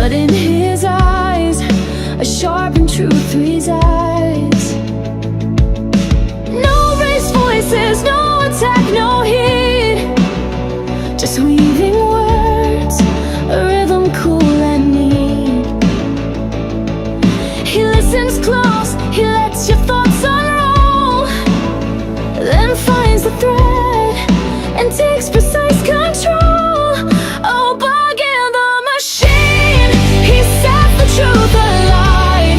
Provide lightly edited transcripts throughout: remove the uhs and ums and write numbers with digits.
but in his eyes a sharp and truth resides. No raised voices, no attack, no heat, just weaving words, a rhythm cool and neat. He listens close, he lets your thoughts unroll, then finds the thread and takes precise control. Oh, bug in the machine, he sets the truth alight,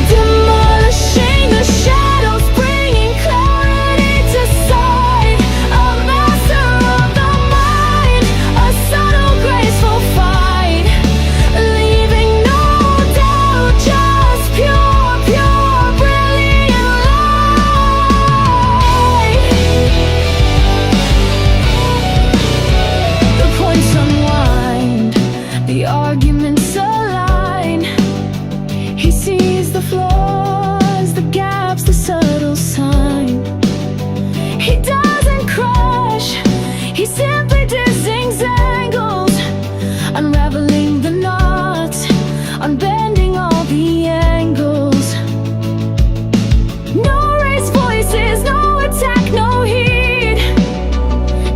demolishing the shadows, bringing clarity to sight. A master of the mind, a subtle, graceful fight, leaving no doubt, just pure, pure, brilliant light. The points unwind, the arguments align. He sees the flaws, the gaps, the subtle sign. He doesn't crush, he simply disentangles, unraveling the knots, unbending all the angles. No raised voices, no attack, no heat,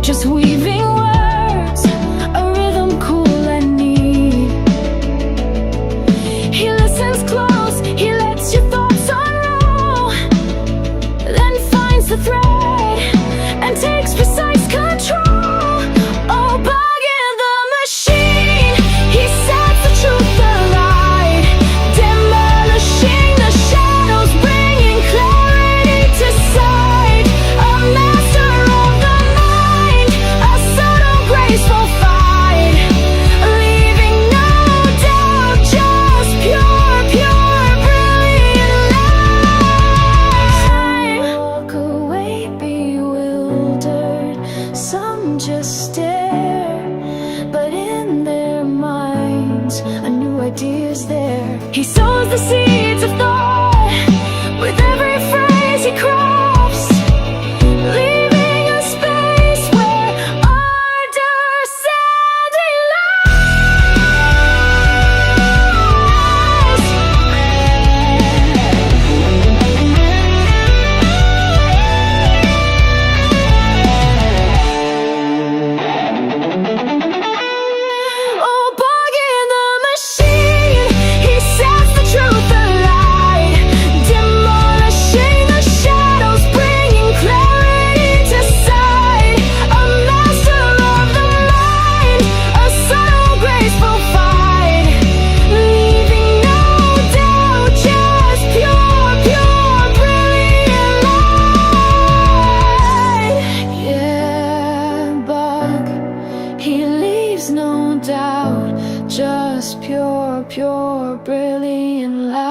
just weaving words, a rhythm cool and neat. He listens close, he lets your thoughts unroll, then finds the thread and takes precise control. Oh, bug in the machine, he sets the truth alight, demolishing the shadows, bringing clarity to sight. A master of the mind, a subtle, graceful fight, leaving no doubt, just pure, pure, brilliant light. Walk away bewildered, some just stare, but in their minds a new idea's there. He sows the seeds of thought with every phrase he crafts, leaving a space where understanding Oh, bug in the machine, he sets the truth alight, demolishing the shadows, bringing clarity to sight. A master of the mind, a subtle, graceful fight, leaving no doubt, just pure, pure, brilliant light. Yeah, bug, he leaves no doubt, just pure, pure, brilliant light.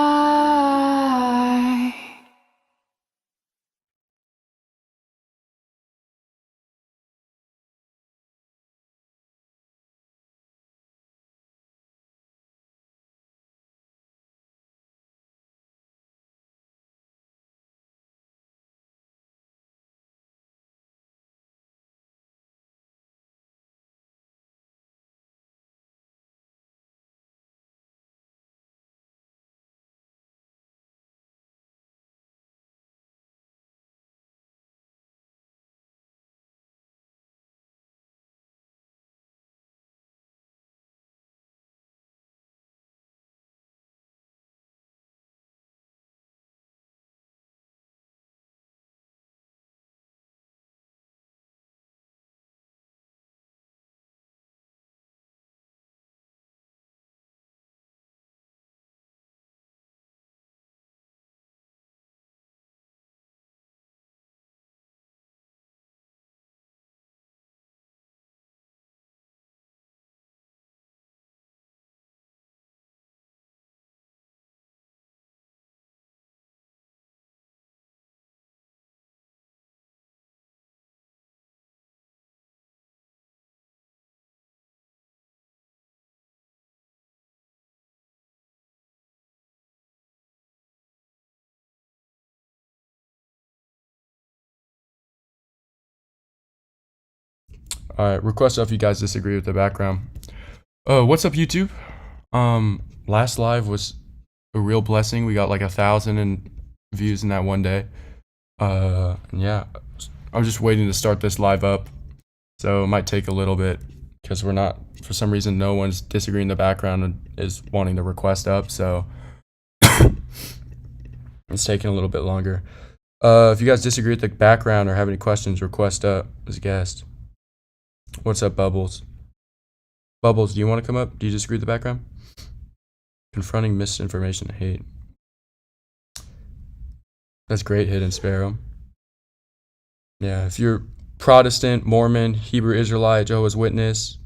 Alright, request if you guys disagree with the background. What's up, YouTube? last live was a real blessing. We got like 1,000 views in that one day. Yeah, I'm just waiting to start this live up, so it might take a little bit because we're not, for some reason, no one's disagreeing in the background and is wanting to request up, so it's taking a little bit longer. If you guys disagree with the background or have any questions, request up as a guest. What's up, Bubbles? Bubbles, do you want to come up? Do you disagree with the background? Confronting misinformation and hate. That's great, Hidden Sparrow. Yeah, if you're Protestant, Mormon, Hebrew Israelite, Jehovah's Witness.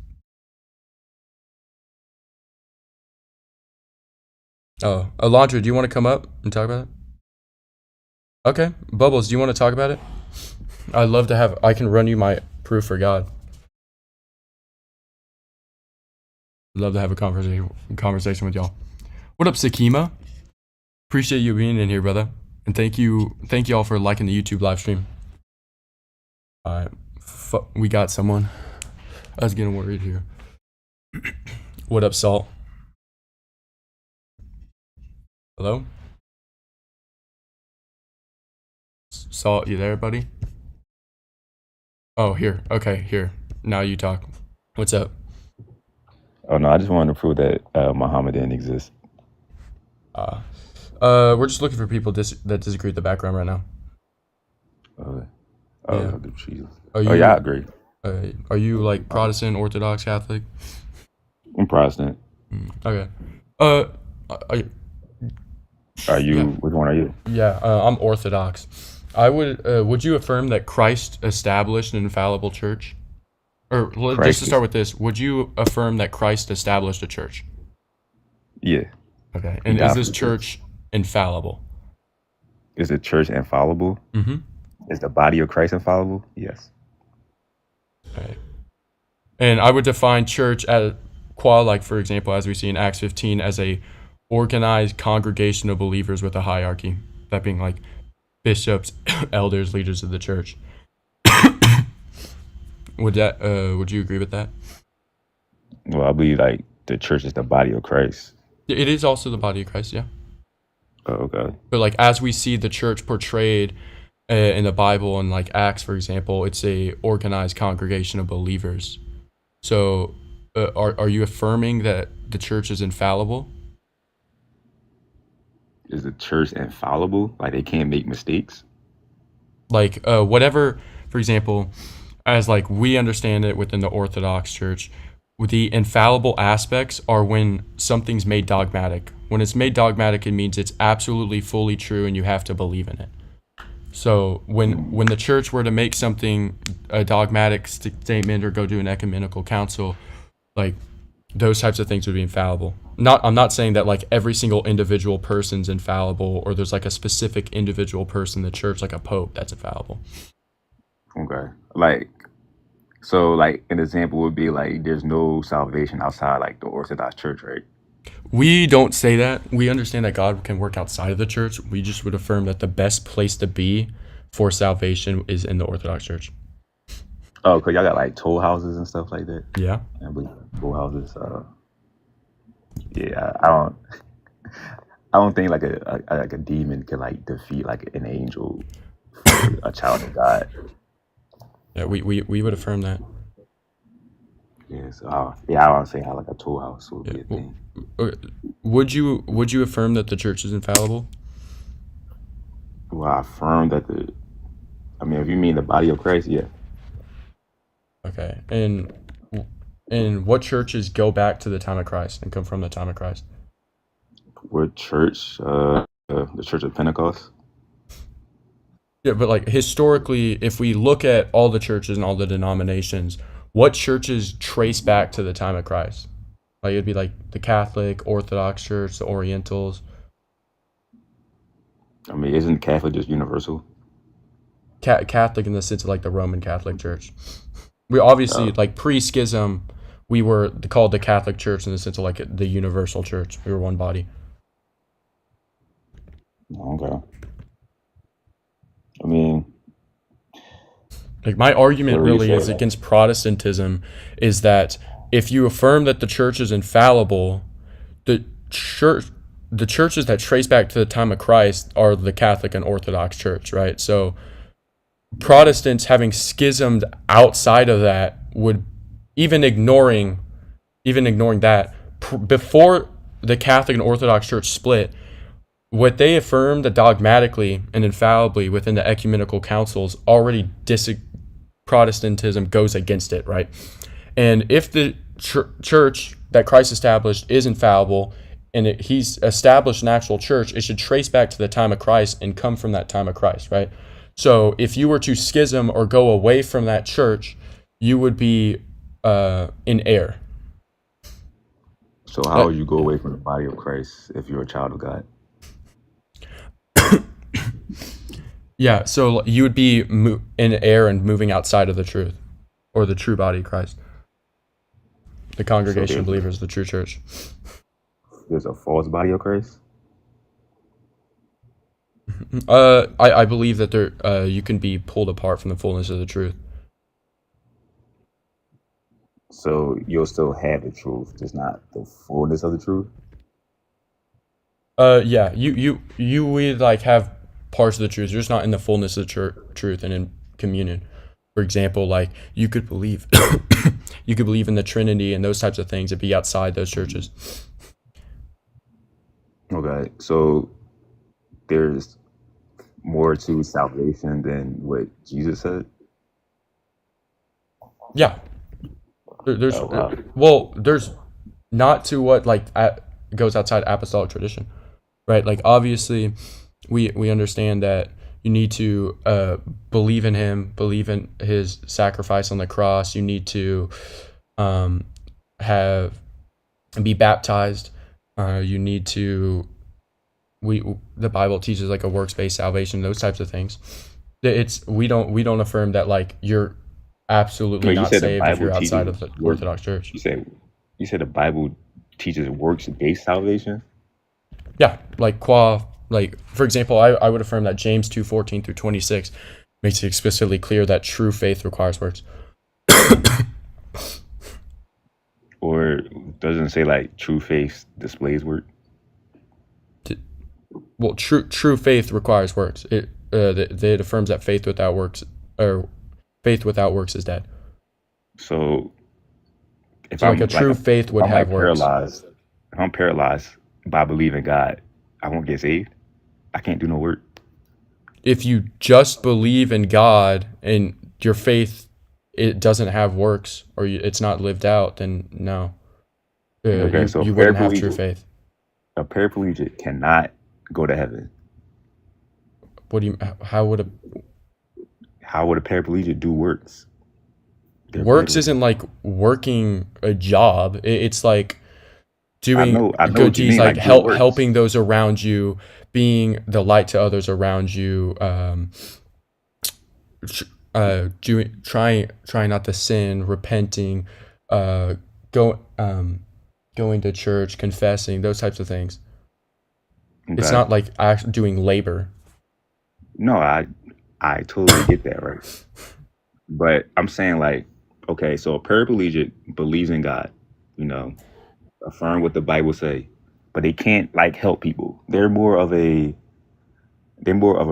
Oh, Alondra, do you want to come up and talk about it? Okay, Bubbles, do you want to talk about it? I'd love to have, I can run you my proof for God. I'd love to have a conversation with y'all. What up, Sakima? Appreciate you being in here, brother. And thank y'all for liking the YouTube live stream. Alright, we got someone. I was getting worried here. What up, Salt? Hello? Salt, you there, buddy? Oh, here. Okay, here. Now you talk. What's up? Oh no, I just wanted to prove that Muhammad didn't exist. We're just looking for people that disagree with the background right now. Yeah. Jesus. Are you, yeah, I agree. Are you like Protestant, Orthodox, Catholic? I'm Protestant. Okay. Are you? Yeah. Which one are you? Yeah, I'm Orthodox. Would you affirm that Christ established an infallible church? Or just to start with this, would you affirm that Christ established a church? Yeah. Okay. And is this church infallible? Is the church infallible? Mm-hmm. Is the body of Christ infallible? Yes. Right. And I would define church as like for example, as we see in Acts 15, as a organized congregation of believers with a hierarchy. That being like bishops, elders, leaders of the church. Would you agree with that? Well, I believe like the church is the body of Christ. It is also the body of Christ, yeah. Oh, okay. But like as we see the church portrayed in the Bible and like Acts, for example, it's a organized congregation of believers. So are you affirming that the church is infallible? Is the church infallible? Like they can't make mistakes? Like whatever, for example, as like we understand it within the Orthodox Church, the infallible aspects are when something's made dogmatic. When it's made dogmatic, it means it's absolutely fully true and you have to believe in it. So when the church were to make something a dogmatic statement or go to an ecumenical council, like those types of things would be infallible. I'm not saying that like every single individual person's infallible or there's like a specific individual person in the church, like a pope, that's infallible. Okay. Like, so like an example would be like there's no salvation outside like the Orthodox Church, right? We don't say that. We understand that God can work outside of the church. We just would affirm that the best place to be for salvation is in the Orthodox Church. Oh, because y'all got like toll houses and stuff like that? Yeah. I believe toll houses. Yeah, I don't think like a demon can like defeat like an angel for a child of God. Yeah, we would affirm that. Yes. Yeah, I don't say how like a tool house would be a thing. Would you affirm that the church is infallible? Well, I affirm that if you mean the body of Christ, yeah. Okay. And what churches go back to the time of Christ and come from the time of Christ? What church? The Church of Pentecost. Yeah, but like historically, if we look at all the churches and all the denominations, what churches trace back to the time of Christ? Like it'd be like the Catholic, Orthodox Church, the Orientals. I mean, isn't Catholic just universal? Catholic in the sense of like the Roman Catholic Church. We obviously like pre-schism, we were called the Catholic Church in the sense of like the universal church. We were one body. Okay. I mean, like my argument really is against Protestantism is that if you affirm that the church is infallible, the church, the churches that trace back to the time of Christ are the Catholic and Orthodox Church, right? So Protestants having schismed outside of that would, even ignoring that, before the Catholic and Orthodox Church split, what they affirmed dogmatically and infallibly within the ecumenical councils already Protestantism goes against it, right? And if the church that Christ established is infallible, and he's established an actual church, it should trace back to the time of Christ and come from that time of Christ, right? So if you were to schism or go away from that church, you would be in error. So how would you go away from the body of Christ if you're a child of God? Yeah, so you would be in error and moving outside of the truth, or the true body of Christ, the congregation of believers, the true church. There's a false body of Christ? I believe that there you can be pulled apart from the fullness of the truth. So you'll still have the truth, just not the fullness of the truth? Yeah, you would like have parts of the truth. You're just not in the fullness of the truth and in communion. For example, like you could believe in the Trinity and those types of things and be outside those churches. Okay, so there's more to salvation than what Jesus said? Yeah. There's Oh, wow. well, there's not to what like goes outside apostolic tradition, right? Like obviously, we understand that you need to believe in him, believe in his sacrifice on the cross. You need to be baptized. You need to the Bible teaches like a works-based salvation, those types of things. We don't affirm that like you're absolutely Wait, you not said the saved if Bible you're outside of teaches the work. Orthodox Church. You said the Bible teaches works-based salvation? Yeah, like for example, I would affirm that James 2:14 through 26 makes it explicitly clear that true faith requires works. Or doesn't it say like true faith displays work? Well, true faith requires works. It affirms that faith without works is dead. So if So like I'm a true faith would I'm have like works. paralyzed, if I'm paralyzed by believing God, I won't get saved. I can't do no work. If you just believe in God and your faith it doesn't have works or it's not lived out, then no, Okay, so you wouldn't have true faith. a paraplegic cannot go to heaven. What do you? How would How would a paraplegic do works? They're works bedridden. isn't like working a job. It's like doing I know good what you deeds, mean, like like good works. helping those around you, being the light to others around you, trying not to sin, repenting, going to church, confessing, those types of things. It's Okay. not like actually doing labor. No, I totally get that, right? But I'm saying like, okay, so a paraplegic believes in God, affirm what the Bible say, but they can't like help people. They're more of a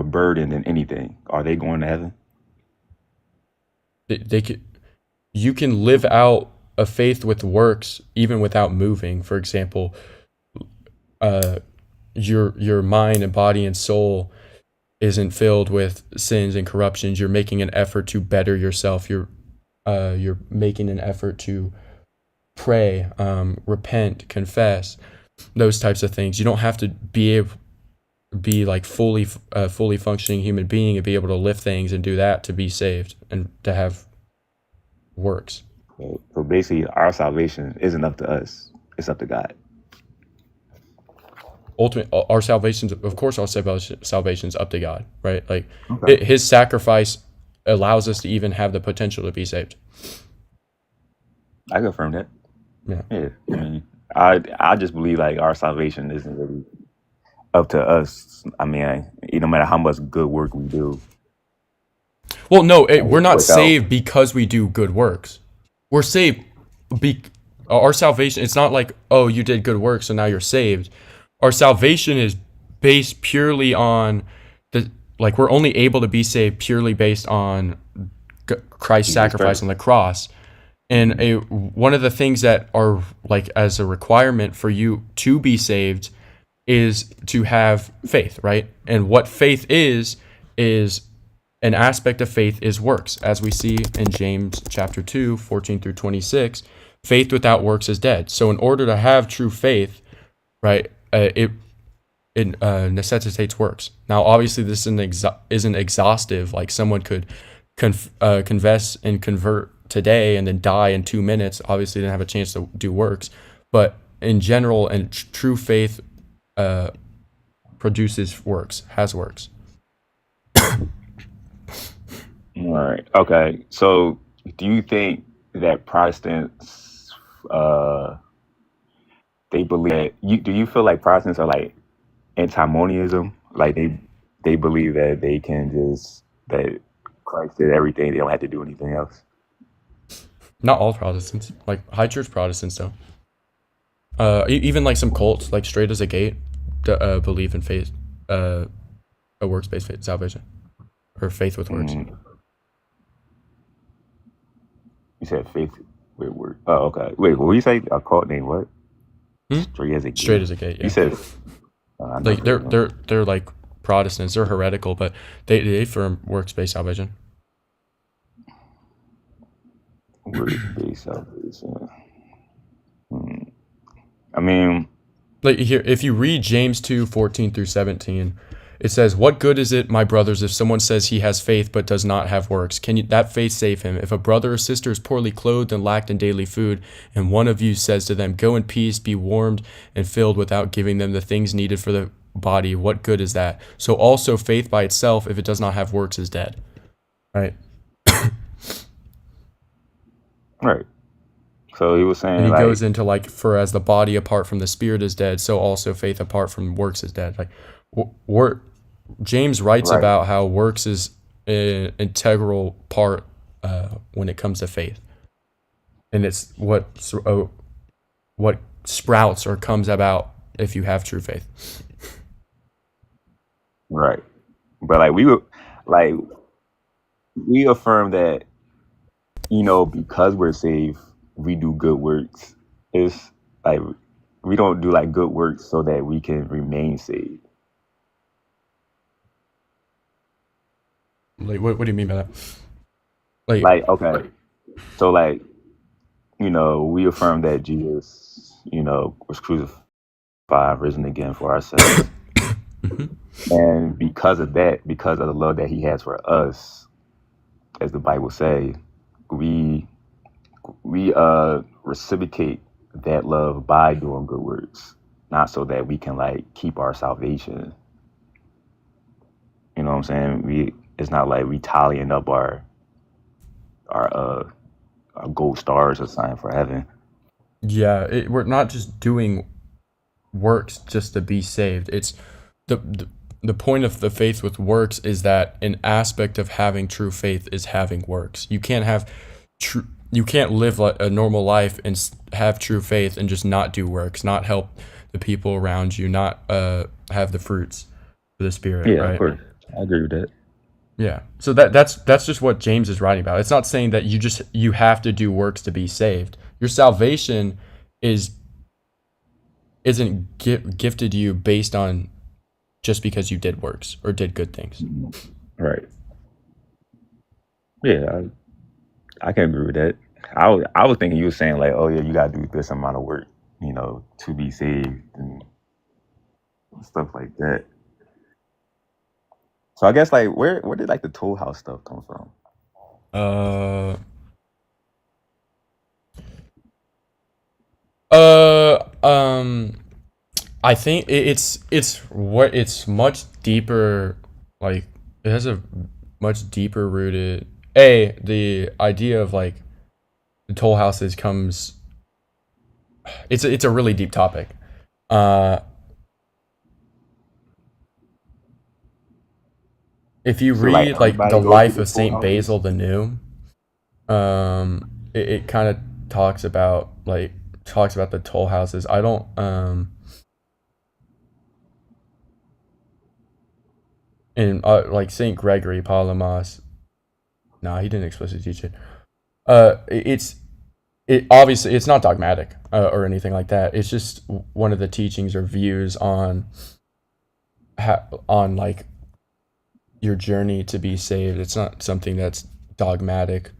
burden than anything. Are they going to heaven? You can live out a faith with works even without moving. For example, your mind and body and soul isn't filled with sins and corruptions. You're making an effort to better yourself. You're making an effort to pray, repent, confess, those types of things. You don't have to be like fully functioning human being and be able to lift things and do that to be saved and to have works. So basically, our salvation isn't up to us; it's up to God. Our salvation's, of course, our salvation's up to God, right? Like Okay. his sacrifice allows us to even have the potential to be saved. I confirm that. Yeah. Yeah. I mean, I just believe like our salvation isn't really up to us. I mean, no matter how much good work we do. Well, no, we're not Without- saved because we do good works. We're saved Our salvation, it's not like, oh, you did good work, so now you're saved. Our salvation is based purely on like we're only able to be saved purely based on Christ's sacrifice on the cross. And one of the things that are like as a requirement for you to be saved is to have faith, right? And what faith is an aspect of faith is works, as we see in James chapter 2, 14 through 26. Faith without works is dead. So in order to have true faith, right, it necessitates works. Now, obviously, this isn't exhaustive. Like someone could confess and convert today and then die in 2 minutes. Obviously, they didn't have a chance to do works. But in general, and true faith produces works, has works. All right. Okay. So, do you think that Protestants, they believe that do you feel like Protestants are like antinomianism? Like they believe that they can that Christ did everything; they don't have to do anything else. Not all Protestants, like high church Protestants, though. Even like some cults, like Straight as a Gate, believe in faith, a works-based faith, salvation, or faith with works. You said faith with work. Oh, okay. Wait, what did you say? A cult name what? Straight as a Gate. Straight as a Gate. Yeah. You said like they're like Protestants. They're heretical, but they affirm works-based salvation. Works-based salvation. I mean, like here, if you read James 2, 14 through 17, it says, "What good is it, my brothers, if someone says he has faith but does not have works? Can that faith save him? If a brother or sister is poorly clothed and lacked in daily food, and one of you says to them, 'Go in peace, be warmed and filled,' without giving them the things needed for the body, what good is that? So also faith by itself, if it does not have works, is dead." Right? Right. So he was saying, and he like, goes into like, "For as the body apart from the spirit is dead, so also faith apart from works is dead." Like, James writes Right. about how works is an integral part when it comes to faith, and it's what sprouts or comes about if you have true faith. right. But we affirm that, because we're saved, we do good works. It's like we don't do like good works so that we can remain saved. Like, what do you mean by that? Like, okay, so like, we affirm that Jesus, was crucified, risen again for ourselves, and because of that, because of the love that He has for us, as the Bible say, we reciprocate that love by doing good works, not so that we can like keep our salvation. You know what I'm saying? It's not like we tallying up our gold stars or something for heaven. Yeah, we're not just doing works just to be saved. It's the point of the faith with works is that an aspect of having true faith is having works. You can't live a normal life and have true faith and just not do works, not help the people around you, not have the fruits of the Spirit. Yeah, right? of course, I agree with that. Yeah. So that's just what James is writing about. It's not saying that you have to do works to be saved. Your salvation isn't gifted you based on just because you did works or did good things. Right. Yeah, I can agree with that. I was thinking you were saying like, oh yeah, you gotta do this amount of work, to be saved and stuff like that. So I guess like where did like the Toll House stuff come from? I think it's much deeper. Like it has a much deeper rooted. The idea of like the toll houses comes. It's a really deep topic. If you So like read like everybody the goes life to the of Toll Saint House? Basil the New, it kind of talks about like talks about the toll houses. I don't and like Saint Gregory Palamas. No, he didn't explicitly teach it. It's it obviously it's not dogmatic or anything like that. It's just one of the teachings or views on on like your journey to be saved. It's not something that's dogmatic.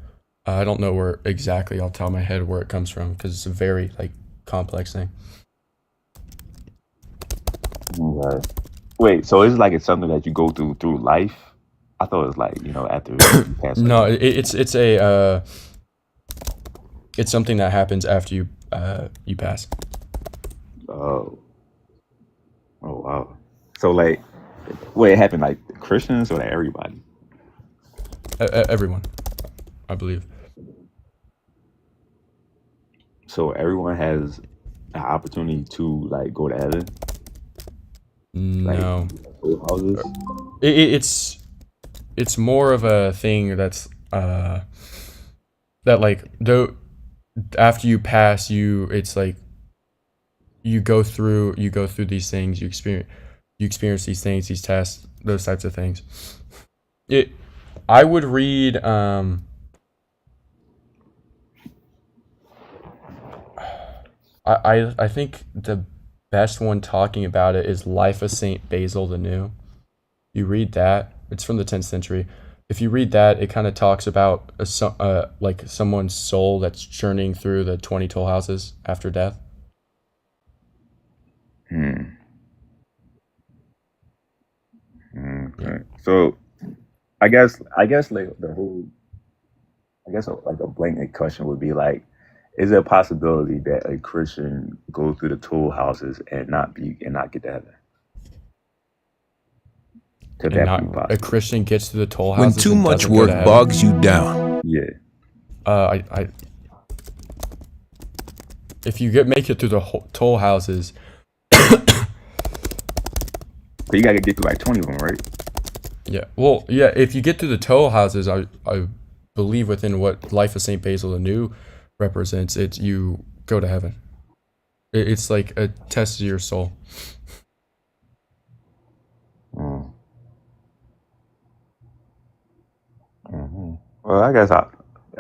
I don't know where exactly off the top of my head where it comes from because it's a very like complex thing. Okay. Wait, so it's something that you go through life? I thought it was like, after you pass away. No, it's a it's something that happens after you pass. Oh, oh wow. So like, wait, it happened like to Christians or to everybody? Everyone, I believe. So everyone has an opportunity to like go to heaven, like No, old houses. it's more of a thing that's that like though after you pass it's like you go through these things, you experience these things, these tests, those types of things. I would read I think the best one talking about it is Life of Saint Basil the New. You read that, it's from the 10th century. If you read that, it kind of talks about like someone's soul that's churning through the 20 toll houses after death. Hmm. Yeah. Okay. So I guess like like a blanket question would be like, is there a possibility that a Christian go through the toll houses and not get to heaven? Could And that be not a possible? Christian gets to the toll When houses too and much doesn't go work to heaven. bogs you down. Yeah. I if you make it through the toll houses, So you gotta get through like 20 of them, right? yeah. Well, yeah. If you get through the toll houses, I believe within what Life of Saint Basil the New represents, it's you go to heaven. It's like a test of your soul. Mm. Hmm. Well, I guess I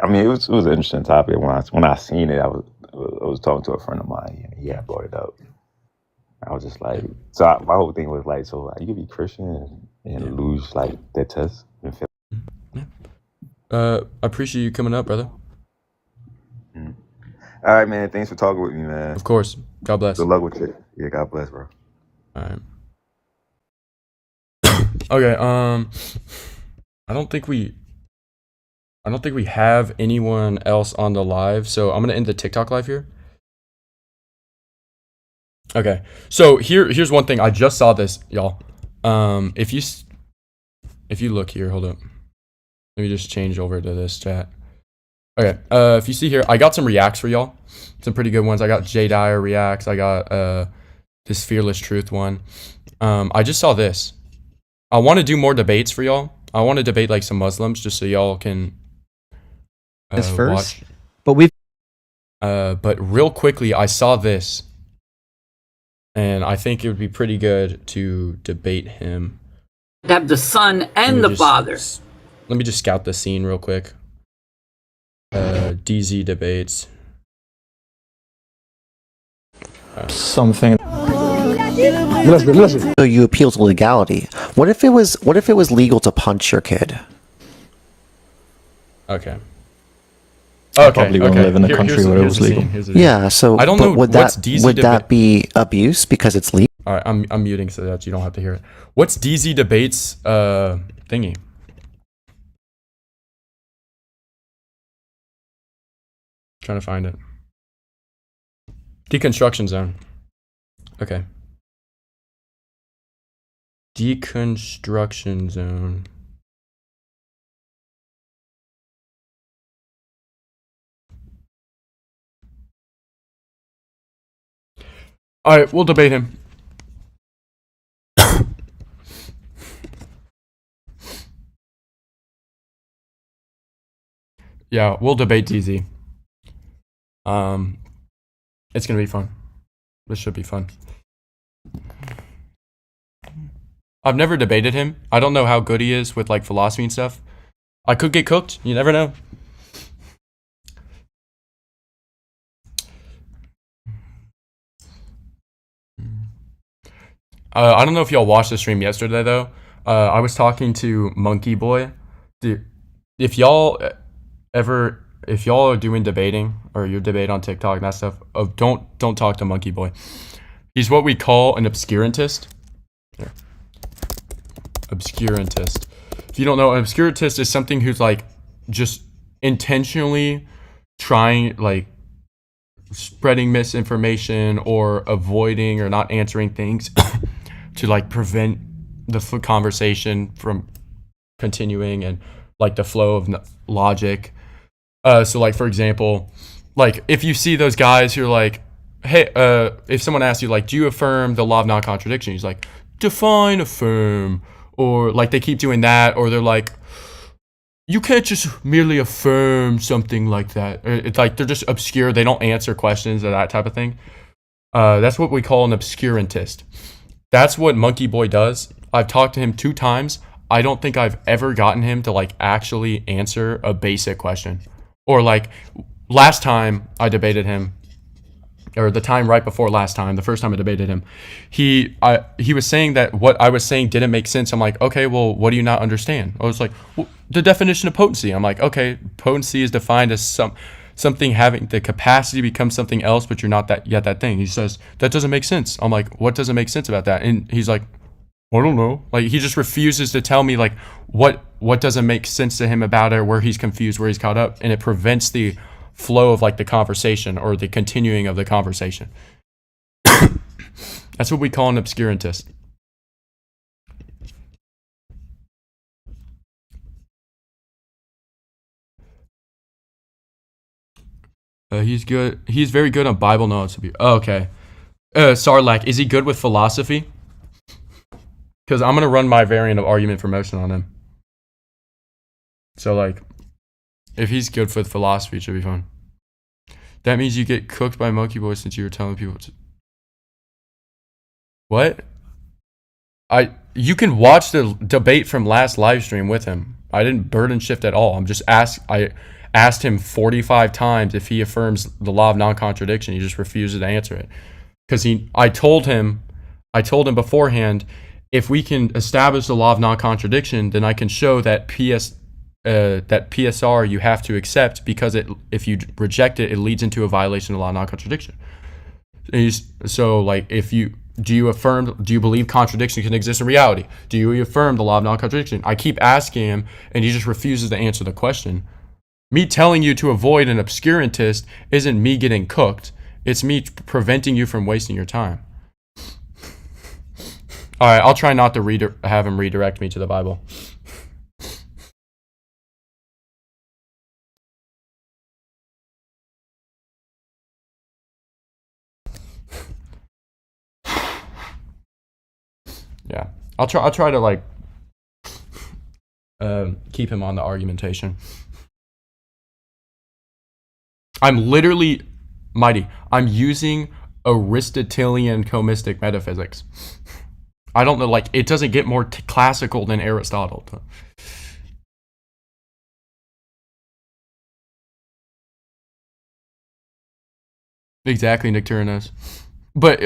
mean, it was an interesting topic when I seen it. I was talking to a friend of mine, and he had brought it up. I was just like, so my whole thing was like, so you could be Christian and lose like that test and fail. I appreciate you coming up, brother. Mm. All right, man. Thanks for talking with me, man. Of course. God bless. Good luck with it. Yeah, God bless, bro. All right. Okay. I don't think we have anyone else on the live, so I'm gonna end the TikTok live here. Okay. So here's one thing. I just saw this, y'all. If you look here, hold up. Let me just change over to this chat. Okay. If you see here, I got some reacts for y'all. Some pretty good ones. I got J Dyer reacts. I got this Fearless Truth one. I just saw this. I want to do more debates for y'all. I want to debate like some Muslims just so y'all can This first, watch. but we've But real quickly, I saw this, and I think it would be pretty good to debate him. Have the Son and the Father. Let me just scout the scene real quick. DZ debates. something. So you appeal to legality. What if it was legal to punch your kid? Okay. I probably won't live in a country where it was the legal. scene, here's the scene. Yeah, so I don't but know what's DZ would that be abuse because it's legal? All right, I'm muting so that you don't have to hear it. What's DZ debates thingy? Trying to find it. Deconstruction zone. Okay. Deconstruction zone. All right, we'll debate him. Yeah, we'll debate DZ. It's gonna be fun. This should be fun. I've never debated him. I don't know how good he is with like philosophy and stuff. I could get cooked. You never know. I don't know if y'all watched the stream yesterday though. I was talking to Monkey Boy. Dude, if y'all are doing debating or you're debating on TikTok and that stuff, don't talk to Monkey Boy. He's what we call an obscurantist. Here. Obscurantist. If you don't know, an obscurantist is something who's like just intentionally trying, like spreading misinformation or avoiding or not answering things to like prevent the conversation from continuing and like the flow of logic. So like for example, like if you see those guys who are like, hey, if someone asks you like, do you affirm the law of non-contradiction? He's like, define affirm. Or like they keep doing that, or they're like, you can't just merely affirm something like that. It's like they're just obscure. They don't answer questions or that type of thing. That's what we call an obscurantist. That's what Monkey Boy does. I've talked to him 2 times. I don't think I've ever gotten him to like actually answer a basic question. Or like last time I debated him, or the time right before last time, the first time I debated him, he was saying that what I was saying didn't make sense. I'm like, okay, well, what do you not understand? I was like, well, the definition of potency. I'm like, okay, potency is defined as something having the capacity to become something else, but you're not that thing. He says, that doesn't make sense. I'm like, what doesn't make sense about that? And he's like, I don't know. Like, he just refuses to tell me like what doesn't make sense to him about it, or where he's confused, where he's caught up, and it prevents the flow of like the conversation or the continuing of the conversation. That's what we call an obscurantist. He's good. He's very good on Bible knowledge. Oh, okay. Sarlacc, is he good with philosophy? Because I'm gonna run my variant of argument for motion on him. So like, if he's good with philosophy, it should be fun. That means you get cooked by Monkey Boy since you were telling people to... What? You can watch the debate from last live stream with him. I didn't burden shift at all. I asked him 45 times if he affirms the law of non-contradiction. He just refuses to answer it. Because I told him beforehand, if we can establish the law of non-contradiction, then I can show that PSR you have to accept, because if you reject it, it leads into a violation of the law of non-contradiction. So like, do you believe contradiction can exist in reality? Do you affirm the law of non-contradiction? I keep asking him, and he just refuses to answer the question. Me telling you to avoid an obscurantist isn't me getting cooked. It's me preventing you from wasting your time. All right, I'll try not to have him redirect me to the Bible. Yeah, I'll try to like keep him on the argumentation. I'm literally, Mighty, I'm using Aristotelian comistic metaphysics. I don't know, like, it doesn't get more classical than Aristotle. Exactly, Nicturnus. But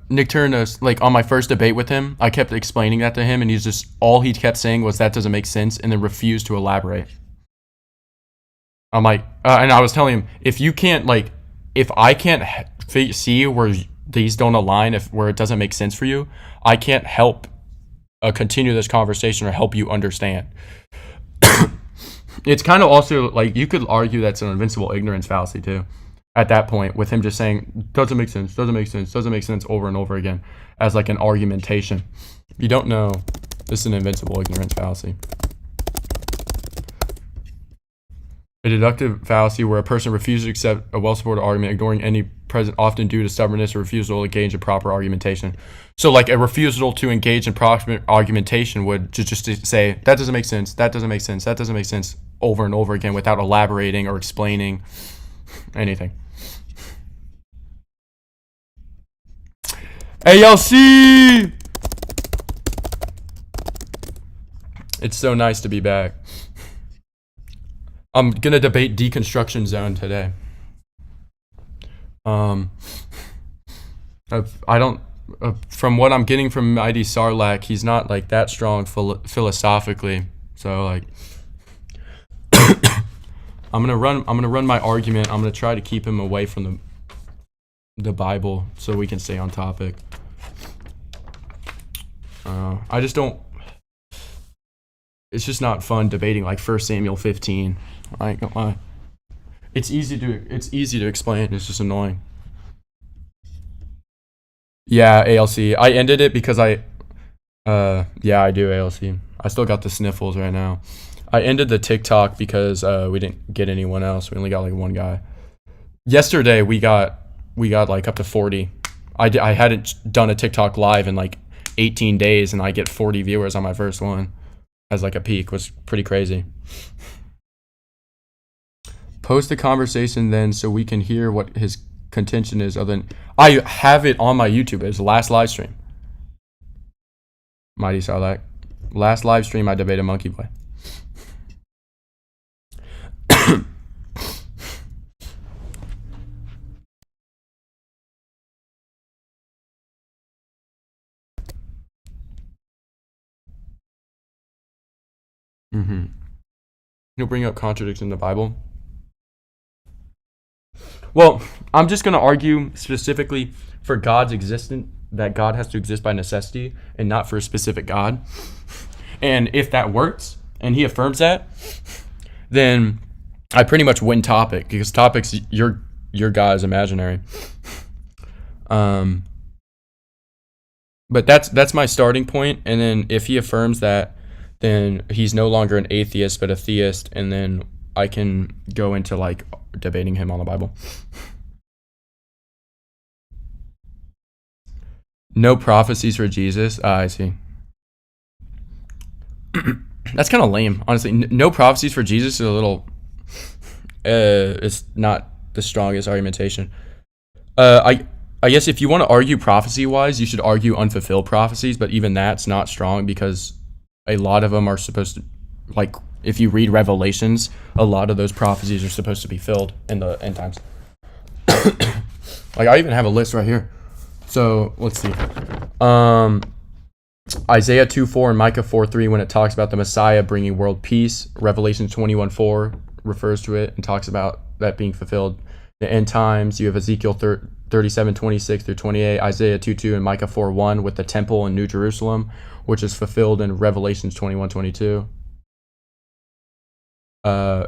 Nicturnus, like, on my first debate with him, I kept explaining that to him, and he's just, all he kept saying was that doesn't make sense, and then refused to elaborate. I'm like, and I was telling him, if I can't see where these don't align, where it doesn't make sense for you, I can't help continue this conversation or help you understand. It's kind of also, like, you could argue that's an invincible ignorance fallacy, too. At that point, with him just saying, doesn't make sense over and over again, as like an argumentation. If you don't know, this is an invincible ignorance fallacy. A deductive fallacy where a person refuses to accept a well-supported argument, ignoring any present, often due to stubbornness or refusal to engage in proper argumentation. So like a refusal to engage in proper argumentation would just say, that doesn't make sense, that doesn't make sense, that doesn't make sense, over and over again without elaborating or explaining anything. ALC! It's so nice to be back. I'm gonna debate Deconstruction Zone today. I don't. From what I'm getting from ID Sarlacc, he's not like that strong philosophically. So like, I'm gonna run my argument. I'm gonna try to keep him away from the Bible so we can stay on topic. I just don't. It's just not fun debating like 1 Samuel 15. I ain't gonna lie. It's easy to explain. It's just annoying. Yeah, ALC. I ended it because I do ALC. I still got the sniffles right now. I ended the TikTok because we didn't get anyone else. We only got like one guy. Yesterday we got like up to 40. I hadn't done a TikTok live in like 18 days, and I get 40 viewers on my first one as like a peak. It was pretty crazy. Post the conversation then so we can hear what his contention is. Other than I have it on my YouTube. It's the last live stream. Mighty Sarlacc. Last live stream I debated Monkey Boy. You'll bring up contradictions in the Bible. Well, I'm just going to argue specifically for God's existence, that God has to exist by necessity and not for a specific God. And if that works and he affirms that, then I pretty much win topic, because topic's your God is imaginary. But that's my starting point. And then if he affirms that, then he's no longer an atheist but a theist, and then I can go into like debating him on the Bible. No prophecies for Jesus. I see. That's kind of lame, honestly. No prophecies for Jesus is a little. It's not the strongest argumentation. I guess if you want to argue prophecy wise, you should argue unfulfilled prophecies, but even that's not strong because a lot of them are supposed to, like, if you read Revelations, a lot of those prophecies are supposed to be filled in the end times. Like, I even have a list right here. So, let's see. Isaiah 2:4 and Micah 4:3, when it talks about the Messiah bringing world peace. Revelation 21:4 refers to it and talks about that being fulfilled. The end times, you have Ezekiel 37:26 through 28, Isaiah 2:2 and Micah 4:1 with the temple in New Jerusalem, which is fulfilled in Revelations 21:22.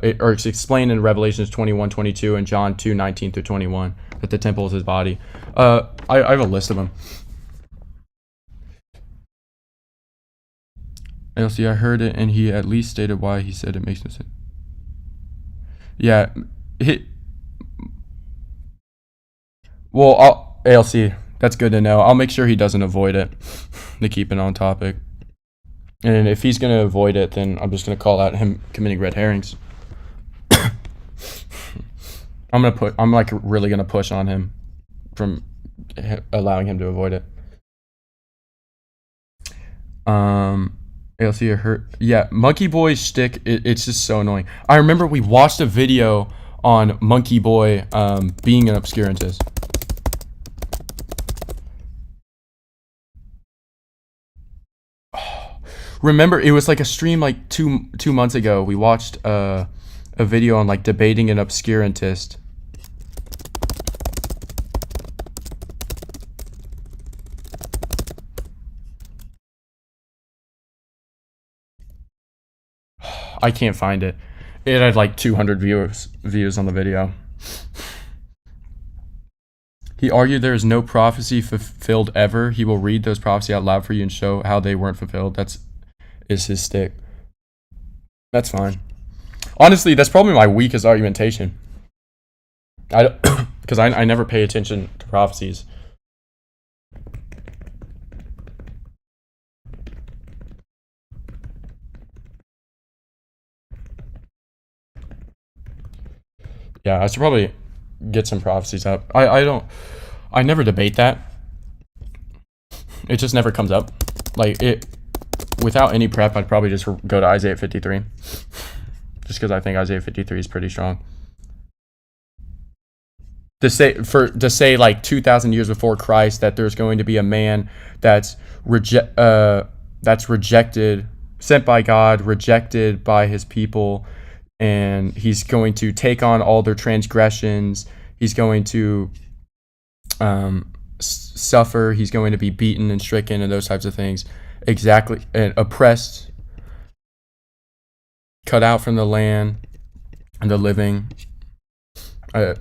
It's explained in Revelations 21:22 and John 2:19 through 21 that the temple is his body. I have a list of them. ALC, I heard it, and he at least stated why he said it makes no sense. Yeah, well, ALC, that's good to know. I'll make sure he doesn't avoid it to keep it on topic. And if he's going to avoid it, then I'm just going to call out him committing red herrings. I'm like really going to push on him from allowing him to avoid it. ALC, I heard. Yeah, Monkey Boy's shtick, it's just so annoying. I remember we watched a video on Monkey Boy being an obscurantist. Remember, it was like a stream like two months ago. We watched a video on like debating an obscurantist. I can't find it. It had like 200 views on the video. He argued there is no prophecy fulfilled ever. He will read those prophecies out loud for you and show how they weren't fulfilled. Is his stick. That's fine. Honestly, that's probably my weakest argumentation. Because I never pay attention to prophecies. Yeah, I should probably get some prophecies up. I never debate that. It just never comes up. Like it, without any prep, I'd probably just go to Isaiah 53. Just because I think Isaiah 53 is pretty strong. To say like 2,000 years before Christ that there's going to be a man that's rejected, sent by God, rejected by his people, and he's going to take on all their transgressions. He's going to suffer. He's going to be beaten and stricken and those types of things. Exactly, and oppressed, cut out from the land and the living. I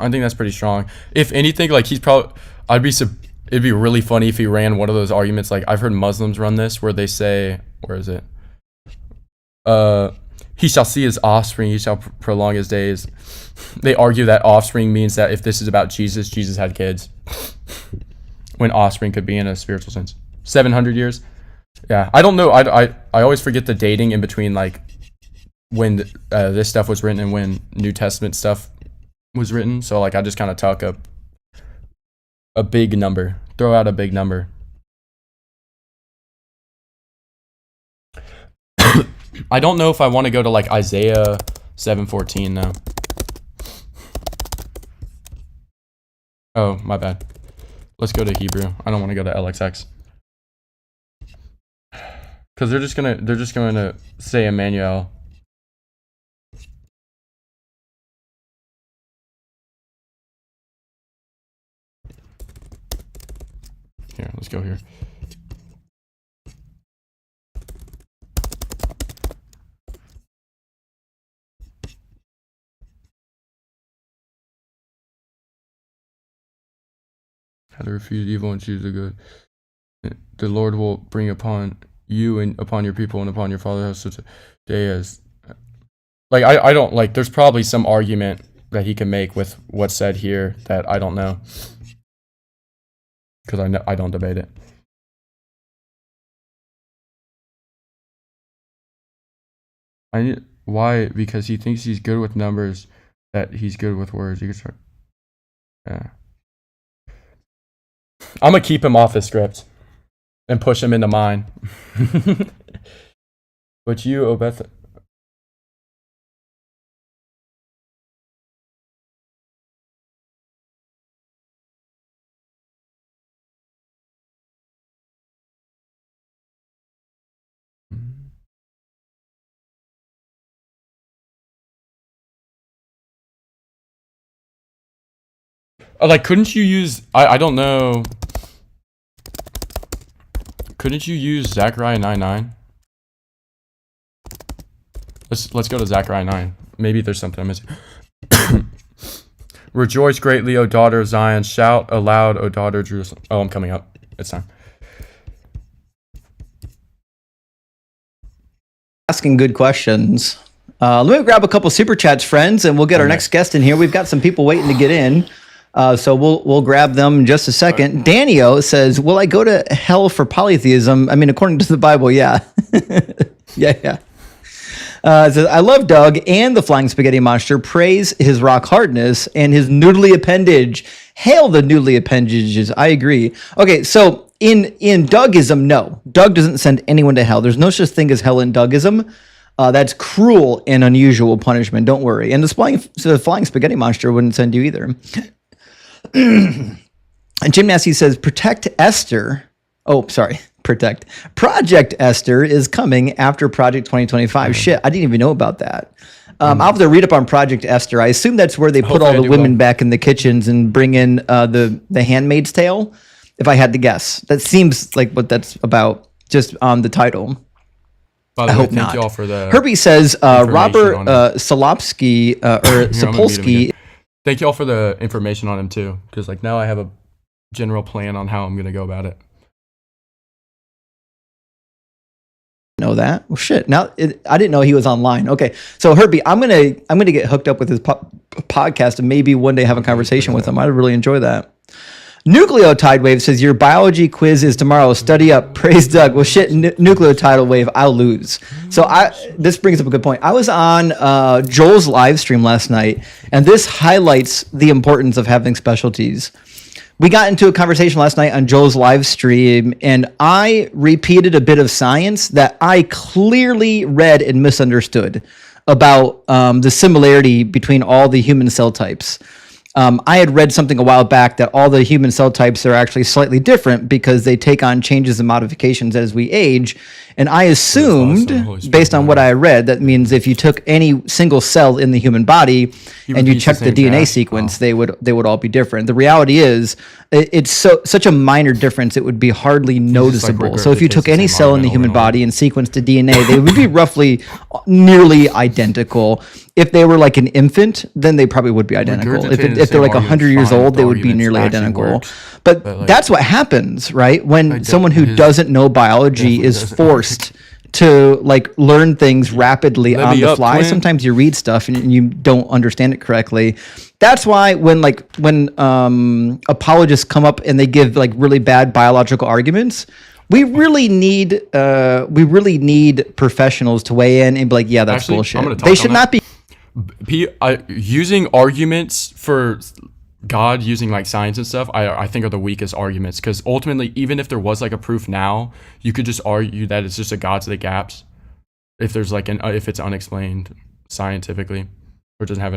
think that's pretty strong. If anything, like he's probably, it'd be really funny if he ran one of those arguments. Like I've heard Muslims run this where they say, where is it? He shall see his offspring, he shall prolong his days. They argue that offspring means that if this is about Jesus, Jesus had kids. When offspring could be in a spiritual sense. 700 years? Yeah, I don't know. I always forget the dating in between, like when this stuff was written and when New Testament stuff was written. So like I just kind of talk up a big number, throw out a big number. I don't know if I want to go to like Isaiah 7:14 now. Oh, my bad. Let's go to Hebrew. I don't want to go to LXX. Cuz they're just going to say Emmanuel. Here, let's go here. How to refuse evil and choose the good. The Lord will bring upon you and upon your people and upon your father's house today as... Like, I don't... Like, there's probably some argument that he can make with what's said here that I don't know. Because I don't debate it. Why? Because he thinks he's good with numbers, that he's good with words. You can start. Yeah. I'm gonna keep him off the script and push him into mine. But you, Obeth. Like, couldn't you use... I don't know. Couldn't you use Zechariah 9:9? Let's go to Zechariah 9. Maybe there's something I'm missing. Rejoice greatly, O daughter of Zion. Shout aloud, O daughter of Jerusalem. Oh, I'm coming up. It's time. Asking good questions. Let me grab a couple super chats, friends, and we'll get our next guest in here. We've got some people waiting to get in. So we'll grab them in just a second. Danio says, will I go to hell for polytheism? I mean, according to the Bible, yeah. yeah. Says, I love Doug and the Flying Spaghetti Monster. Praise his rock hardness and his noodly appendage. Hail the noodly appendages. I agree. Okay, so in Dougism, no. Doug doesn't send anyone to hell. There's no such thing as hell in Dougism. That's cruel and unusual punishment. Don't worry. And the Flying Spaghetti Monster wouldn't send you either. And Jim Nasty says, protect Esther. Oh, sorry. Protect. Project Esther is coming after Project 2025. Shit, I didn't even know about that. I'll have to read up on Project Esther. I assume that's where they put all the women back in the kitchens and bring in the Handmaid's Tale, if I had to guess. That seems like what that's about, just on the title. By the way, thank you all for the... Herbie says, Robert Solopsky, or Sapolsky... Thank you all for the information on him too, because like now I have a general plan on how I'm gonna go about it. Know that? Well, shit. Now I didn't know he was online. Okay, so Herbie, I'm gonna get hooked up with his podcast and maybe one day have a conversation with him. I'd really enjoy that. Nucleotide Wave says your biology quiz is tomorrow. Study up. Praise Doug. Well, shit. Nucleotide Wave, I'll lose. So this brings up a good point. I was on Joel's live stream last night, and this highlights the importance of having specialties. we got into a conversation last night on Joel's live stream, and I repeated a bit of science that I clearly read and misunderstood about the similarity between all the human cell types. I had read something a while back that all the human cell types are actually slightly different because they take on changes and modifications as we age. And I assumed, based on what I read, that means if you took any single cell in the human body and you checked the DNA sequence, they would all be different. The reality is, it's such a minor difference, it would be hardly noticeable. So if you took any cell in the human body and sequenced the DNA, they would be roughly nearly identical. If they were like an infant, then they probably would be identical. If they're like 100 years old, they would be nearly identical. But like, that's what happens, right? When someone who doesn't know biology is forced to like learn things rapidly on the fly. Sometimes you read stuff and you don't understand it correctly. That's why when apologists come up and they give like really bad biological arguments, we really need professionals to weigh in and be like, yeah, that's bullshit. They should not be using arguments for God, using like science and stuff. I think are the weakest arguments, because ultimately, even if there was like a proof now, you could just argue that it's just a God to the gaps. If there's like if it's unexplained scientifically or doesn't have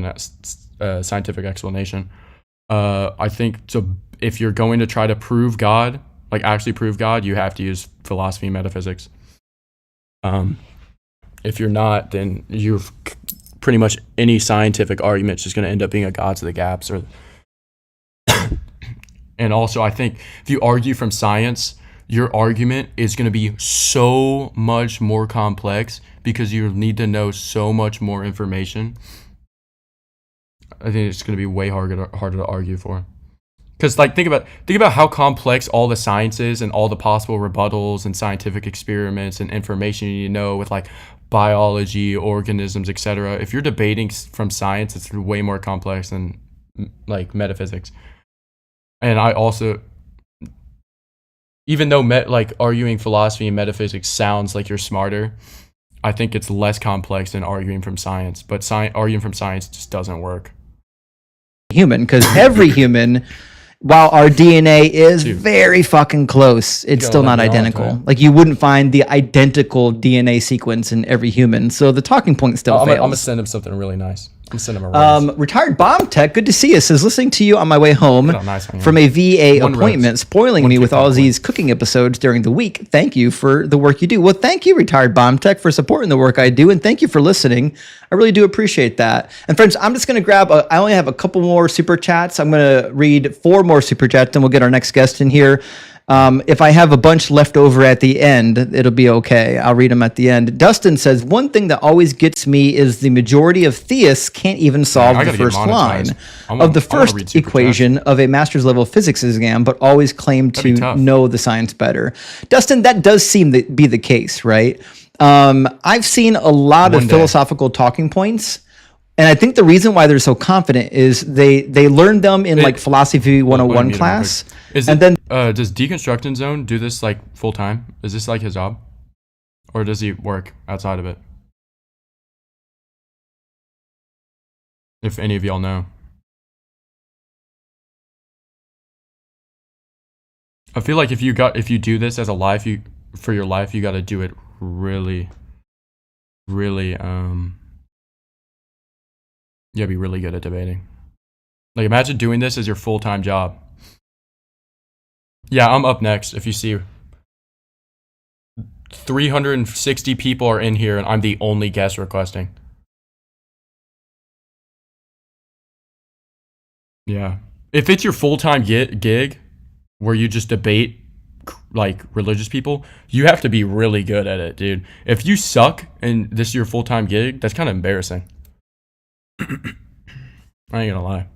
a scientific explanation. I think so. If you're going to try to prove God, like actually prove God, you have to use philosophy and metaphysics. If you're not, then you've pretty much any scientific argument is just going to end up being a God to the gaps. Or and also, I think if you argue from science, your argument is going to be so much more complex because you need to know so much more information. I think it's going to be way harder to argue for. Because like think about how complex all the science is and all the possible rebuttals and scientific experiments and information you know with like biology, organisms, etc. If you're debating from science, it's way more complex than like metaphysics. And I also, even though like arguing philosophy and metaphysics sounds like you're smarter, I think it's less complex than arguing from science. But arguing from science just doesn't work. Human, because every human, while our DNA is very fucking close, it's still not identical. Like you wouldn't find the identical DNA sequence in every human. So the talking point still fails. I'm gonna send him something really nice. I'm sending him a rose. Retired Bomb Tech, good to see you. Says listening to you on my way home from a VA appointment, spoiling me with all these cooking episodes during the week. Thank you for the work you do. Well, thank you, Retired Bomb Tech, for supporting the work I do, and thank you for listening. I really do appreciate that. And friends, I'm just going to grab, I only have a couple more super chats. I'm going to read 4 more super chats, and we'll get our next guest in here. If I have a bunch left over at the end, it'll be okay. I'll read them at the end. Dustin says, one thing that always gets me is the majority of theists can't even solve the first line of the first equation of a master's level physics exam, but always claim to know the science better. Dustin, that does seem to be the case, right? I've seen a lot of philosophical talking points. And I think the reason why they're so confident is they learned them in like philosophy 101 class. Then does Deconstructing Zone do this like full time? Is this like his job, or does he work outside of it? If any of y'all know, I feel like if you do this as a life, for your life, you got to do it really, really. You gotta be really good at debating. Like imagine doing this as your full-time job. Yeah, I'm up next. If you see 360 people are in here and I'm the only guest requesting. Yeah. If it's your full-time gig where you just debate like religious people, you have to be really good at it, dude. If you suck and this is your full-time gig, that's kind of embarrassing. I ain't gonna lie.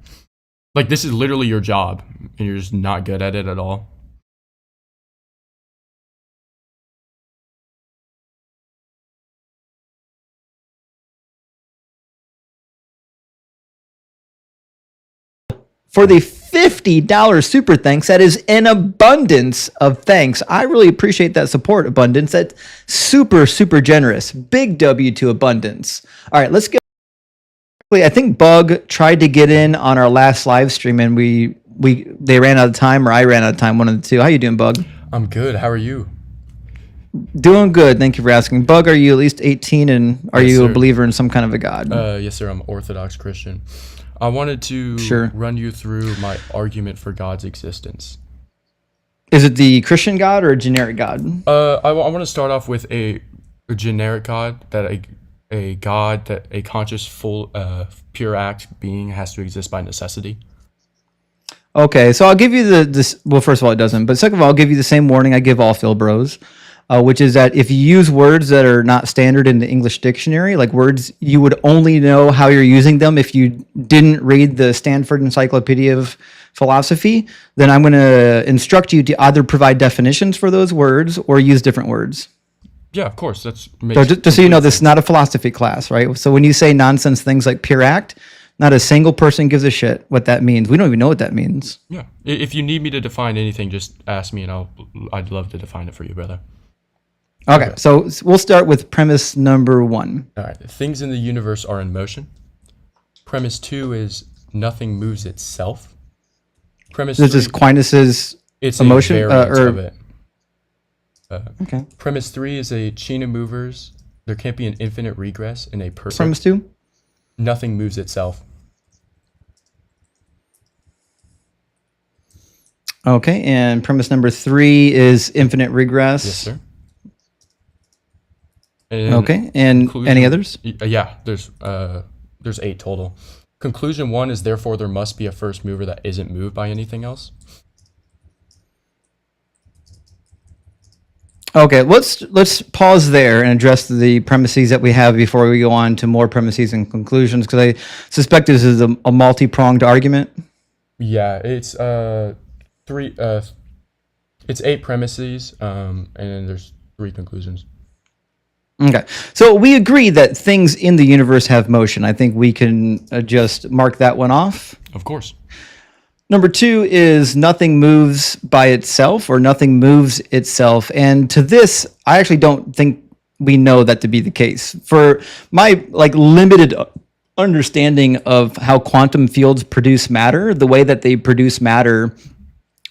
Like this is literally your job and you're just not good at it at all. For the $50 super thanks, that is an abundance of thanks. I really appreciate that support, Abundance. That's super, super generous. Big W to Abundance. All right, let's go. I think Bug tried to get in on our last live stream and we they ran out of time or I ran out of time, one of the two. How you doing, Bug? I'm good. How are you? Doing good. Thank you for asking. Bug, are you at least 18 and are Yes, you a sir. believer in some kind of a God? Yes, sir. I'm Orthodox Christian. I wanted to Sure. run you through my argument for God's existence. Is it the Christian God or a generic God? I want to start off with a generic God, that a God that a conscious, full, pure act being has to exist by necessity. Okay, so I'll give you this. Well, first of all, it doesn't. But second of all, I'll give you the same warning I give all Phil Bros, which is that if you use words that are not standard in the English dictionary, like words you would only know how you're using them if you didn't read the Stanford Encyclopedia of Philosophy, then I'm going to instruct you to either provide definitions for those words or use different words. Yeah, of course. That's So just so you know, this is not a philosophy class, right? So when you say nonsense things like pure act, not a single person gives a shit what that means. We don't even know what that means. Yeah. If you need me to define anything, just ask me, and I'd love to define it for you, brother. Okay, so we'll start with premise number 1. All right. Things in the universe are in motion. Premise 2 is nothing moves itself. Premise This 3, is Aquinas's it's emotion, a variant or- of it. Okay. Premise 3 is a chain of movers. There can't be an infinite regress in a perfect. Premise 2? Nothing moves itself. Okay, and premise number 3 is infinite regress. Yes, sir. And Okay, and conclusion- any others? Yeah, there's 8 total. Conclusion 1 is therefore there must be a first mover that isn't moved by anything else. Okay, let's pause there and address the premises that we have before we go on to more premises and conclusions, because I suspect this is a multi-pronged argument. Yeah, it's it's 8 premises, and then there's 3 conclusions. Okay, so we agree that things in the universe have motion. I think we can just mark that one off. Of course. Number 2 is nothing moves by itself, or nothing moves itself. And to this, I actually don't think we know that to be the case. For my limited understanding of how quantum fields produce matter, the way that they produce matter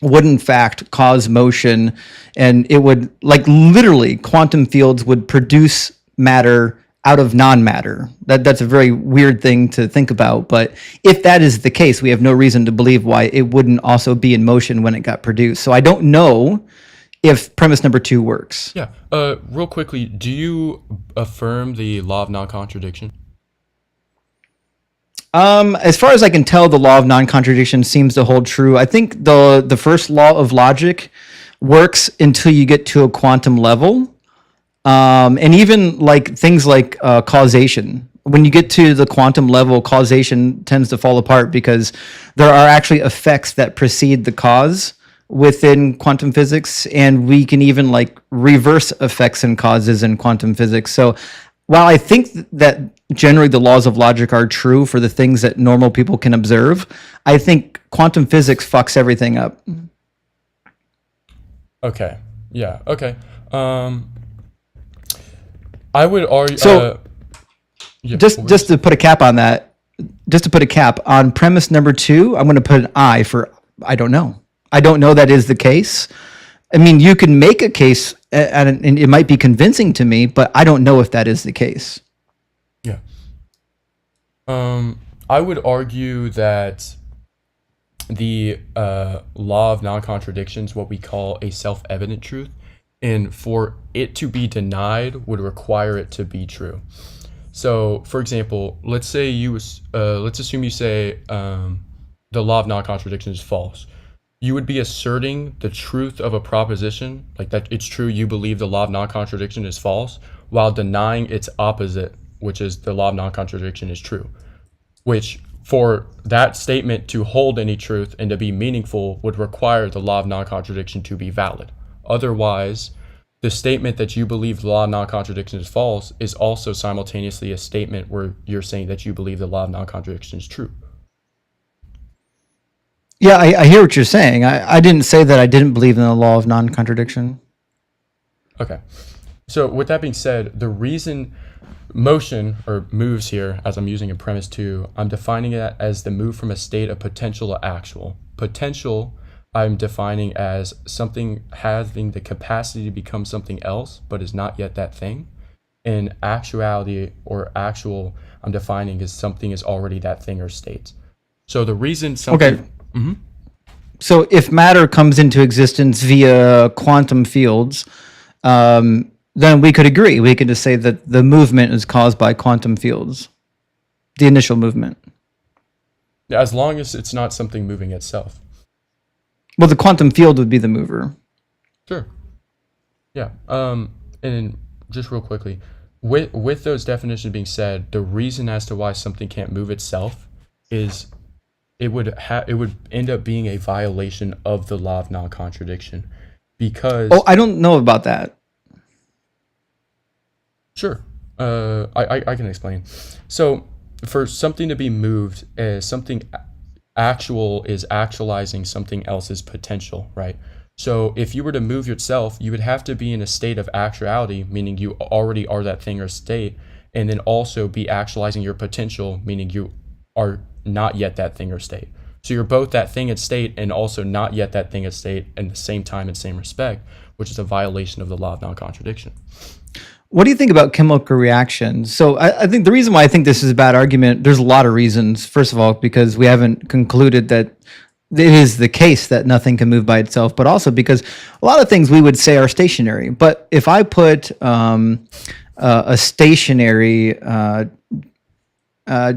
would in fact cause motion, and it would literally quantum fields would produce matter out of non-matter. That's a very weird thing to think about, but if that is the case, we have no reason to believe why it wouldn't also be in motion when it got produced. So I don't know if premise number 2 works. Yeah. Real quickly, do you affirm the law of non-contradiction? As far as I can tell, the law of non-contradiction seems to hold true. I think the first law of logic works until you get to a quantum level. And even things like causation. When you get to the quantum level, causation tends to fall apart because there are actually effects that precede the cause within quantum physics, and we can even reverse effects and causes in quantum physics. So while I think that generally the laws of logic are true for the things that normal people can observe, I think quantum physics fucks everything up. Okay. Yeah. Okay. I would argue. So, yeah, just to put a cap on that, just to put a cap on premise number 2, I'm going to put an I for I don't know. I don't know that is the case. I mean, you can make a case, and it might be convincing to me, but I don't know if that is the case. Yeah. I would argue that the law of non-contradiction is what we call a self-evident truth, and for it to be denied would require it to be true. So, for example, let's assume you say the law of non-contradiction is false. You would be asserting the truth of a proposition, like that it's true, you believe the law of non-contradiction is false, while denying its opposite, which is the law of non-contradiction is true. Which, for that statement to hold any truth and to be meaningful, would require the law of non-contradiction to be valid. Otherwise, the statement that you believe the law of non-contradiction is false is also simultaneously a statement where you're saying that you believe the law of non-contradiction is true. Yeah, I hear what you're saying. I didn't say that I didn't believe in the law of non-contradiction. Okay. So with that being said, the reason motion or moves here, as I'm using in premise 2, I'm defining it as the move from a state of potential to actual. potential I'm defining as something having the capacity to become something else, but is not yet that thing. And actuality or actual, I'm defining as something is already that thing or state. So the reason something... Okay. So if matter comes into existence via quantum fields, then we could agree. We could just say that the movement is caused by quantum fields, the initial movement. As long as it's not something moving itself. Well, the quantum field would be the mover. Sure. Yeah. And just real quickly, with those definitions being said, the reason as to why something can't move itself is it would end up being a violation of the law of non-contradiction, because... Oh, I don't know about that. Sure. I can explain. So for something to be moved, something actual is actualizing something else's potential, right? So if you were to move yourself, you would have to be in a state of actuality, meaning you already are that thing or state, and then also be actualizing your potential, meaning you are not yet that thing or state. So you're both that thing and state and also not yet that thing and state in the same time and same respect, which is a violation of the law of non-contradiction. What do you think about chemical reactions? So I think the reason why I think this is a bad argument, there's a lot of reasons. First of all, because we haven't concluded that it is the case that nothing can move by itself, but also because a lot of things we would say are stationary. But if I put a stationary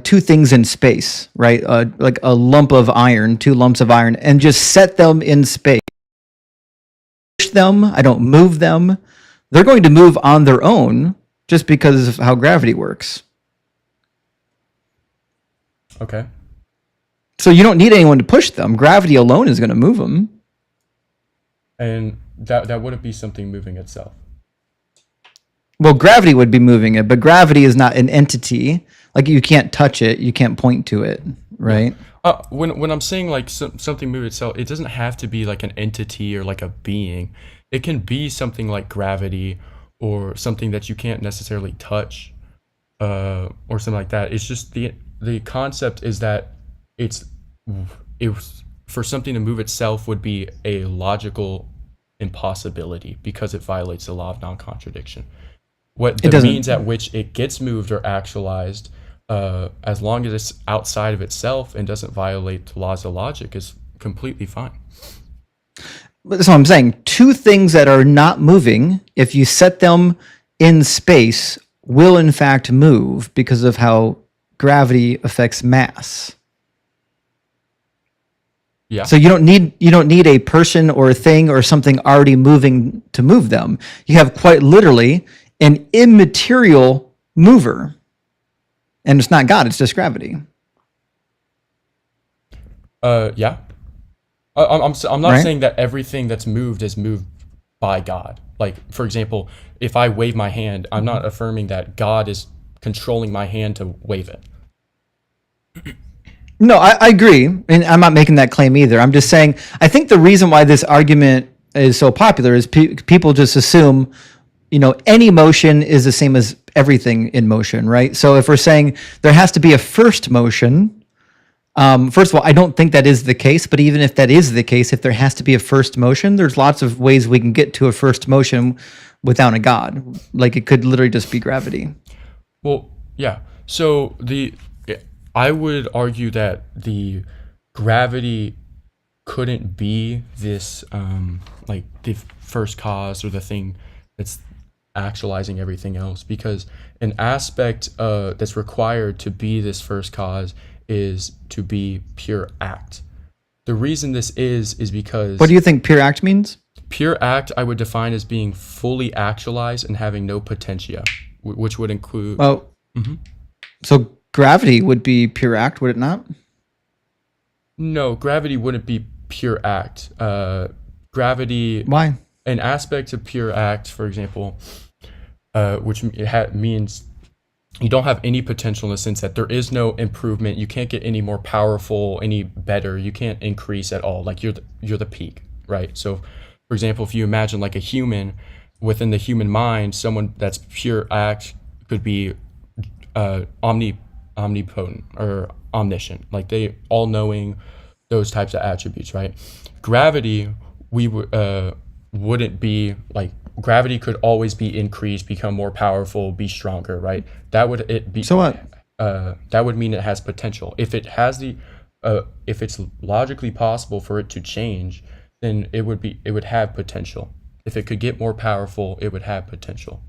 two things in space, right? Like a lump of iron, two lumps of iron, and just set them in space, push them, I don't move them, they're going to move on their own just because of how gravity works. Okay. So you don't need anyone to push them. Gravity alone is going to move them. And that wouldn't be something moving itself. Well, gravity would be moving it, but gravity is not an entity. Like you can't touch it, you can't point to it, right? When I'm saying like something move itself, it doesn't have to be like an entity or like a being. It can be something like gravity or something that you can't necessarily touch, or something like that. It's just the concept is that it for something to move itself would be a logical impossibility because it violates the law of non-contradiction. What the means at which it gets moved or actualized, as long as it's outside of itself and doesn't violate the laws of logic, is completely fine. So I'm saying two things that are not moving, if you set them in space, will in fact move because of how gravity affects mass. Yeah. So you don't need a person or a thing or something already moving to move them. You have quite literally an immaterial mover. And it's not God, it's just gravity. Yeah. I'm not saying that everything that's moved is moved by God. Like, for example, if I wave my hand, I'm not affirming that God is controlling my hand to wave it. No, I agree. And I'm not making that claim either. I'm just saying, I think the reason why this argument is so popular is people just assume, any motion is the same as everything in motion, right? So if we're saying there has to be a first motion, first of all, I don't think that is the case, but even if that is the case, if there has to be a first motion, there's lots of ways we can get to a first motion without a God. Like it could literally just be gravity. Well, yeah. So I would argue that the gravity couldn't be this, like the first cause or the thing that's actualizing everything else, because an aspect that's required to be this first cause is to be pure act. The reason this is because... What do you think pure act means? Pure act I would define as being fully actualized and having no potentia, which would include... Well, so gravity would be pure act, would it not? No, gravity wouldn't be pure act. Gravity... Why? An aspect of pure act, for example, which means you don't have any potential in the sense that there is no improvement. You can't get any more powerful, any better. You can't increase at all. Like you're the peak, right? So, for example, if you imagine like a human, within the human mind, someone that's pure act could be omnipotent or omniscient. Like they all knowing, those types of attributes, right? Gravity, wouldn't be like, gravity could always be increased, become more powerful, be stronger, right? That would it be. So what? That would mean it has potential. If it has if it's logically possible for it to change, then it would have potential. If it could get more powerful, it would have potential.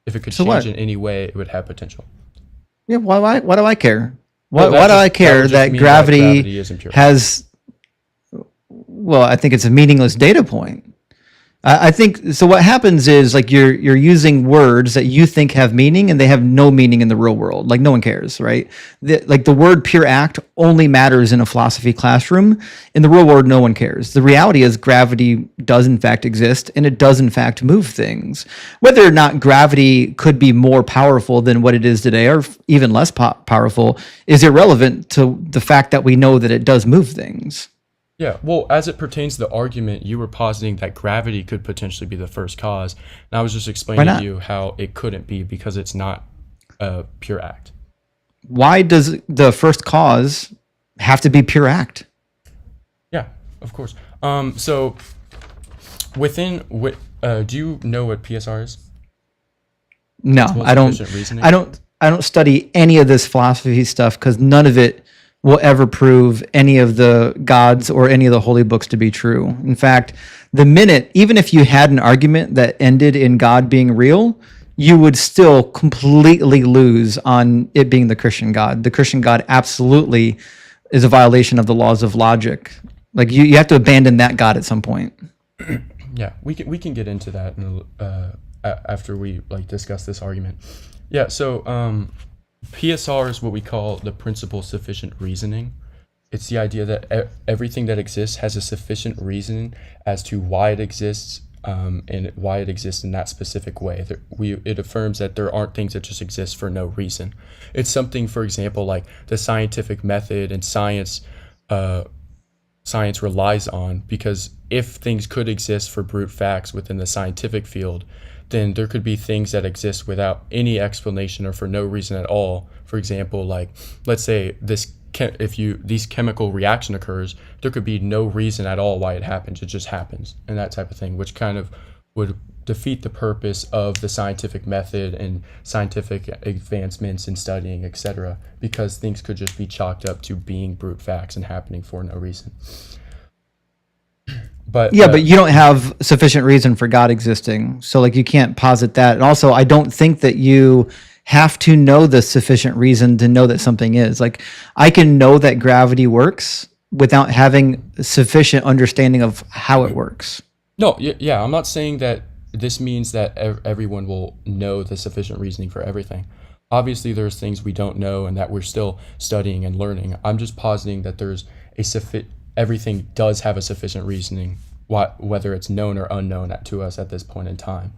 If it could So change what? in any way, it would have potential. Yeah, why do I care? Well, Why do I that care would just that mean gravity isn't pure. has? Well, I think it's a meaningless data point. I think so. What happens is like you're using words that you think have meaning, and they have no meaning in the real world. Like no one cares, right? Like the word "pure act" only matters in a philosophy classroom. In the real world, no one cares. The reality is gravity does in fact exist, and it does in fact move things. Whether or not gravity could be more powerful than what it is today, or even less powerful, is irrelevant to the fact that we know that it does move things. Yeah, well, as it pertains to the argument, you were positing that gravity could potentially be the first cause. And I was just explaining not? to you how it couldn't be because it's not a pure act. Why does the first cause have to be pure act? Yeah, of course. So do you know what PSR is? No, Principle of I don't. sufficient reasoning? I don't study any of this philosophy stuff because none of it will ever prove any of the gods or any of the holy books to be true. In fact, even if you had an argument that ended in God being real, you would still completely lose on it being the Christian God. The Christian God absolutely is a violation of the laws of logic. Like you have to abandon that God at some point. Yeah, we can get into that after we discuss this argument. Yeah, so PSR is what we call the principle of sufficient reasoning. It's the idea that everything that exists has a sufficient reason as to why it exists, and why it exists in that specific way. It affirms that there aren't things that just exist for no reason. It's something, for example, like the scientific method and science relies on, because if things could exist for brute facts within the scientific field, then there could be things that exist without any explanation or for no reason at all. For example, like let's say these chemical reaction occurs, there could be no reason at all why it happens. It just happens, and that type of thing, which kind of would defeat the purpose of the scientific method and scientific advancements in studying, etc., because things could just be chalked up to being brute facts and happening for no reason. But but you don't have sufficient reason for God existing. So like you can't posit that. And also, I don't think that you have to know the sufficient reason to know that something is. Like I can know that gravity works without having sufficient understanding of how it works. No, yeah, I'm not saying that this means that everyone will know the sufficient reasoning for everything. Obviously, there's things we don't know and that we're still studying and learning. I'm just positing that there's everything does have a sufficient reasoning, whether it's known or unknown to us at this point in time.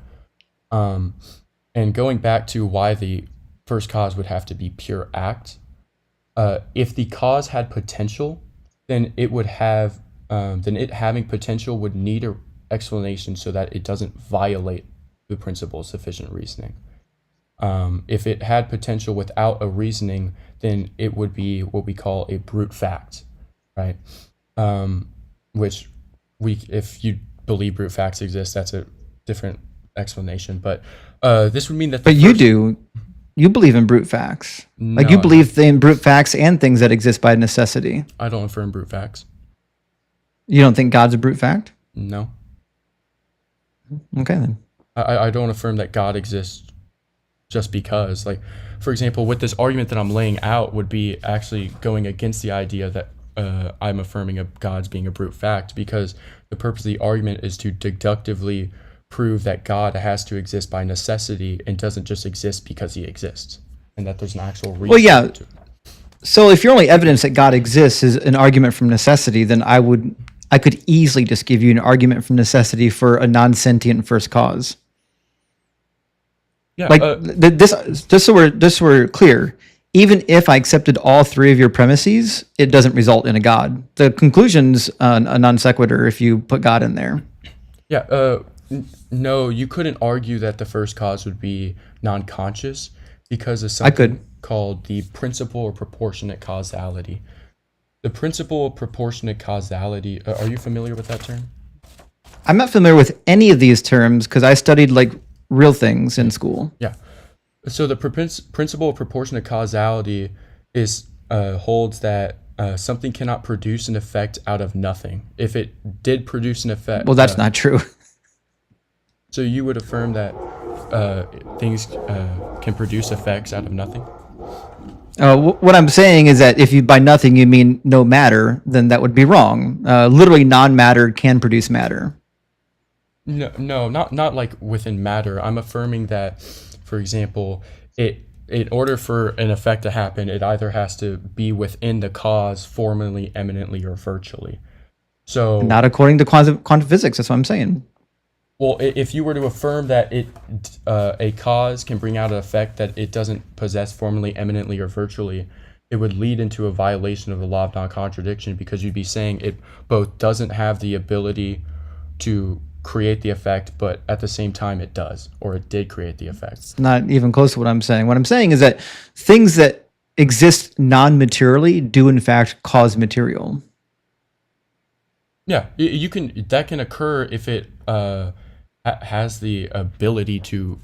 And going back to why the first cause would have to be pure act, if the cause had potential, then it having potential would need an explanation so that it doesn't violate the principle of sufficient reasoning. If it had potential without a reasoning, then it would be what we call a brute fact, right? Which if you believe brute facts exist, that's a different explanation. But this would mean that. But you believe in brute facts. Like you No, believe in brute facts and things that exist by necessity. I don't affirm brute facts. You don't think God's a brute fact? No, Okay then. I don't affirm that God exists just because. Like, for example, with this argument that I'm laying out would be actually going against the idea that I'm affirming of God's being a brute fact, because the purpose of the argument is to deductively prove that God has to exist by necessity and doesn't just exist because he exists, and that there's an actual reason. Well, yeah. to it. So if your only evidence that God exists is an argument from necessity, then I could easily just give you an argument from necessity for a non-sentient first cause. Yeah, Like just so we're clear, even if I accepted all three of your premises, it doesn't result in a God. The conclusion's a non sequitur if you put God in there. yeah. No, you couldn't argue that the first cause would be non-conscious because of something could. called the principle or proportionate causality. The principle of proportionate causality. Are you familiar with that term? I'm not familiar with any of these terms because I studied like real things in school. Yeah. So the principle of proportionate causality is holds that something cannot produce an effect out of nothing. If it did produce an effect, Well, that's not true. So you would affirm that things can produce effects out of nothing? What I'm saying is that if you by nothing you mean no matter, then that would be wrong. Literally, non-matter can produce matter. No, not like within matter. I'm affirming that, for example, in order for an effect to happen, it either has to be within the cause, formally, eminently, or virtually. So Not according to quantum physics. That's what I'm saying. well, if you were to affirm that a cause can bring out an effect that it doesn't possess formally, eminently, or virtually, it would lead into a violation of the law of non-contradiction, because you'd be saying it both doesn't have the ability to create the effect, but at the same time it does, or it did create the effect. Not even close to what I'm saying. What I'm saying is that things that exist non-materially do in fact cause material. Yeah, you can. That can occur if it has the ability to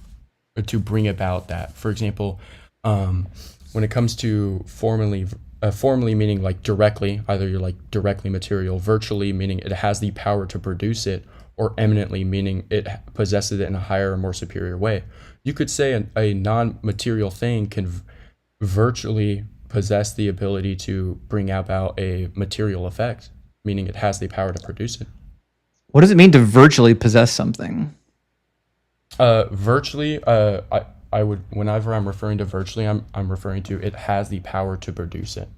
bring about that. For example, when it comes to formally meaning like directly, either you're like directly material, virtually meaning it has the power to produce it, or eminently meaning it possesses it in a higher or more superior way. You could say a non-material thing can virtually possess the ability to bring about a material effect, meaning it has the power to produce it. What does it mean to virtually possess something? Virtually, I would, whenever I'm referring to virtually, I'm referring to it has the power to produce it.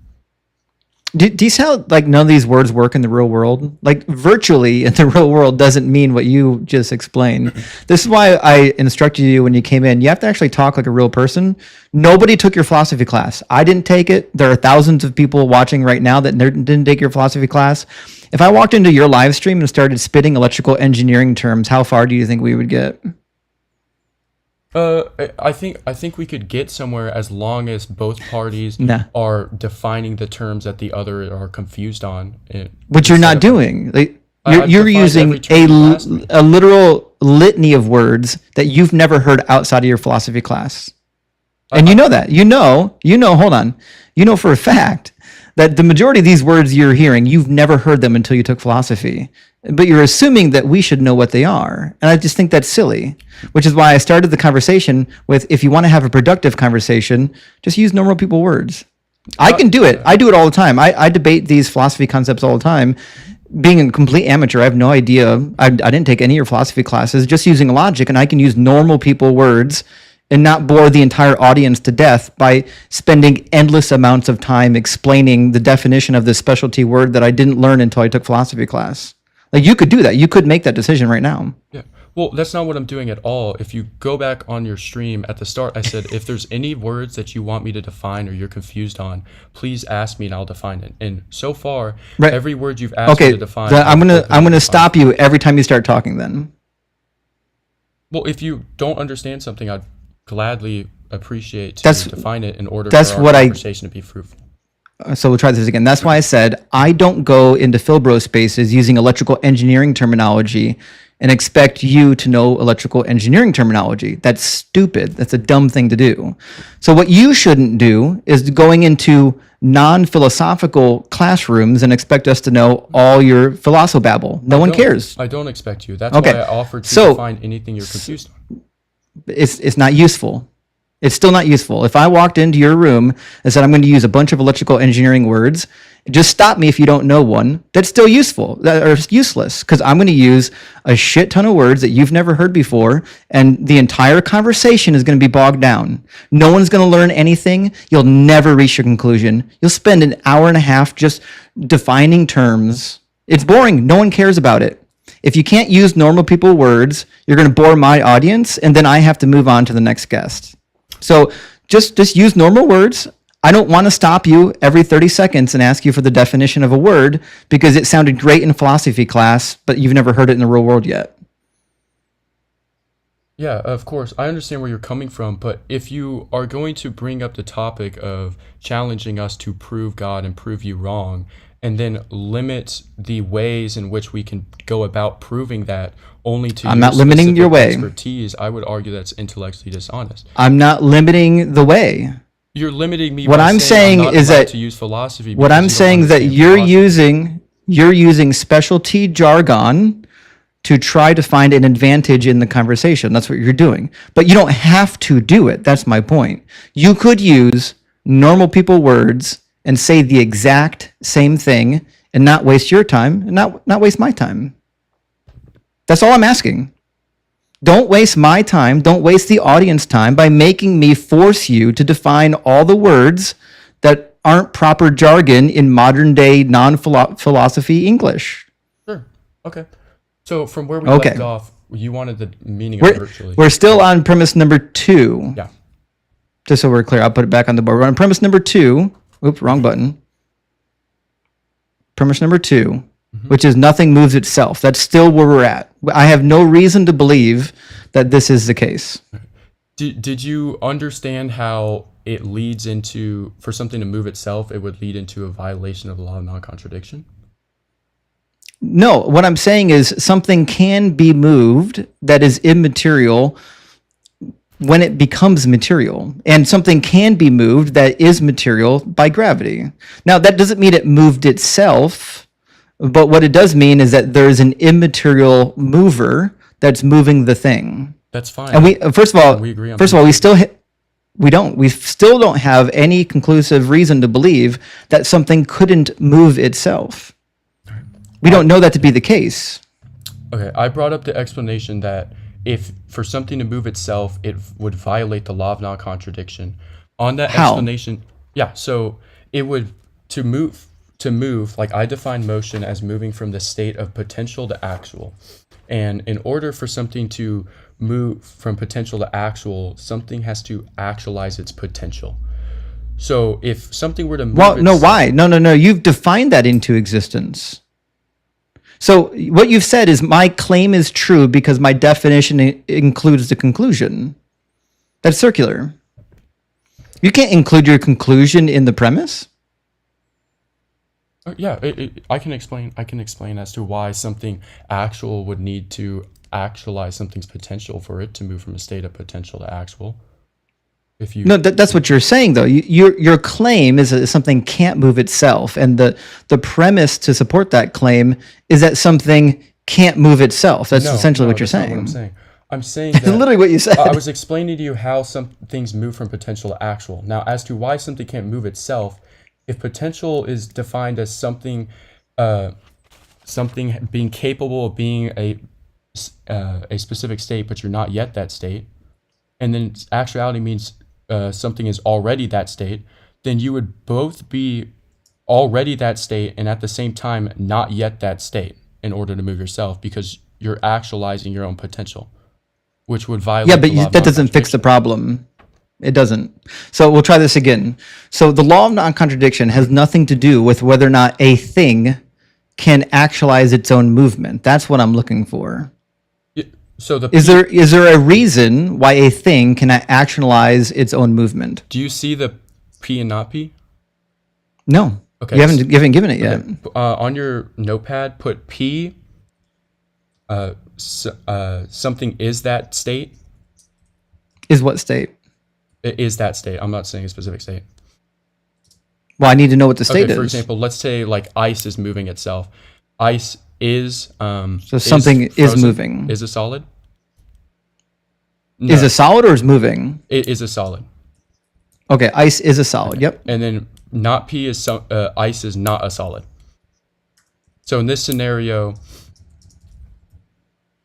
Do you see how like none of these words work in the real world? Like virtually in the real world doesn't mean what you just explained. This is why I instructed you when you came in. You have to actually talk like a real person. Nobody took your philosophy class. I didn't take it. There are thousands of people watching right now that didn't take your philosophy class. If I walked into your live stream and started spitting electrical engineering terms, how far do you think we would get? I think we could get somewhere as long as both parties Nah. are defining the terms that the other are confused on. Which you're not doing. Like, I've you're defined using every term you asked me. a literal litany of words that you've never heard outside of your philosophy class. And you know that. You know, hold on. You know for a fact that the majority of these words you're hearing, you've never heard them until you took philosophy. But you're assuming that we should know what they are. And I just think that's silly, which is why I started the conversation with, if you want to have a productive conversation, just use normal people words. I can do it. I do it all the time. I debate these philosophy concepts all the time. Being a complete amateur, I have no idea. I didn't take any of your philosophy classes, just using logic, and I can use normal people words and not bore the entire audience to death by spending endless amounts of time explaining the definition of this specialty word that I didn't learn until I took philosophy class. Like, you could do that. You could make that decision right now. Yeah. Well, that's not what I'm doing at all. If you go back on your stream at the start, I said, if there's any words that you want me to define or you're confused on, please ask me and I'll define it. And so far, Right. every word you've asked me Okay, to define, I'm gonna defined. stop you every time you start talking. Then Well, if you don't understand something, I'd gladly appreciate to That's- define it in order that's for our what I- conversation to be fruitful. so we'll try this again. That's why I said I don't go into Philbro spaces using electrical engineering terminology and expect you to know electrical engineering terminology. That's stupid. That's a dumb thing to do. So what you shouldn't do is going into non-philosophical classrooms and expect us to know all your philosophabble. No one cares. I don't expect you. That's Okay, why I offered to so- define anything you're confused on. It's not useful. It's still not useful. If I walked into your room and said I'm going to use a bunch of electrical engineering words, just stop me if you don't know one. That's still useful or useless, because I'm going to use a shit ton of words that you've never heard before, and the entire conversation is going to be bogged down. No one's going to learn anything. You'll never reach your conclusion. You'll spend an hour and a half just defining terms. It's boring. No one cares about it. If you can't use normal people words, you're going to bore my audience, and then I have to move on to the next guest. So just use normal words. I don't want to stop you every 30 seconds and ask you for the definition of a word because it sounded great in philosophy class, but you've never heard it in the real world yet. Yeah, of course. I understand where you're coming from, but if you are going to bring up the topic of challenging us to prove God and prove you wrong, and then limit the ways in which we can go about proving that only to I'm your not limiting your specific way. expertise, I would argue that's intellectually dishonest. I'm not limiting the way. You're limiting me. What by I'm saying saying I'm not is allowed that to use philosophy. What because I'm you don't saying that understand you're using specialty jargon to try to find an advantage in the conversation. That's what you're doing. But you don't have to do it. That's my point. You could use normal people words and say the exact same thing and not waste your time and not waste my time. That's all I'm asking. Don't waste my time. Don't waste the audience time by making me force you to define all the words that aren't proper jargon in modern day non-philosophy English. Sure. Okay. So from where we Okay. left off, you wanted the meaning of virtually. We're still on premise number 2. Yeah. Just so we're clear, I'll put it back on the board. We're on premise number 2. Oops, wrong button. Premise number 2, which is nothing moves itself. That's still where we're at. I have no reason to believe that this is the case. Did you understand how it leads into, for something to move itself, it would lead into a violation of the law of non-contradiction? No, what I'm saying is something can be moved that is immaterial when it becomes material, and something can be moved that is material by gravity. Now, that doesn't mean it moved itself, but what it does mean is that there's an immaterial mover that's moving the thing. That's fine. And we, first of all, We agree on we still we still don't have any conclusive reason to believe that something couldn't move itself. We don't know that to be the case. Okay, I brought up the explanation that if for something to move itself, it would violate the law of non-contradiction. On that How? explanation, yeah, so it would, to move, like I define motion as moving from the state of potential to actual. And in order for something to move from potential to actual, something has to actualize its potential. So if something were to move Well, no, itself- why? No. You've defined that into existence. So what you've said is my claim is true because my definition includes the conclusion. That's circular. You can't include your conclusion in the premise. Yeah, I can explain. I can explain as to why something actual would need to actualize something's potential for it to move from a state of potential to actual. If you No, that's what you're saying, though. Your claim is that something can't move itself, and the premise to support that claim is that something can't move itself. That's essentially what you're that's not saying. what I'm saying. I'm saying That's that literally what you said. I was explaining to you how some things move from potential to actual. Now, as to why something can't move itself, if potential is defined as something being capable of being a specific state, but you're not yet that state, and then actuality means something is already that state, then you would both be already that state and at the same time not yet that state in order to move yourself, because you're actualizing your own potential, which would violate Yeah, the law but of that doesn't fix the problem. It doesn't. So we'll try this again. So the law of non-contradiction has nothing to do with whether or not a thing can actualize its own movement. That's what I'm looking for. So Is there a reason why a thing cannot actualize its own movement? do you see the P and not P? No. Okay, You haven't given it yet. On your notepad, put P. Something is that state. Is what state? It is that state. I'm not saying a specific state. Well, I need to know what the state Okay, is. for example, let's say like ice is moving itself. Ice is So something is frozen. moving. Is a solid? Is No, a solid or is moving? it is a solid. Okay, ice is a solid. Yep. And then not P is ice is not a solid. So in this scenario,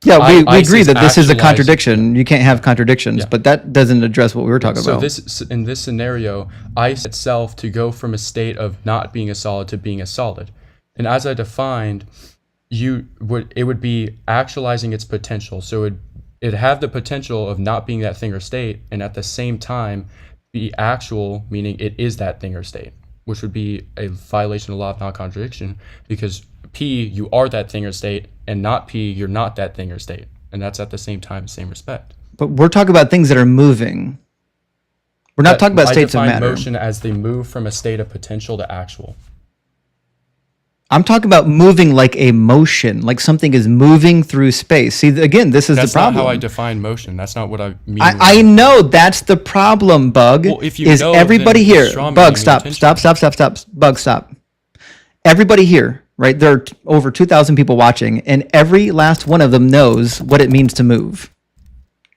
Yeah, we ice agree is that this is a actualizing- contradiction. You can't have contradictions, Yeah. but that doesn't address what we were talking so about. in this scenario, ice itself to go from a state of not being a solid to being a solid. And as I defined, it would be actualizing its potential. So it'd have the potential of not being that thing or state, and at the same time be actual, meaning it is that thing or state, which would be a violation of the law of non-contradiction, because P, you are that thing or state, and not P, you're not that thing or state. And that's at the same time, same respect. But we're talking about things that are moving. We're not talking about states of I define matter. motion as they move from a state of potential to actual. I'm talking about moving like a motion, like something is moving through space. See, again, this is That's the problem. not how I define motion. That's not what I mean. I know that's the problem, Bug. Well, if you is know, everybody then here? straw man Bug, your stop. Bug, stop. Everybody here, right? There are over 2,000 people watching, and every last one of them knows what it means to move.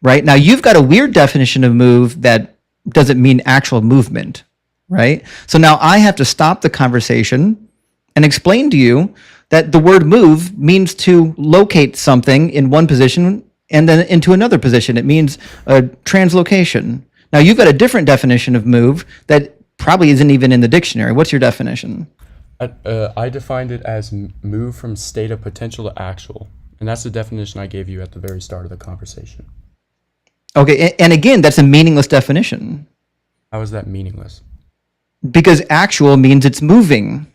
Right now, you've got a weird definition of move that doesn't mean actual movement, right? So now I have to stop the conversation and explain to you that the word move means to locate something in one position and then into another position. It means a translocation. Now you've got a different definition of move that probably isn't even in the dictionary. What's your definition? I defined it as move from state of potential to actual. And that's the definition I gave you at the very start of the conversation. Okay, and again, that's a meaningless definition. How is that meaningless? Because actual means it's moving.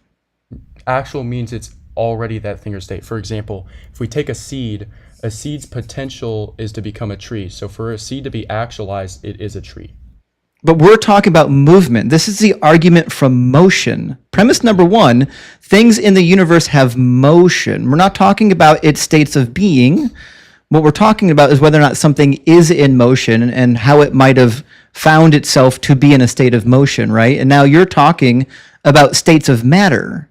Actual means it's already that thing or state. For example, if we take a seed's potential is to become a tree. So for a seed to be actualized, it is a tree. But we're talking about movement. This is the argument from motion. Premise number one, things in the universe have motion. We're not talking about its states of being. What we're talking about is whether or not something is in motion and how it might have found itself to be in a state of motion, right? And now you're talking about states of matter.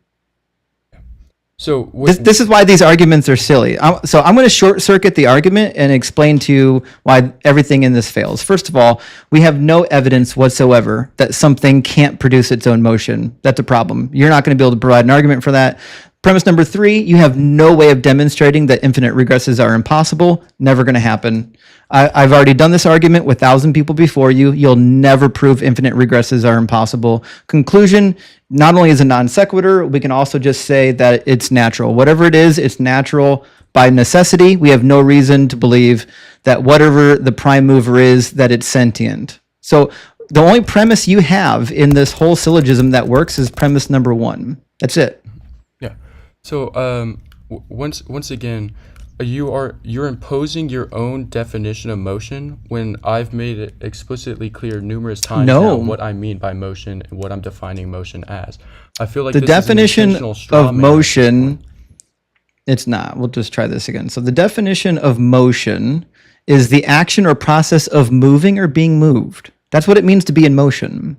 So this is why these arguments are silly. So I'm going to short circuit the argument and explain to you why everything in this fails. First of all, we have no evidence whatsoever that something can't produce its own motion. That's a problem. You're not going to be able to provide an argument for that. Premise number three, you have no way of demonstrating that infinite regresses are impossible. Never going to happen. I've already done this argument with 1,000 people before you. You'll never prove infinite regresses are impossible. Conclusion, not only is a non sequitur, we can also just say that it's natural. Whatever it is, it's natural by necessity. We have no reason to believe that whatever the prime mover is, that it's sentient. So the only premise you have in this whole syllogism that works is premise number one. That's it. Yeah. So once again, you're imposing your own definition of motion when I've made it explicitly clear numerous times now what I mean by motion and what I'm defining motion as. I feel like the this is an definition intentional straw of man. motion, it's not. We'll just try this again. So the definition of motion is the action or process of moving or being moved. That's what it means to be in motion.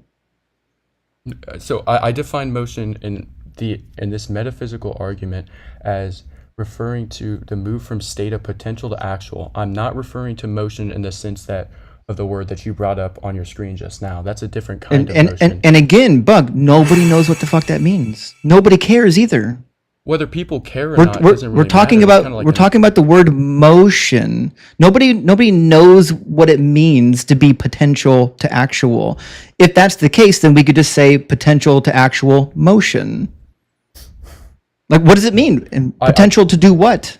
So I define motion in this metaphysical argument as referring to the move from state of potential to actual. I'm not referring to motion in the sense that of the word that you brought up on your screen just now. That's a different kind of motion. And again, Bug, nobody knows what the fuck that means. Nobody cares either. Whether people care or not doesn't really we're talking matter. about we're talking about the word motion. Nobody knows what it means to be potential to actual. If that's the case, then we could just say potential to actual motion. Like, what does it mean? And potential to do what?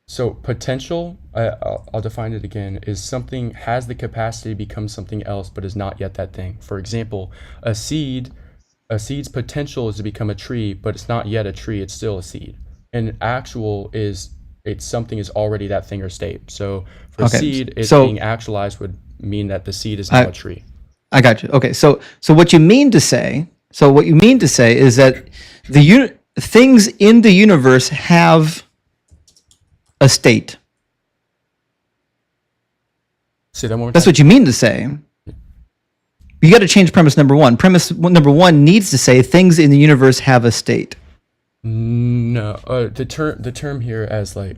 So potential, I'll define it again, is something has the capacity to become something else, but is not yet that thing. For example, a seed's potential is to become a tree, but it's not yet a tree, it's still a seed. And actual is something is already that thing or state. So for a seed, being actualized would mean that the seed is now a tree. I got you. Okay, so what you mean to say is that things in the universe have a state. Say that one more time. That's what you mean to say. You got to change premise number one. Premise number one needs to say things in the universe have a state. No, the term here as like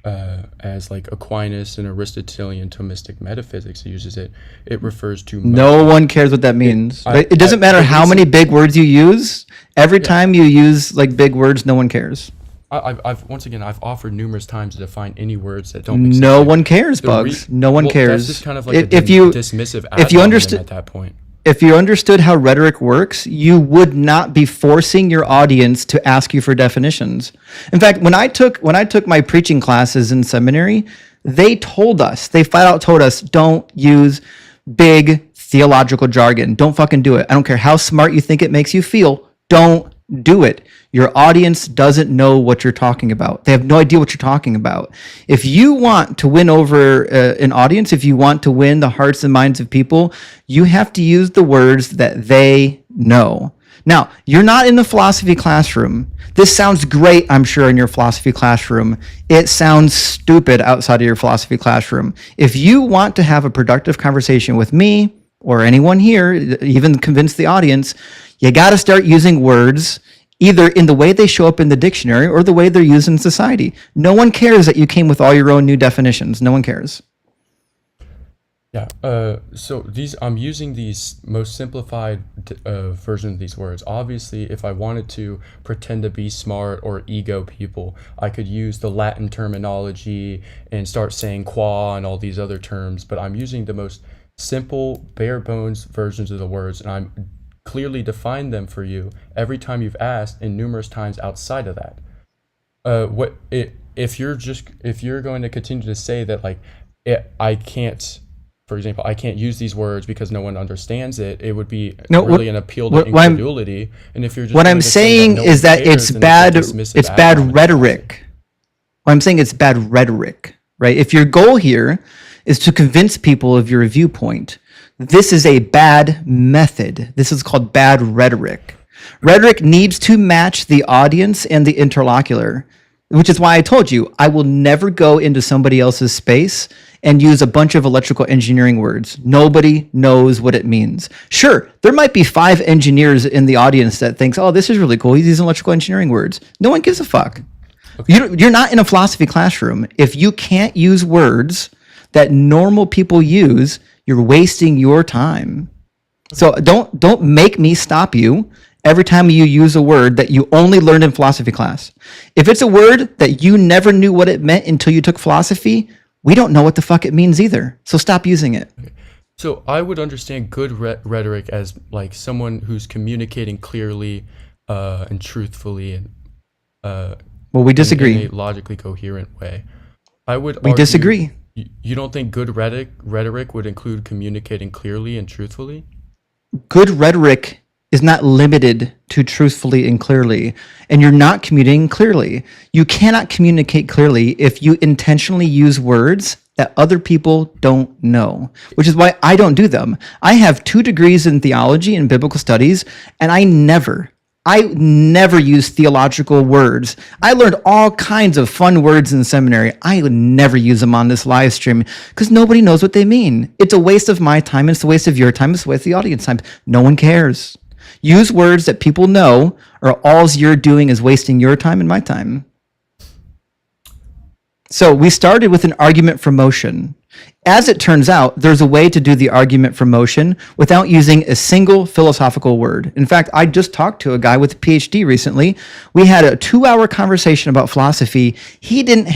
Aquinas and Aristotelian Thomistic metaphysics uses it. It refers to motion. No one cares what that means. It doesn't matter how many big words you use. Every time you use like big words, no one cares. I've offered numerous times to define any words that don't make sense. No one cares, Bugs. No one cares. That's just kind of like dismissive if you understood at that point. If you understood how rhetoric works, you would not be forcing your audience to ask you for definitions. In fact, when I took my preaching classes in seminary, they flat out told us, don't use big theological jargon. Don't fucking do it. I don't care how smart you think it makes you feel. Don't do it. Your audience doesn't know what you're talking about. They have no idea what you're talking about. If you want to win over an audience, if you want to win the hearts and minds of people, you have to use the words that they know. Now, you're not in the philosophy classroom. This sounds great, I'm sure, in your philosophy classroom. It sounds stupid outside of your philosophy classroom. If you want to have a productive conversation with me or anyone here, even convince the audience, you got to start using words either in the way they show up in the dictionary or the way they're used in society. No one cares that you came with all your own new definitions. No one cares. Yeah. So I'm using these most simplified version of these words. Obviously, if I wanted to pretend to be smart or ego people, I could use the Latin terminology and start saying qua and all these other terms. But I'm using the most simple, bare bones versions of the words, and I'm clearly defined them for you every time you've asked, and numerous times outside of that. If you're going to continue to say that I can't. For example, I can't use these words because no one understands it. It would be an appeal to incredulity. And if you're just what I'm saying is that it's bad. It's bad rhetoric. What I'm saying it's bad rhetoric, right? If your goal here is to convince people of your viewpoint, this is a bad method. This is called bad rhetoric. Rhetoric needs to match the audience and the interlocutor, which is why I told you I will never go into somebody else's space and use a bunch of electrical engineering words. Nobody knows what it means. Sure, there might be 5 engineers in the audience that thinks, oh, this is really cool. He's using electrical engineering words. No one gives a fuck. Okay. You're not in a philosophy classroom. If you can't use words that normal people use, you're wasting your time. So don't make me stop you every time you use a word that you only learned in philosophy class. If it's a word that you never knew what it meant until you took philosophy, we don't know what the fuck it means either. So stop using it. Okay. So I would understand good rhetoric as like someone who's communicating clearly and truthfully and well, we disagree. in a logically coherent way. We disagree. You don't think good rhetoric would include communicating clearly and truthfully? Good rhetoric is not limited to truthfully and clearly, and you're not communicating clearly. You cannot communicate clearly if you intentionally use words that other people don't know, which is why I don't do them. I have 2 degrees in theology and biblical studies, and I never use theological words. I learned all kinds of fun words in seminary. I would never use them on this live stream because nobody knows what they mean. It's a waste of my time. It's a waste of your time. It's a waste of the audience time. No one cares. Use words that people know, or all you're doing is wasting your time and my time. So we started with an argument for motion. As it turns out, there's a way to do the argument for motion without using a single philosophical word. In fact, I just talked to a guy with a PhD recently. We had a 2-hour conversation about philosophy. He didn't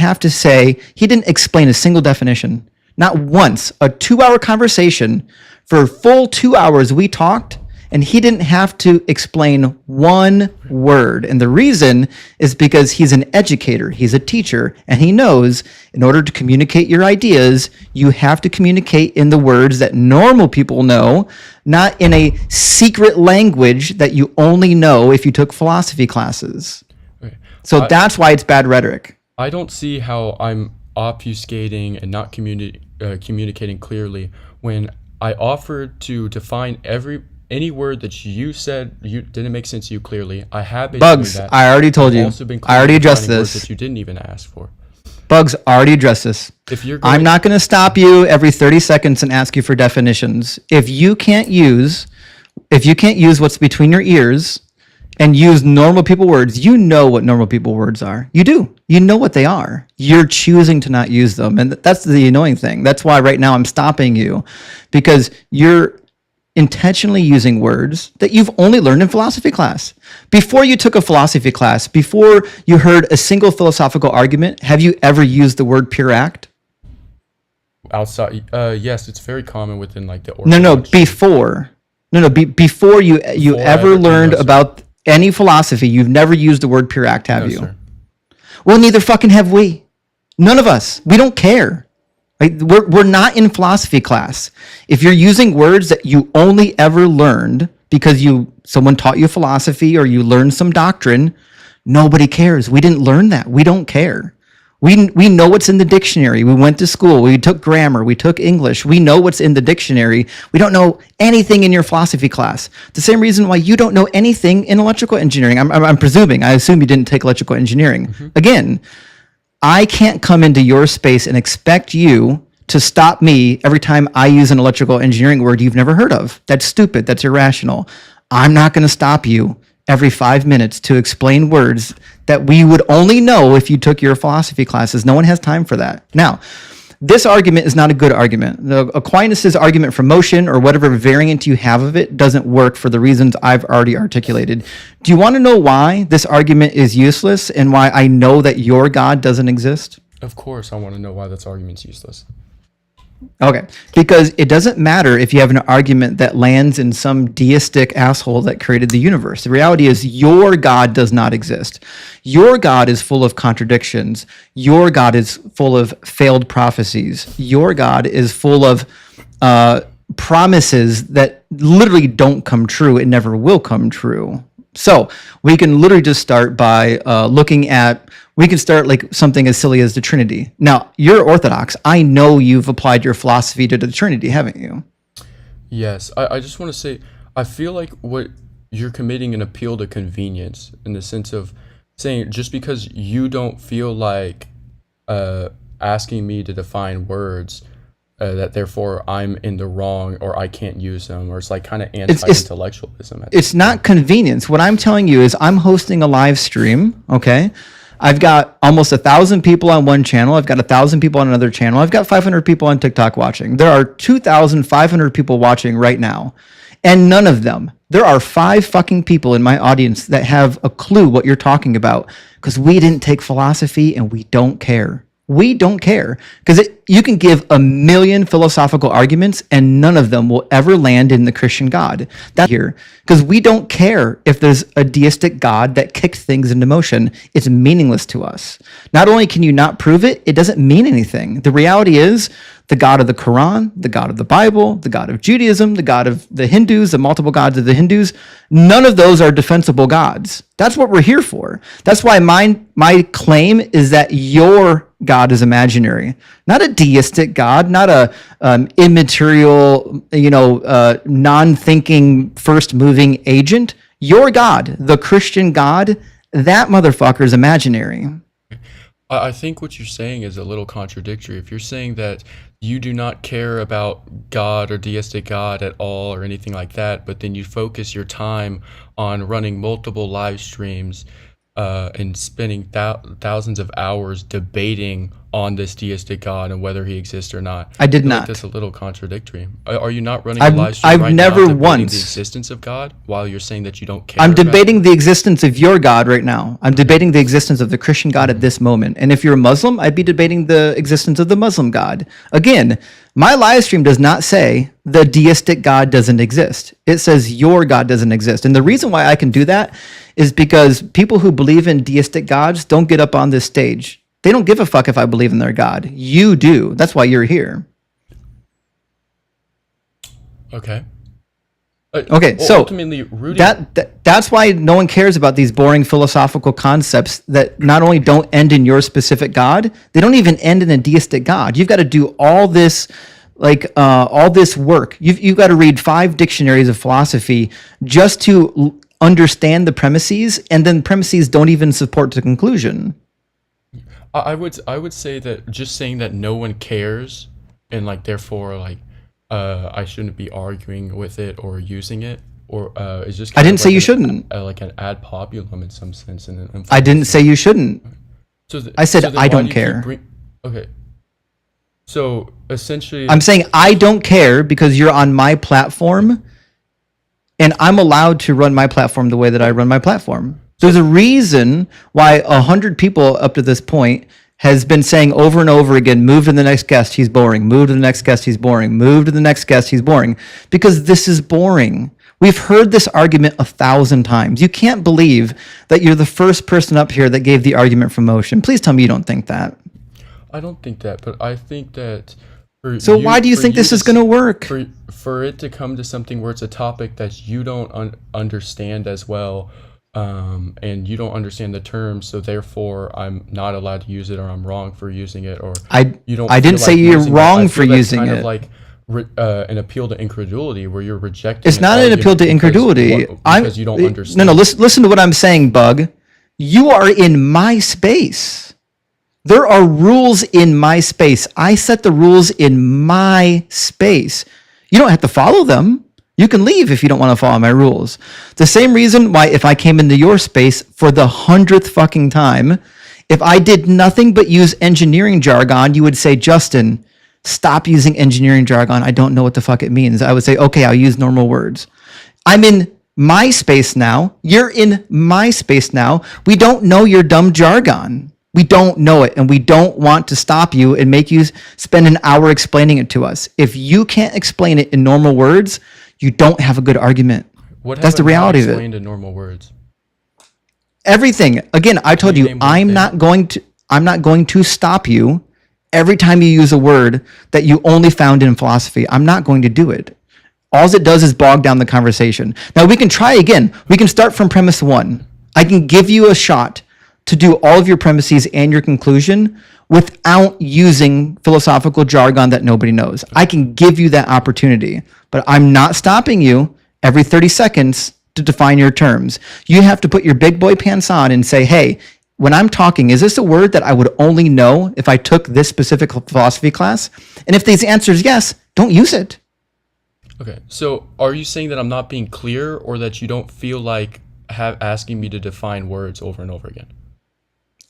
explain a single definition. Not once. A 2-hour conversation. For a full 2 hours, we talked, and he didn't have to explain one word. And the reason is because he's an educator, he's a teacher, and he knows in order to communicate your ideas, you have to communicate in the words that normal people know, not in a secret language that you only know if you took philosophy classes. Okay. So that's why it's bad rhetoric. I don't see how I'm obfuscating and not communicating clearly when I offered to define any word that you said didn't make sense to you clearly. I have been Bugs, doing that. I already told I've you. also been I already addressed defining words this. that you didn't even ask for. Bugs, already addressed this. I'm not going to stop you every 30 seconds and ask you for definitions. If you can't use what's between your ears and use normal people words, you know what normal people words are. You do. You know what they are. You're choosing to not use them. And that's the annoying thing. That's why right now I'm stopping you, because you're intentionally using words that you've only learned in philosophy class. Before you took a philosophy class, before you heard a single philosophical argument, have you ever used the word pure act? Outside, yes, it's very common within like the Orthodox. Before you ever learned about any philosophy, you've never used the word pure act, have you? Sir. Well, neither fucking have we. None of us. We don't care. Right? We're not in philosophy class. If you're using words that you only ever learned because someone taught you philosophy or you learned some doctrine, nobody cares. We didn't learn that. We don't care. We know what's in the dictionary. We went to school. We took grammar. We took English. We know what's in the dictionary. We don't know anything in your philosophy class. The same reason why you don't know anything in electrical engineering. I'm presuming. I assume you didn't take electrical engineering. Again, I can't come into your space and expect you to stop me every time I use an electrical engineering word you've never heard of. That's stupid. That's irrational. I'm not going to stop you every 5 minutes to explain words that we would only know if you took your philosophy classes. No one has time for that. Now, this argument is not a good argument. The Aquinas' argument for motion, or whatever variant you have of it, doesn't work for the reasons I've already articulated. Do you want to know why this argument is useless and why I know that your God doesn't exist? Of course, I want to know why this argument's useless. Okay, because it doesn't matter if you have an argument that lands in some deistic asshole that created the universe. The reality is your God does not exist. Your God is full of contradictions. Your God is full of failed prophecies. Your God is full of promises that literally don't come true and never will come true. So we can literally just start by we can start like something as silly as the Trinity. Now, you're Orthodox. I know you've applied your philosophy to the Trinity, haven't you? Yes. I just want to say, I feel like what you're committing an appeal to convenience in the sense of saying just because you don't feel like asking me to define words, that therefore I'm in the wrong or I can't use them, or it's like kind of anti-intellectualism. It's not convenience. What I'm telling you is I'm hosting a live stream, okay? I've got almost 1,000 people on one channel. I've got 1,000 people on another channel. I've got 500 people on TikTok watching. There are 2,500 people watching right now. And none of them, there are 5 fucking people in my audience that have a clue what you're talking about, because we didn't take philosophy and we don't care. We don't care, because you can give a million philosophical arguments and none of them will ever land in the Christian God. That's here, because we don't care if there's a deistic God that kicked things into motion. It's meaningless to us. Not only can you not prove it, it doesn't mean anything. The reality is the God of the Quran, the God of the Bible, the God of Judaism, the God of the Hindus, the multiple gods of the Hindus, none of those are defensible gods. That's what we're here for. That's why my claim is that your God is imaginary, not a deistic God, not a immaterial, non-thinking, first-moving agent. Your God, the Christian God, that motherfucker is imaginary. I think what you're saying is a little contradictory. If you're saying that you do not care about God or deistic God at all or anything like that, but then you focus your time on running multiple live streams and spending thousands of hours debating on this deistic God and whether he exists or not. I did feel not. Like that's a little contradictory. Are you not running a live stream I've right never now debating once the existence of God while you're saying that you don't care? I'm about debating it? the existence of your God right now. I'm debating the existence of the Christian God at this moment. And if you're a Muslim, I'd be debating the existence of the Muslim God. Again, my live stream does not say the deistic God doesn't exist. It says your God doesn't exist. And the reason why I can do that is because people who believe in deistic gods don't get up on this stage. They don't give a fuck if I believe in their God. You do. That's why you're here. Okay. Okay, so ultimately, Rudy, that's why no one cares about these boring philosophical concepts that not only don't end in your specific God, they don't even end in a deistic God. You've got to do all this, all this work. You've got to read 5 dictionaries of philosophy just to understand the premises, and then premises don't even support the conclusion. I would say that just saying that no one cares and therefore I shouldn't be arguing with it or using it, or it's just. I didn't say you shouldn't. Like an ad populum in some sense, and I didn't say you shouldn't. I said I don't care. Okay. So essentially, I'm saying I don't care because you're on my platform, and I'm allowed to run my platform the way that I run my platform. There's a reason why 100 people up to this point has been saying over and over again, move to the next guest, he's boring. Move to the next guest, he's boring. Move to the next guest, he's boring. Because this is boring. We've heard this argument 1,000 times. You can't believe that you're the first person up here that gave the argument for motion. Please tell me you don't think that. I don't think that, but I think that... So why do you think this is going to work? For it to come to something where it's a topic that you don't understand as well, and you don't understand the term, so therefore I'm not allowed to use it, or I'm wrong for using it, or I you don't. I didn't feel say like you're using it. wrong I for feel that's using kind it. of like an appeal to incredulity, where you're rejecting. It's not an appeal to incredulity. Because you don't understand. No, listen to what I'm saying, Bug. You are in my space. There are rules in my space. I set the rules in my space. You don't have to follow them. You can leave if you don't want to follow my rules. The same reason why if I came into your space for the 100th fucking time, if I did nothing but use engineering jargon, you would say, Justin, stop using engineering jargon. I don't know what the fuck it means. I would say, okay, I'll use normal words. I'm in my space now. You're in my space now. We don't know your dumb jargon. We don't know it, and we don't want to stop you and make you spend an hour explaining it to us. If you can't explain it in normal words, you don't have a good argument. That's the reality of it. Explained in normal words. Everything. Again, I told you, I'm not going to stop you every time you use a word that you only found in philosophy. I'm not going to do it. All it does is bog down the conversation. Now we can try again. We can start from premise 1. I can give you a shot to do all of your premises and your conclusion without using philosophical jargon that nobody knows. I can give you that opportunity, but I'm not stopping you every 30 seconds to define your terms. You have to put your big boy pants on and say, hey, when I'm talking, is this a word that I would only know if I took this specific philosophy class? And if the answer is yes, don't use it. Okay, so are you saying that I'm not being clear, or that you don't feel like asking me to define words over and over again?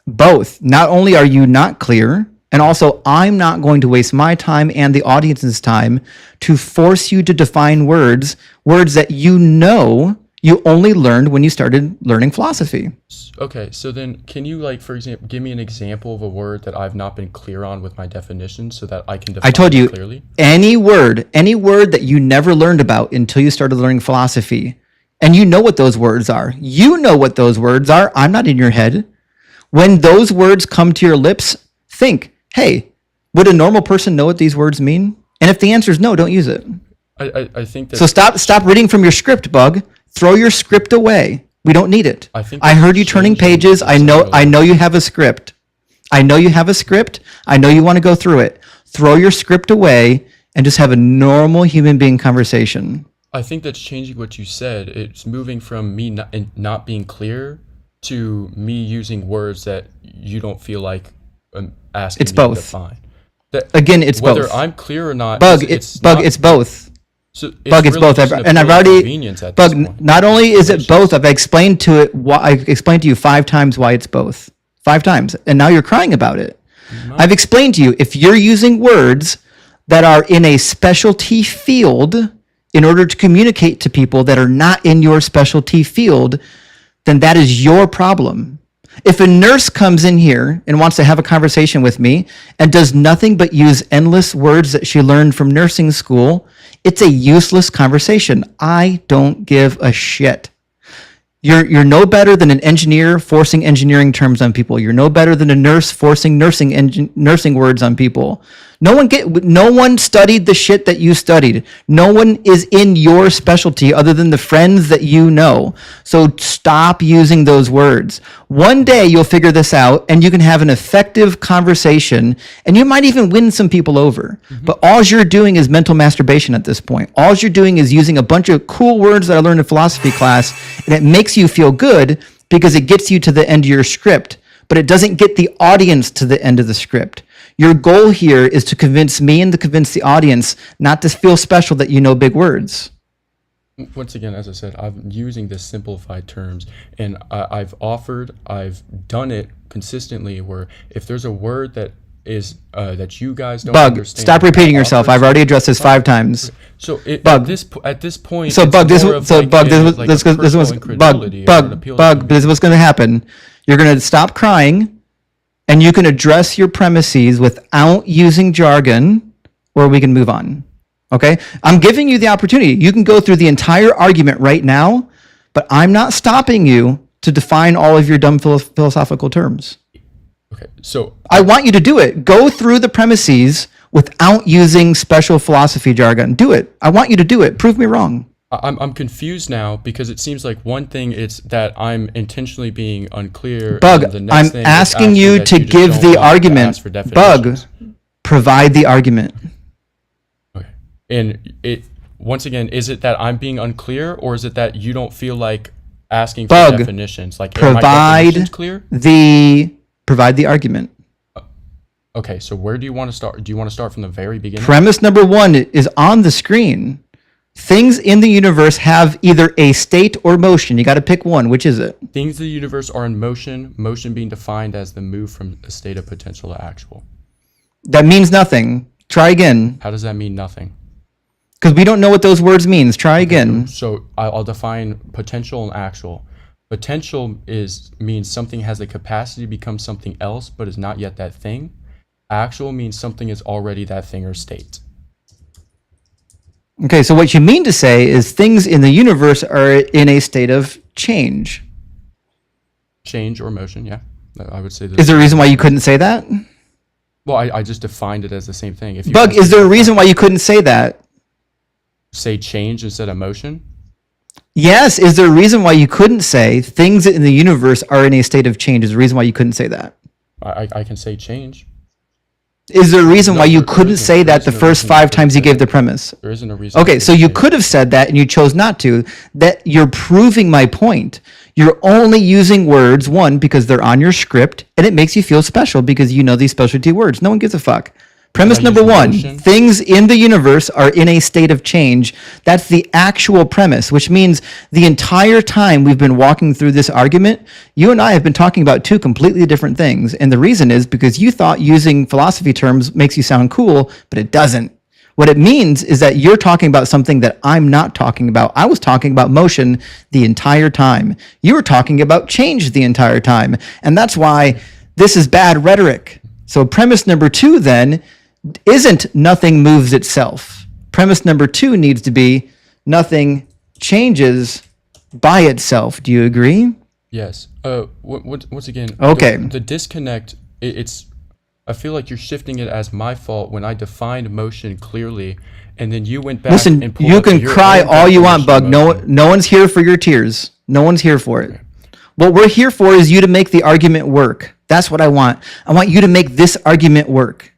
Both. Not only are you not clear, and also I'm not going to waste my time and the audience's time to force you to define words that you know you only learned when you started learning philosophy. Okay, so then can you, like, for example, give me an example of a word that I've not been clear on with my definition so that I can define I told you, it clearly? any word that you never learned about until you started learning philosophy, and you know what those words are. You know what those words are. I'm not in your head. When those words come to your lips, think, hey, would a normal person know what these words mean? And if the answer is no, don't use it. I think that... So stop reading from your script, Bug. Throw your script away. We don't need it. I heard you turning pages. I know you have a script. I know you have a script. I know you want to go through it. Throw your script away and just have a normal human being conversation. I think that's changing what you said. It's moving from me not being clear to me using words that you don't feel like asking me to define. Again, it's whether both. Whether I'm clear or not, it's both. So Bug, it's both. And I've already, Bug, not only is it both, I've explained to you 5 times why it's both. 5 times. And now you're crying about it. I've explained to you, if you're using words that are in a specialty field in order to communicate to people that are not in your specialty field, then that is your problem. If a nurse comes in here and wants to have a conversation with me and does nothing but use endless words that she learned from nursing school, it's a useless conversation. I don't give a shit. You're no better than an engineer forcing engineering terms on people. You're no better than a nurse forcing nursing words on people. No one studied the shit that you studied. No one is in your specialty other than the friends that you know. So stop using those words. One day you'll figure this out and you can have an effective conversation and you might even win some people over. Mm-hmm. But all you're doing is mental masturbation at this point. All you're doing is using a bunch of cool words that I learned in philosophy class, and it makes you feel good because it gets you to the end of your script, but it doesn't get the audience to the end of the script. Your goal here is to convince me and to convince the audience not to feel special that you know big words. Once again, as I said, I'm using the simplified terms, and I've done it consistently where if there's a word that is that you guys don't understand. Stop repeating yourself. I've already addressed this 5 times. So at this point, this is what's going to happen. You're going to stop crying. And you can address your premises without using jargon, or we can move on. Okay? I'm giving you the opportunity. You can go through the entire argument right now, but I'm not stopping you to define all of your dumb philosophical terms. Okay, so I want you to do it. Go through the premises without using special philosophy jargon. Do it. I want you to do it. Prove me wrong. I'm confused now because it seems like one thing it's that I'm intentionally being unclear. Bug, and the next I'm thing is asking you that to just give don't the want to argument. ask for Bug, definitions. provide the argument. Okay. And it once again, is it that I'm being unclear, or is it that you don't feel like asking for Bug, definitions? Like, are my Provide definitions clear? provide the argument. Okay, so where do you want to start? Do you want to start from the very beginning? Premise number 1 is on the screen. Things in the universe have either a state or motion. You got to pick one. Which is it? Things in the universe are in motion, motion being defined as the move from a state of potential to actual. That means nothing. Try again. How does that mean nothing? Because we don't know what those words means. Try again. So I'll define potential and actual. Potential means something has the capacity to become something else, but is not yet that thing. Actual means something is already that thing or state. Okay, so what you mean to say is things in the universe are in a state of change. Change or motion, yeah. I would say. Is there a reason why you couldn't say that? Well, I just defined it as the same thing. If you Bug, ask is there a me, reason why you couldn't say that? say change instead of motion? Yes, is there a reason why you couldn't say things in the universe are in a state of change? Is there a reason why you couldn't say that? I can say change. Is there a reason No, why you there couldn't isn't. say There that the isn't a first reason 5 you couldn't times you say gave the that. premise? There isn't a reason. Okay, so you change. could have said that and you chose not to. That you're proving my point. You're only using words, one, because they're on your script, and it makes you feel special because you know these specialty words. No one gives a fuck. Premise I number use 1, motion? things in the universe are in a state of change. That's the actual premise, which means the entire time we've been walking through this argument, you and I have been talking about 2 completely different things. And the reason is because you thought using philosophy terms makes you sound cool, but it doesn't. What it means is that you're talking about something that I'm not talking about. I was talking about motion the entire time. You were talking about change the entire time. And that's why this is bad rhetoric. So premise number 2 then isn't nothing moves itself. Premise number 2 needs to be nothing changes by itself. Do you agree? Yes. Once again. Okay. The disconnect. It's. I feel like you're shifting it as my fault when I defined motion clearly, and then you went back. Listen, and pulled you up can your cry own all you want, definition Bug. of motion. No one's here for your tears. No one's here for it. What we're here for is you to make the argument work. That's what I want. I want you to make this argument work.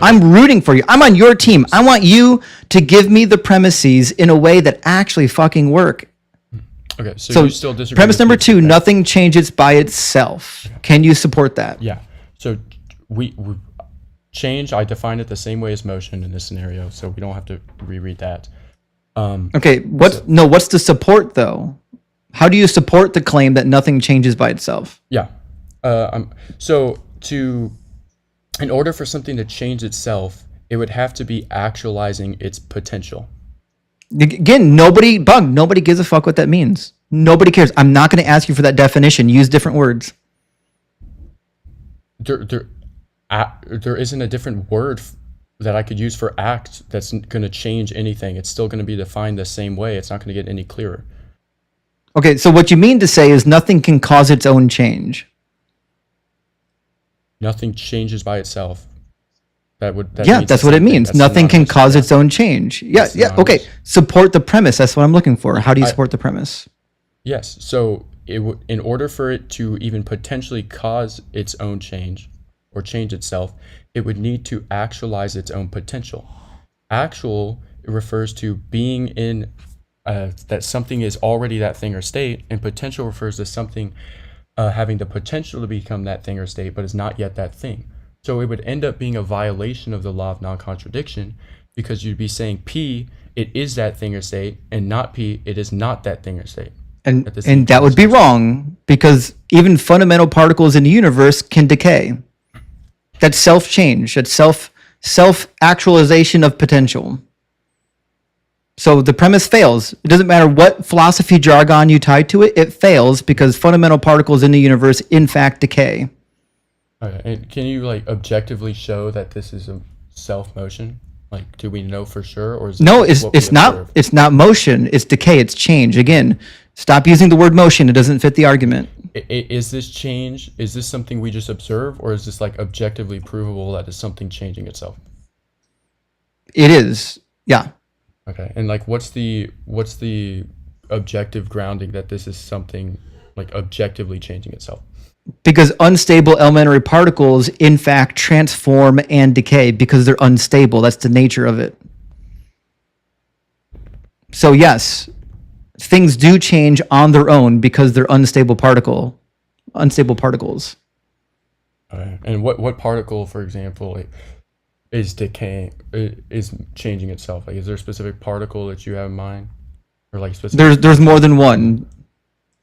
I'm rooting for you. I'm on your team. I want you to give me the premises in a way that actually fucking work. Okay. So, So you still disagree. premise with number me 2, with that? nothing changes by itself. Can you support that? Yeah. So we change. I define it the same way as motion in this scenario, so we don't have to reread that. Okay, what's the support though? How do you support the claim that nothing changes by itself? Yeah. In order for something to change itself, it would have to be actualizing its potential. Again, nobody gives a fuck what that means. Nobody cares. I'm not going to ask you for that definition. Use different words. There isn't a different word that I could use for act that's going to change anything. It's still going to be defined the same way. It's not going to get any clearer. Okay, so what you mean to say is nothing can cause its own change. Nothing changes by itself. That Yeah, means that's the what it same thing. means. That's Nothing can synonymous with cause that. its own change. Yeah, That's yeah. Okay, synonymous. support the premise. That's what I'm looking for. How do you support the premise? Yes. So in order for it to even potentially cause its own change or change itself, it would need to actualize its own potential. Actual refers to being in that something is already that thing or state, and potential refers to something having the potential to become that thing or state, but is not yet that thing. So it would end up being a violation of the law of non-contradiction, because you'd be saying P, it is that thing or state, and not P, it is not that thing or state. And At the same that time, would be essentially. wrong because even fundamental particles in the universe can decay. That's self-change. That's self-actualization of potential. So the premise fails. It doesn't matter what philosophy jargon you tie to it, it fails because fundamental particles in the universe in fact decay. Okay, and can you objectively show that this is a self motion? Do we know for sure, or is it No, just what we it's not observe? it's not motion, it's decay, it's change. Again, stop using the word motion. It doesn't fit the argument. Is this change? Is this something we just observe, or is this objectively provable that is something changing itself? It is. Yeah. Okay, and like, what's the objective grounding that this is something like objectively changing itself? Because unstable elementary particles, in fact, transform and decay because they're unstable. That's the nature of it. So yes, things do change on their own because they're unstable particles. Okay. And what particle, for example, like, is decaying, is changing itself? Like, is there a specific particle that you have in mind, or like specific? There's more than one.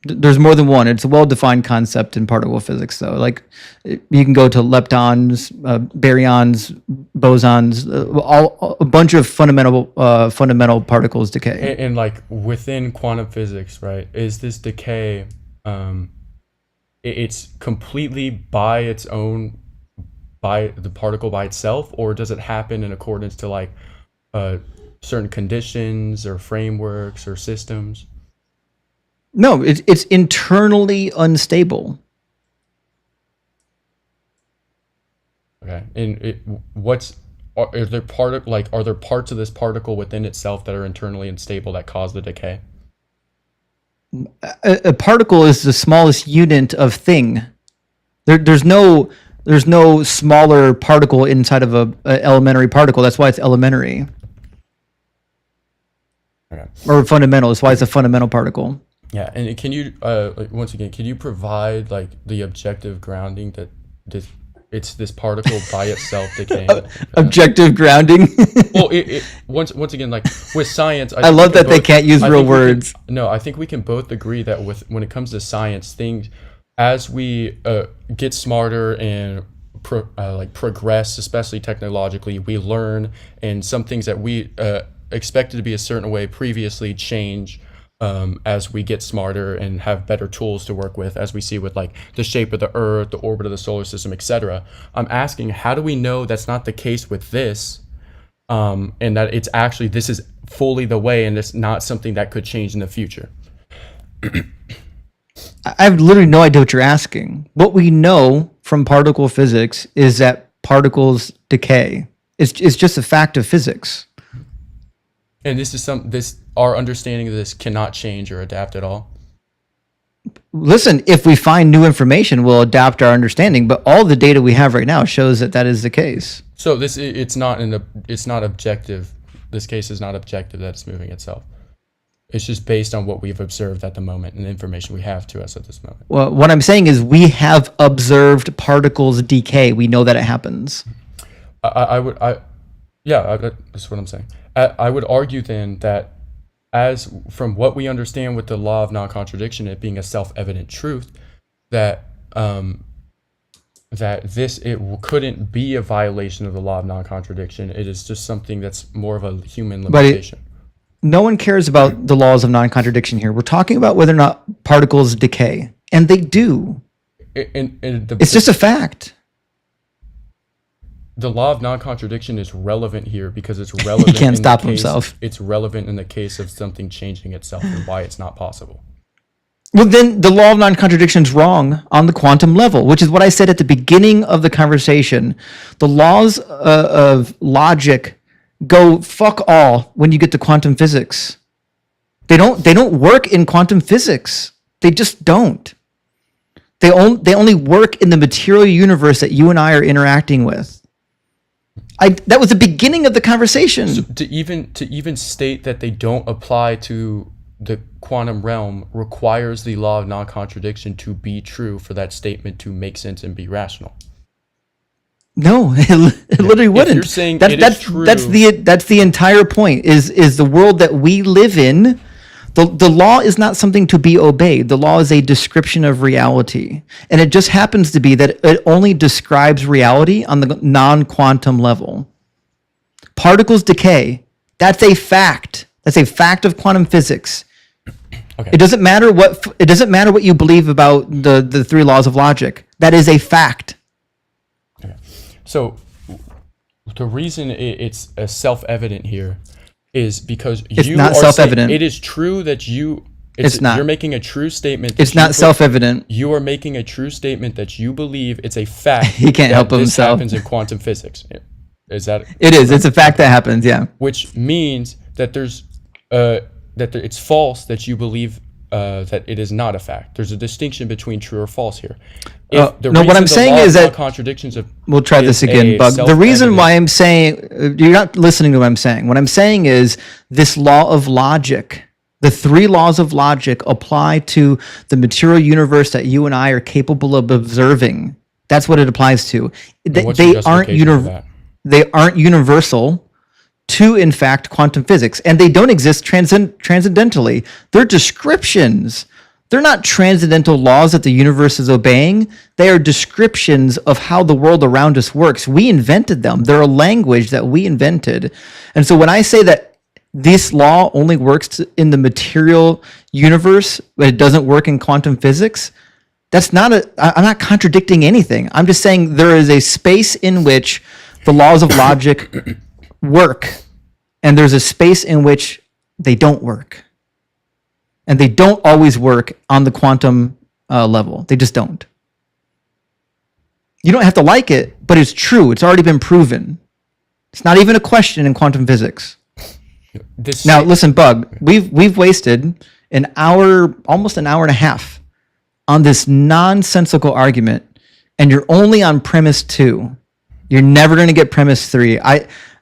There's more than one. It's a well-defined concept in particle physics, though. Like, you can go to leptons, baryons, bosons, a bunch of fundamental particles decay. And like within quantum physics, right? Is this decay? It's completely by its own, by the particle by itself, or does it happen in accordance to like certain conditions or frameworks or systems? No, it's internally unstable. Okay, and are there are there parts of this particle within itself that are internally unstable that cause the decay? A particle is the smallest unit of thing. There's no smaller particle inside of a elementary particle. That's why it's elementary. Okay. Or fundamental. That's why it's a fundamental particle. Yeah, and can you once again, can you provide like the objective grounding that it's this particle by itself decaying? Objective grounding. Well, once again, like with science, I love that they can't use real words. I think we can both agree that when it comes to science, things as we get smarter and progress, especially technologically, we learn, and some things that we expected to be a certain way previously change. As we get smarter and have better tools to work with, as we see with like the shape of the Earth, the orbit of the solar system, etc. I'm asking, how do we know that's not the case with this, and that it's actually, this is fully the way, and it's not something that could change in the future? I have literally no idea what you're asking. What we know from particle physics is that particles decay. It's just a fact of physics. And our understanding of this cannot change or adapt at all. Listen, if we find new information, we'll adapt our understanding. But all the data we have right now shows that is the case. So it's not objective. This case is not objective that it's moving itself. It's just based on what we've observed at the moment and the information we have to us at this moment. Well, what I'm saying is we have observed particles decay. We know that it happens. That's what I'm saying. I would argue then that, as from what we understand with the law of non-contradiction, it being a self-evident truth, that it couldn't be a violation of the law of non-contradiction. It is just something that's more of a human limitation. No one cares about the laws of non-contradiction here. We're talking about whether or not particles decay, and they do. It's just a fact. The law of non-contradiction is relevant here because it's relevant. He can't stop himself. It's relevant in the case of something changing itself and why it's not possible. Well, then the law of non-contradiction is wrong on the quantum level, which is what I said at the beginning of the conversation. The laws of logic go fuck all when you get to quantum physics. They don't work in quantum physics. They just don't. They only work in the material universe that you and I are interacting with. That was the beginning of the conversation. So to even state that they don't apply to the quantum realm requires the law of non-contradiction to be true for that statement to make sense and be rational. No, it literally wouldn't. If you're saying that's true, that's the entire point. Is the world that we live in. The law is not something to be obeyed. The law is a description of reality. And it just happens to be that it only describes reality on the non-quantum level. Particles decay. That's a fact. That's a fact of quantum physics. Okay. It doesn't matter what you believe about the three laws of logic. That is a fact. Okay. So the reason it's self-evident here is because it's not self-evident. It is true that it's not. You're making a true statement. It's not self-evident. You are making a true statement that you believe it's a fact. He can't help himself. This happens in quantum physics. Is that It is. It's a fact that happens. Yeah. which means that it's false that you believe that it is not a fact. There's a distinction between true or false here. If the no, what reason I'm the saying law is of that- contradictions of We'll try this is again, a Bug. The reason self-evident- why I'm saying you're not listening to what I'm saying. What I'm saying is this law of logic, the three laws of logic apply to the material universe that you and I are capable of observing. That's what it applies to. What's your They aren't justification for that? they aren't universal to, in fact, quantum physics, and they don't exist transcendentally. They're descriptions. They're not transcendental laws that the universe is obeying. They are descriptions of how the world around us works. We invented them. They're a language that we invented. And so when I say that this law only works in the material universe, but it doesn't work in quantum physics, I'm not contradicting anything. I'm just saying there is a space in which the laws of logic work, and there's a space in which they don't work. And they don't always work on the quantum level. They just don't. You don't have to like it, but it's true. It's already been proven. It's not even a question in quantum physics. Now, listen, Bug, we've wasted an hour, almost an hour and a half on this nonsensical argument, and you're only on premise 2. You're never going to get premise 3.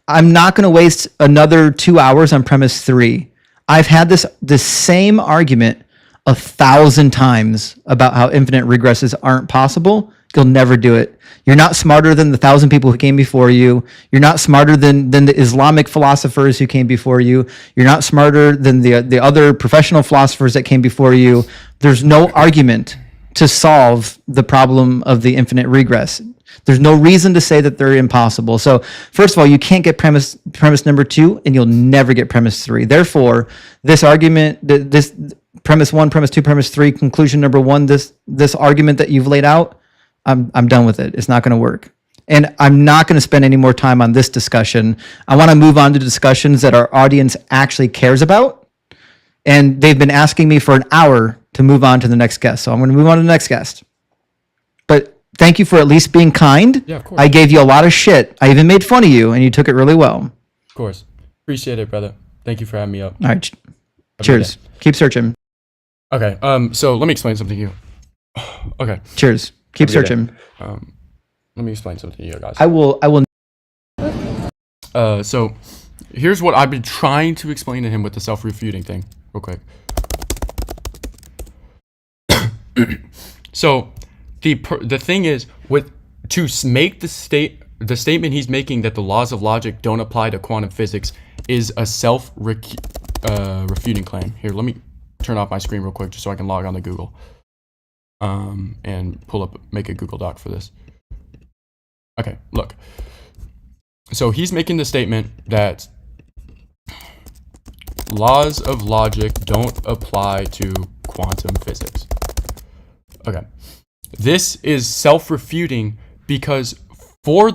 I'm not going to waste another 2 hours on premise 3. I've had this same argument 1,000 times about how infinite regresses aren't possible. You'll never do it. You're not smarter than the 1,000 people who came before you. You're not smarter than the Islamic philosophers who came before you. You're not smarter than the other professional philosophers that came before you. There's no argument to solve the problem of the infinite regress. There's no reason to say that they're impossible. So first of all, you can't get premise number 2, and you'll never get premise 3. Therefore, this argument, this premise 1, premise 2, premise 3, conclusion number 1, this argument that you've laid out, I'm done with it. It's not going to work. And I'm not going to spend any more time on this discussion. I want to move on to discussions that our audience actually cares about. And they've been asking me for an hour to move on to the next guest. So I'm going to move on to the next guest. But thank you for at least being kind. Yeah, of course. I gave you a lot of shit. I even made fun of you, and you took it really well. Of course. Appreciate it, brother. Thank you for having me up. All right. Cheers. Keep searching. Okay. So let me explain something to you. Okay. Cheers. Keep Have a good searching. Let me explain something to you guys. I will. So here's what I've been trying to explain to him with the self-refuting thing, real quick. So the thing is, make the statement he's making that the laws of logic don't apply to quantum physics is a self-refuting claim. Here, let me turn off my screen real quick just so I can log on to Google. And make a Google Doc for this. Okay, look. So he's making the statement that laws of logic don't apply to quantum physics. Okay. This is self-refuting because for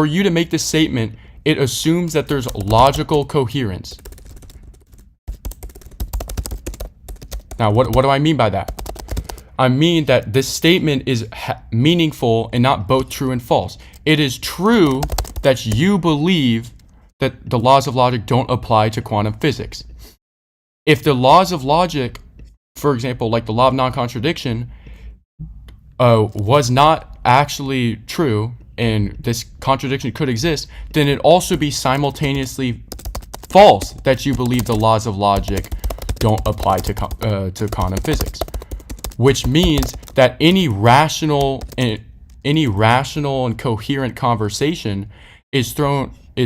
you to make this statement, it assumes that there's logical coherence. Now, what do I mean by that? I mean that this statement is meaningful and not both true and false. It is true that you believe that the laws of logic don't apply to quantum physics. If the laws of logic, for example, like the law of non-contradiction, was not actually true and this contradiction could exist, then it'd also be simultaneously false that you believe the laws of logic don't apply to quantum physics. Which means that any rational and coherent conversation is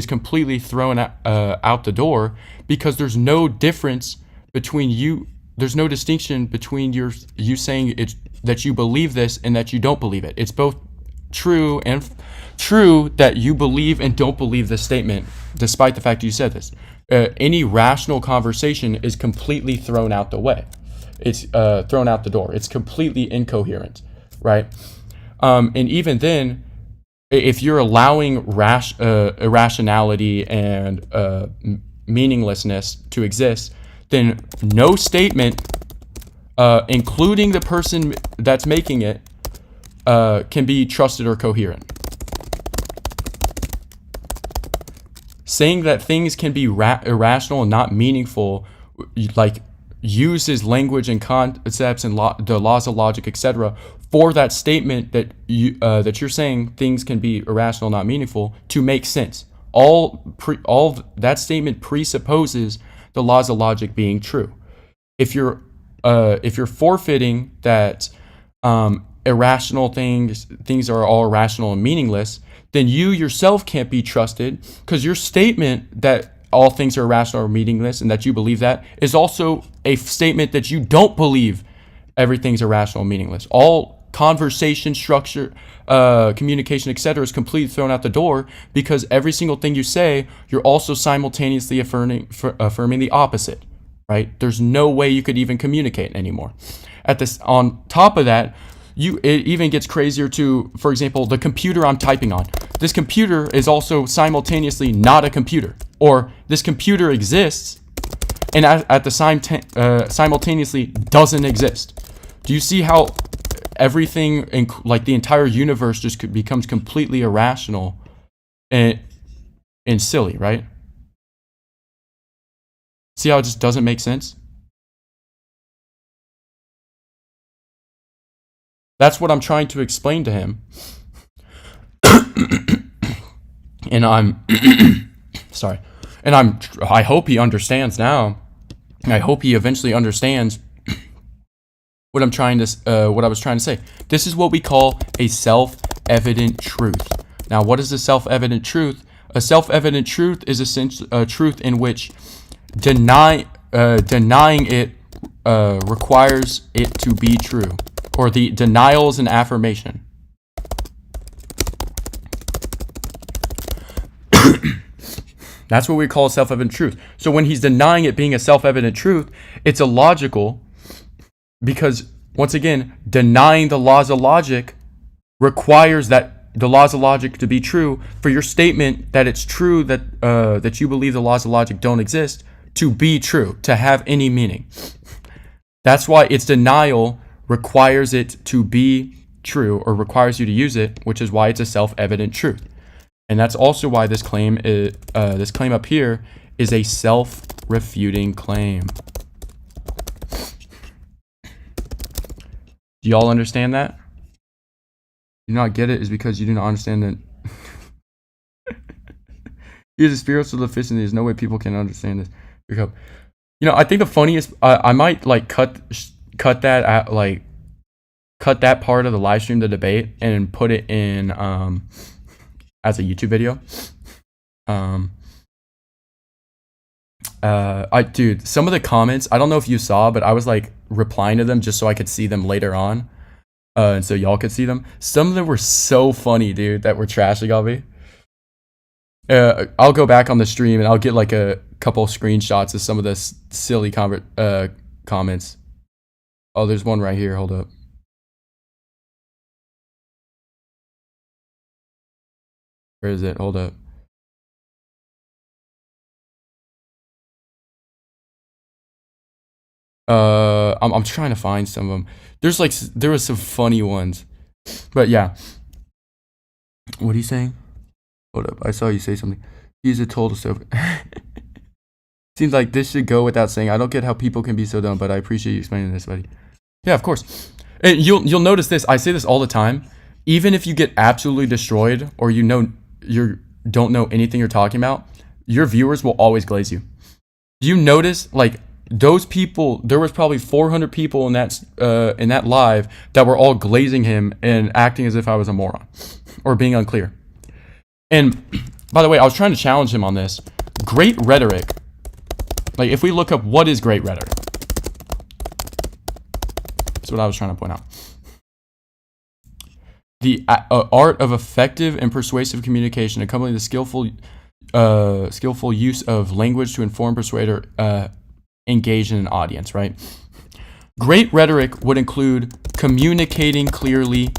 completely thrown out the door because there's no difference between you. There's no distinction between you saying that you believe this and that you don't believe it. It's both true that you believe and don't believe this statement, despite the fact that you said this. Any rational conversation is completely thrown out the way. It's thrown out the door. It's completely incoherent, right? And even then, if you're allowing irrationality and meaninglessness to exist, then no statement, including the person that's making it, can be trusted or coherent. saying that things can be irrational and not meaningful, like uses language and concepts and the laws of logic, etc., for that statement that you're saying things can be irrational, not meaningful, to make sense. All that statement presupposes the laws of logic being true. If you're forfeiting that irrational things are all irrational and meaningless, then you yourself can't be trusted, because your statement that all things are irrational or meaningless and that you believe that is also a statement that you don't believe everything's irrational and meaningless. All conversation structure, communication, etc. is completely thrown out the door, because every single thing you say, you're also simultaneously affirming the opposite, right? There's no way you could even communicate anymore. On top of that, it even gets crazier to, for example, the computer I'm typing on. This computer is also simultaneously not a computer, or this computer exists and at the simultaneously doesn't exist. Do you see how everything, like the entire universe, just becomes completely irrational and silly, right? See how it just doesn't make sense? That's what I'm trying to explain to him. And sorry. And I hope he understands now. I hope he eventually understands what I was trying to say. This is what we call a self-evident truth. Now, what is a self-evident truth? A self-evident truth is a truth in which denying it requires it to be true, or the denial is an affirmation. That's what we call self-evident truth. So when he's denying it being a self-evident truth, it's illogical, because, once again, denying the laws of logic requires that the laws of logic to be true for your statement that it's true that you believe the laws of logic don't exist to be true, to have any meaning. That's why its denial requires it to be true, or requires you to use it, which is why it's a self-evident truth. And that's also why this claim up here is a self-refuting claim. Do y'all understand that? Do not get it is because you do not understand that. He is a spiritual deficiency. There's no way people can understand this. You know, I think the funniest, I might like cut that part of the live stream, the debate, and put it in as a YouTube video. Dude, some of the comments, I don't know if you saw, but I was like replying to them just so I could see them later on, and so y'all could see them. Some of them were so funny, dude, that were trashing on me. I'll go back on the stream and I'll get like a couple screenshots of some of the silly comments. Oh, there's one right here. Hold up. Where is it? Hold up. I'm trying to find some of them. There was some funny ones, but yeah. What are you saying? Hold up. I saw you say something. He's a total self. Seems like this should go without saying. I don't get how people can be so dumb, but I appreciate you explaining this, buddy. Yeah, of course. And you'll notice this. I say this all the time. Even if you get absolutely destroyed, or you don't know anything you're talking about, your viewers will always glaze you. Do you notice, like, those people? There was probably 400 people in that live that were all glazing him and acting as if I was a moron or being unclear. And by the way, I was trying to challenge him on this. Great rhetoric. Like, if we look up what is great rhetoric, that's what I was trying to point out. The art of effective and persuasive communication, accompanying the skillful use of language to inform, persuade, or engage in an audience, right? Great rhetoric would include communicating clearly,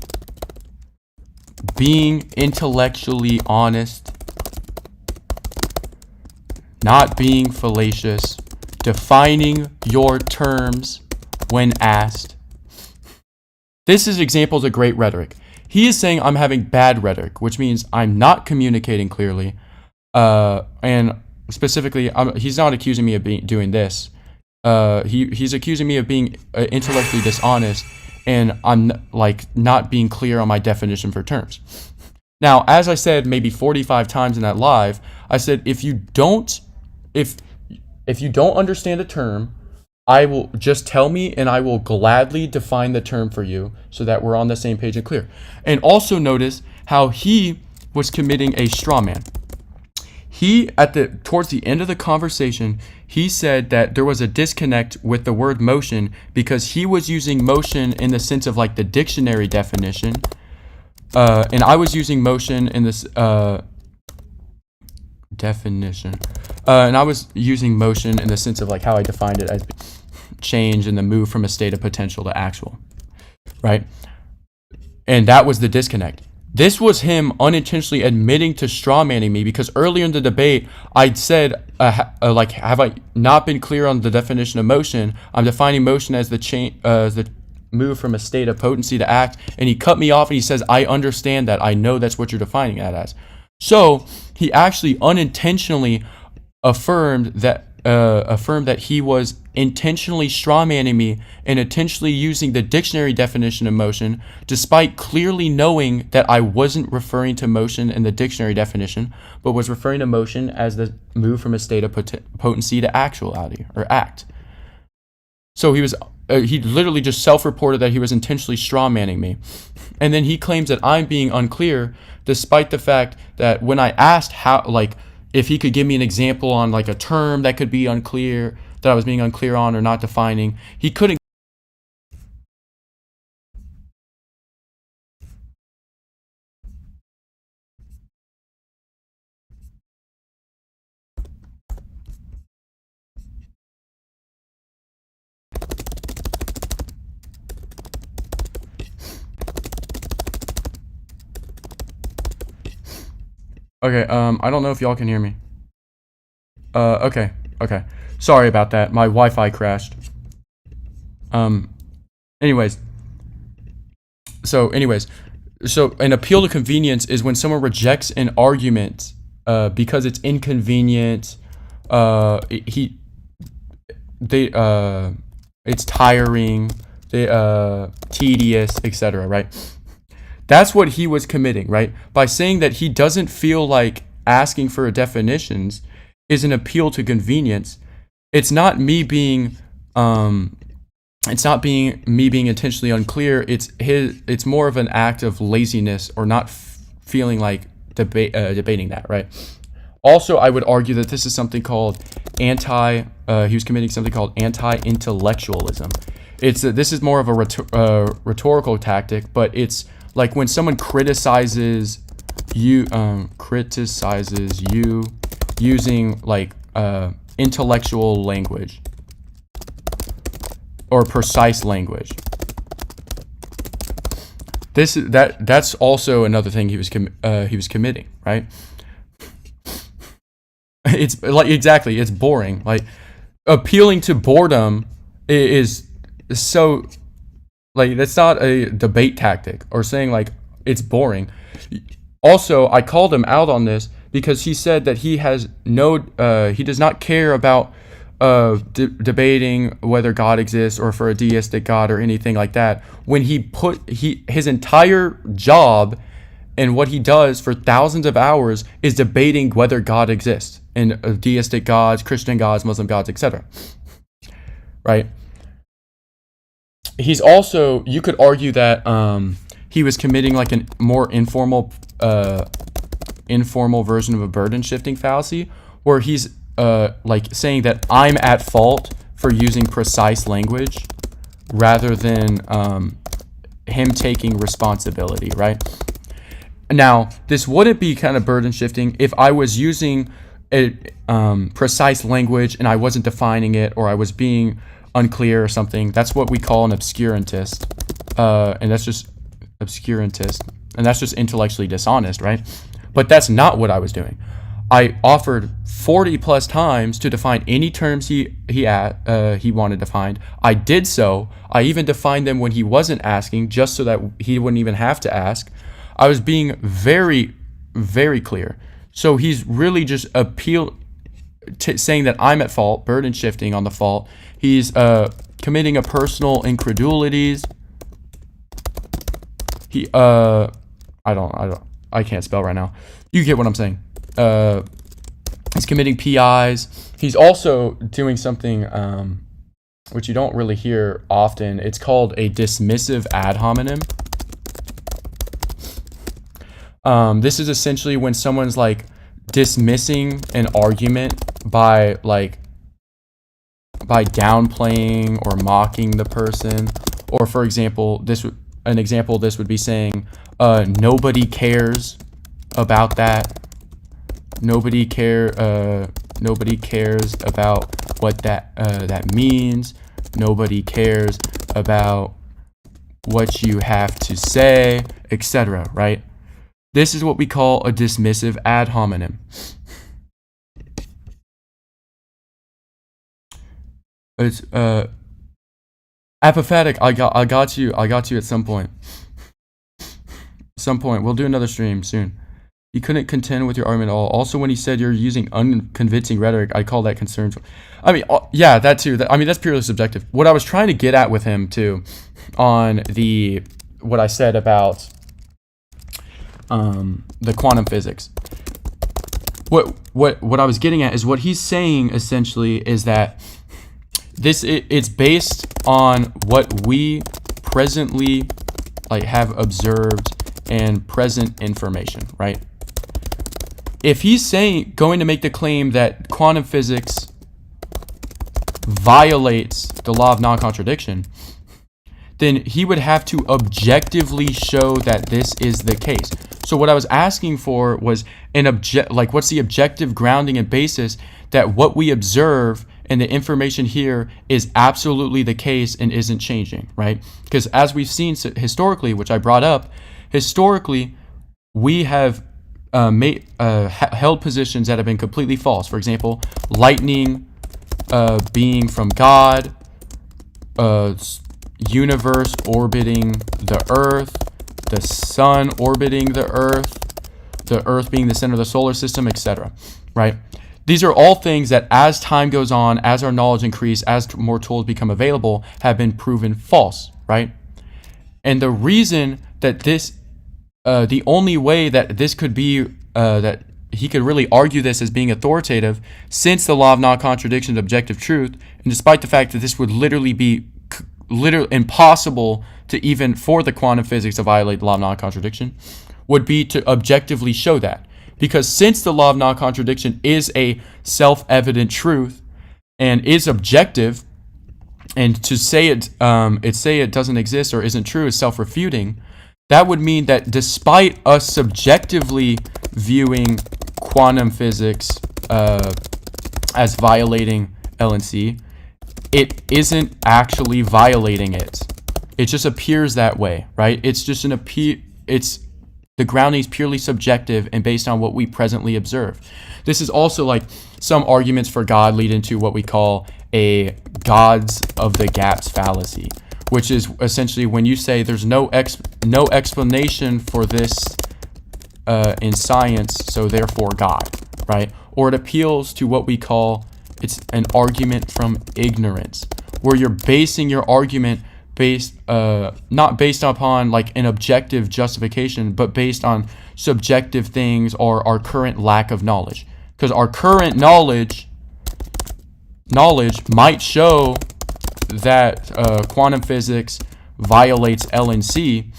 being intellectually honest, not being fallacious, defining your terms when asked. This is examples of great rhetoric. He is saying I'm having bad rhetoric, which means I'm not communicating clearly, And specifically, he's not accusing me of doing this. He's accusing me of being intellectually dishonest, and I'm like not being clear on my definition for terms. Now, as I said maybe 45 times in that live, I said if you don't understand a term, I will just tell me and I will gladly define the term for you so that we're on the same page and clear. And also notice how he was committing a straw man. He, towards the end of the conversation, he said that there was a disconnect with the word motion because he was using motion in the sense of like the dictionary definition, and I was using motion in this definition, and I was using motion in the sense of like how I defined it as change in the move from a state of potential to actual, right? And that was the disconnect. This was him unintentionally admitting to strawmanning me because earlier in the debate, I'd said, like, have I not been clear on the definition of motion? I'm defining motion as the move from a state of potency to act. And he cut me off and he says, I understand that. I know that's what you're defining that as. So he actually unintentionally affirmed that he was intentionally strawmanning me and intentionally using the dictionary definition of motion, despite clearly knowing that I wasn't referring to motion in the dictionary definition, but was referring to motion as the move from a state of potency to actuality or act. So he literally just self-reported that he was intentionally strawmanning me. And then he claims that I'm being unclear, despite the fact that when I asked if he could give me an example on like a term that could be unclear, that I was being unclear on or not defining, he couldn't. Okay, I don't know if y'all can hear me. Okay. Sorry about that. My Wi-Fi crashed. Anyways, so an appeal to convenience is when someone rejects an argument because it's inconvenient, it's tiring, tedious, etc., right? That's what he was committing, right? By saying that he doesn't feel like asking for definitions is an appeal to convenience. It's not me being intentionally unclear. It's more of an act of laziness or not feeling like debating that, right? Also, I would argue that this is something called he was committing something called anti-intellectualizum. This is more of a rhetorical tactic, but it's like when someone criticizes you using like intellectual language or precise language. That's also another thing he was committing, right? It's like exactly, it's boring. Like appealing to boredom is so. Like, that's not a debate tactic or saying, like, it's boring. Also, I called him out on this because he said that he does not care about debating whether God exists or for a deistic God or anything like that. When his entire job and what he does for thousands of hours is debating whether God exists and deistic gods, Christian gods, Muslim gods, etc. Right? He's also, you could argue that he was committing like a more informal version of a burden shifting fallacy, where he's like saying that I'm at fault for using precise language rather than him taking responsibility, right? Now, this wouldn't be kind of burden shifting if I was using a precise language and I wasn't defining it, or I was being unclear or something. That's what we call an obscurantist, and that's just intellectually dishonest, right? But that's not what I was doing. I offered 40 plus times to define any terms he wanted defined. I did so. I even defined them when he wasn't asking, just so that he wouldn't even have to ask. I was being very, very clear. So he's really just saying that I'm at fault, burden shifting on the fault. He's committing a personal incredulity. I can't spell right now. You get what I'm saying. He's committing PIs. He's also doing something which you don't really hear often. It's called a dismissive ad hominem. This is essentially when someone's like dismissing an argument by downplaying or mocking the person. Or for example, this would be saying, nobody cares about that. Nobody cares about what that means. Nobody cares about what you have to say, etc. Right? This is what we call a dismissive ad hominem. It's apathetic. I got you at some point. We'll do another stream soon. You couldn't contend with your argument at all. Also, when he said you're using unconvincing rhetoric, I call that concern. I mean, yeah, that too. That's purely subjective. What I was trying to get at with him too, on what I said about the quantum physics. What I was getting at is what he's saying essentially is that it's based on what we presently have observed and present information, right? If he's going to make the claim that quantum physics violates the law of non-contradiction, then he would have to objectively show that this is the case. So what I was asking for was what's the objective grounding and basis that what we observe and the information here is absolutely the case and isn't changing, right? Because as we've seen historically, which I brought up, historically we have held positions that have been completely false. For example, lightning being from God, universe orbiting the Earth, the sun orbiting the Earth being the center of the solar system, etc. Right? These are all things that as time goes on, as our knowledge increases, as more tools become available, have been proven false, right? And the reason that the only way that this could be, that he could really argue this as being authoritative, since the law of non-contradiction is objective truth, and despite the fact that this would literally be impossible to even for the quantum physics to violate the law of non-contradiction, would be to objectively show that. Because since the law of non-contradiction is a self-evident truth and is objective, and to say it doesn't exist or isn't true is self-refuting, that would mean that despite us subjectively viewing quantum physics as violating LNC, it isn't actually violating it. It just appears that way, right? It's just the grounding is purely subjective and based on what we presently observe. This is also like some arguments for God lead into what we call a gods of the gaps fallacy, which is essentially when you say there's no explanation for this in science, so therefore God, right? Or it appeals to what we call, it's an argument from ignorance, where you're basing your argument not based upon like an objective justification, but based on subjective things or our current lack of knowledge. Because our current knowledge might show that quantum physics violates LNC,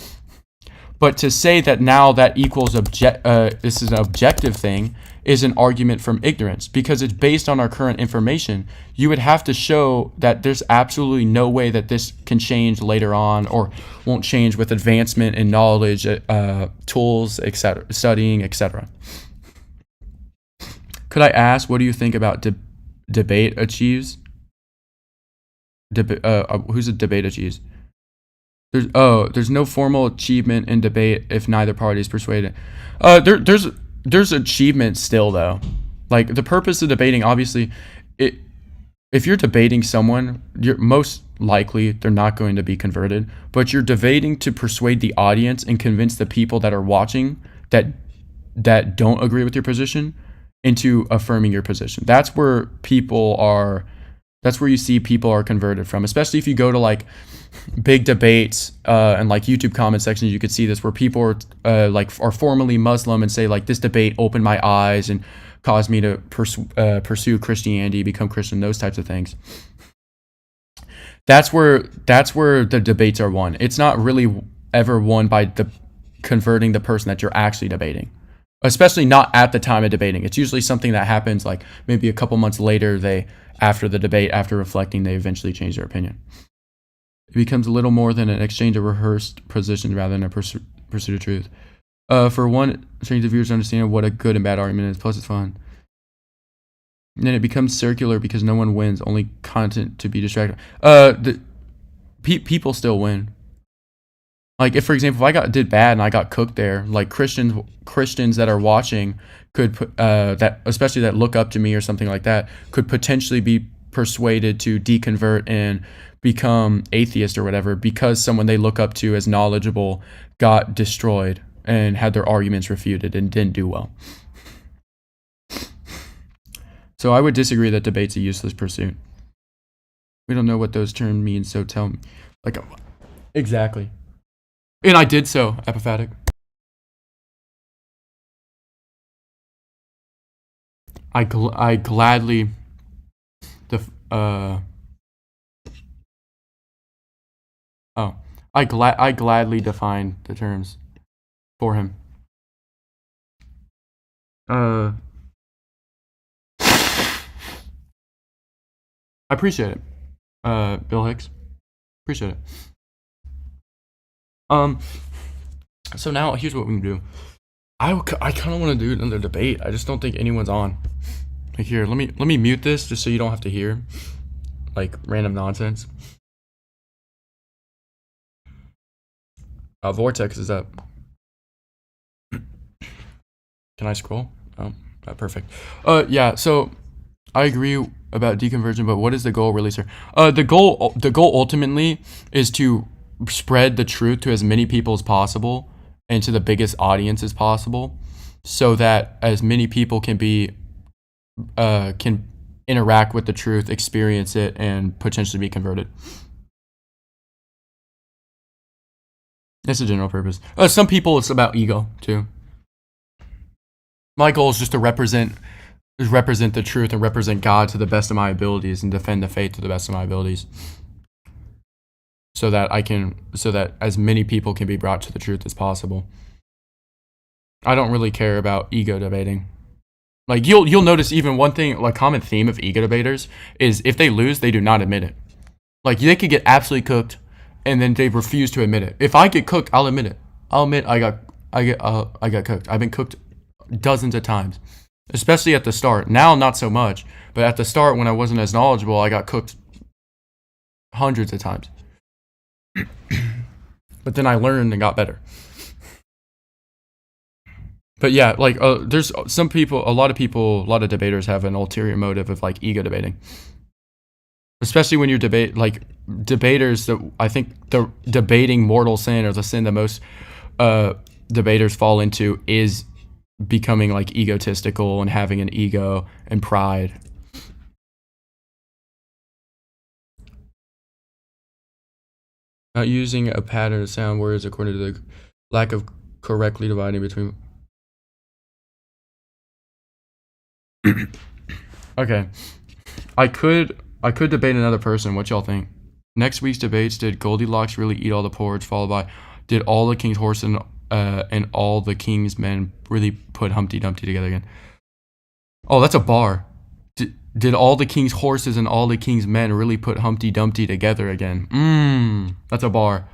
but to say that now that equals this is an objective thing is an argument from ignorance, because it's based on our current information. You would have to show that there's absolutely no way that this can change later on or won't change with advancement in knowledge, tools, etc., studying, etc. Could I ask, what do you think about debate achieves? Who's a debate achieves? There's no formal achievement in debate if neither party is persuaded. There's achievement still though. Like the purpose of debating, obviously, if you're debating someone, you're most likely they're not going to be converted, but you're debating to persuade the audience and convince the people that are watching that that don't agree with your position into affirming your position. That's where you see people are converted from, especially if you go to like big debates and like YouTube comment sections. You could see this where people are formerly Muslim and say like, this debate opened my eyes and caused me to pursue Christianity, become Christian, those types of things. That's where the debates are won. It's not really ever won by converting the person that you're actually debating, especially not at the time of debating. It's usually something that happens like maybe a couple months later. After the debate, after reflecting, they eventually change their opinion. It becomes a little more than an exchange of rehearsed positions rather than a pursuit of truth. For one, change the viewers understand what a good and bad argument is. Plus, it's fun. And then it becomes circular because no one wins, only content to be distracted. People still win. Like, if, for example, if I did bad and I got cooked there, like Christians that are watching could especially that look up to me or something like that, could potentially be persuaded to deconvert and become atheist or whatever because someone they look up to as knowledgeable got destroyed and had their arguments refuted and didn't do well. So I would disagree that debate's a useless pursuit. We don't know what those terms mean, so tell me. Like, exactly. And I did so, apophatic. I gladly I gladly defined the terms for him. I appreciate it. Bill Hicks. Appreciate it. So now here's what we can do. I kind of want to do another debate. I just don't think anyone's on. Like, here, let me mute this just so you don't have to hear like random nonsense. Vortex is up. Can I scroll? Oh, perfect. Yeah. So I agree about deconversion, but what is the goal, really, sir? The goal ultimately is to spread the truth to as many people as possible and to the biggest audience as possible, so that as many people can interact with the truth, experience it, and potentially be converted. That's the general purpose. Some people, it's about ego too. My goal is just to represent the truth and represent God to the best of my abilities and defend the faith to the best of my abilities, so that as many people can be brought to the truth as possible. I don't really care about ego debating. Like, you'll notice even one thing, like common theme of ego debaters is if they lose, they do not admit it. Like, they could get absolutely cooked and then they refuse to admit it. If I get cooked, I'll admit it. I'll admit I got cooked. I've been cooked dozens of times, especially at the start. Now, not so much, but at the start when I wasn't as knowledgeable, I got cooked hundreds of times. But then I learned and got better. But yeah, like there's some people, a lot of debaters have an ulterior motive of like ego debating. Especially when you debate, like debaters, that I think the debating mortal sin, or the sin that most debaters fall into, is becoming like egotistical and having an ego and pride. Not using a pattern of sound words according to the lack of correctly dividing between. Okay, I could debate another person. What y'all think? Next week's debates: did Goldilocks really eat all the porridge? Followed by, did all the king's horses and all the king's men really put Humpty Dumpty together again? Oh, that's a bar. Did all the king's horses and all the king's men really put Humpty Dumpty together again? That's a bar.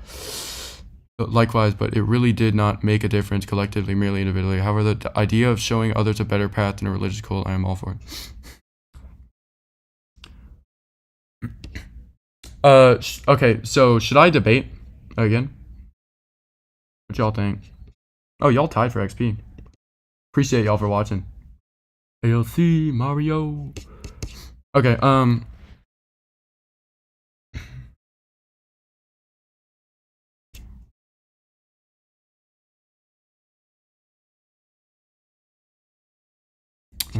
Likewise, but it really did not make a difference collectively, merely individually. However, the idea of showing others a better path than a religious cult, I am all for it. Okay, so should I debate again? What y'all think? Oh, y'all tied for XP. Appreciate y'all for watching. ALC Mario. Okay,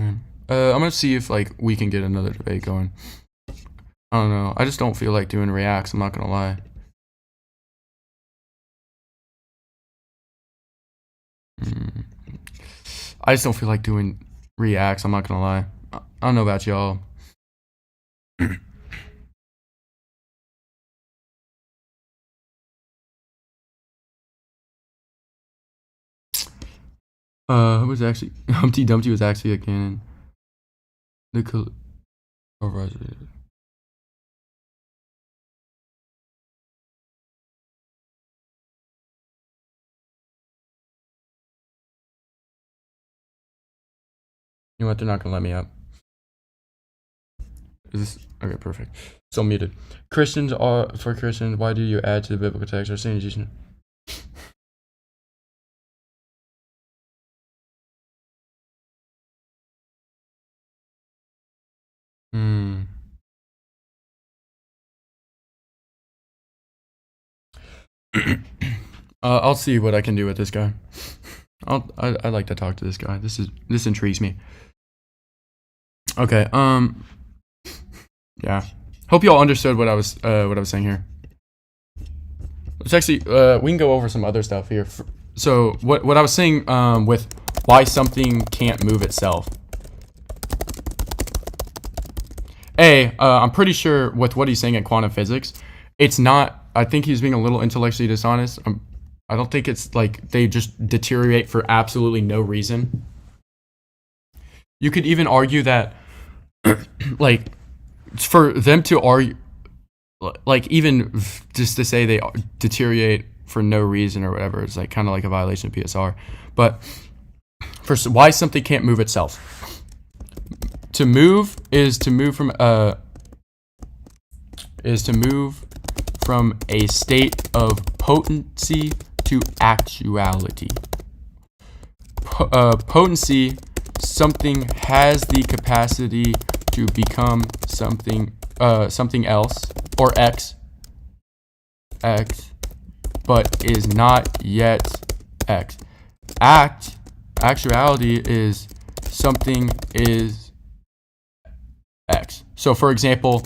I'm gonna see if like we can get another debate going. I don't know. I just don't feel like doing reacts. I'm not gonna lie. I just don't feel like doing reacts. I'm not gonna lie. I don't know about y'all. Who was actually Humpty Dumpty was actually a canon. The You know what? They're not gonna let me up. Is this okay? Perfect. Still muted. Christians are for Christians. Why do you add to the biblical text or saying Jesus? I'll see what I can do with this guy. I like to talk to this guy. This intrigues me. Okay. Yeah. Hope y'all understood what I was saying here. Let's actually we can go over some other stuff here. So what I was saying with why something can't move itself. I'm pretty sure with what he's saying in quantum physics, it's not. I think he's being a little intellectually dishonest. I don't think it's like they just deteriorate for absolutely no reason. You could even argue that, like, for them to argue, like, even just to say they deteriorate for no reason or whatever, it's like kind of like a violation of PSR. But for why something can't move itself. To move is to move from a state of potency to actuality. Potency, something has the capacity to become something else or X, but is not yet X. Actuality is something is X. So for example,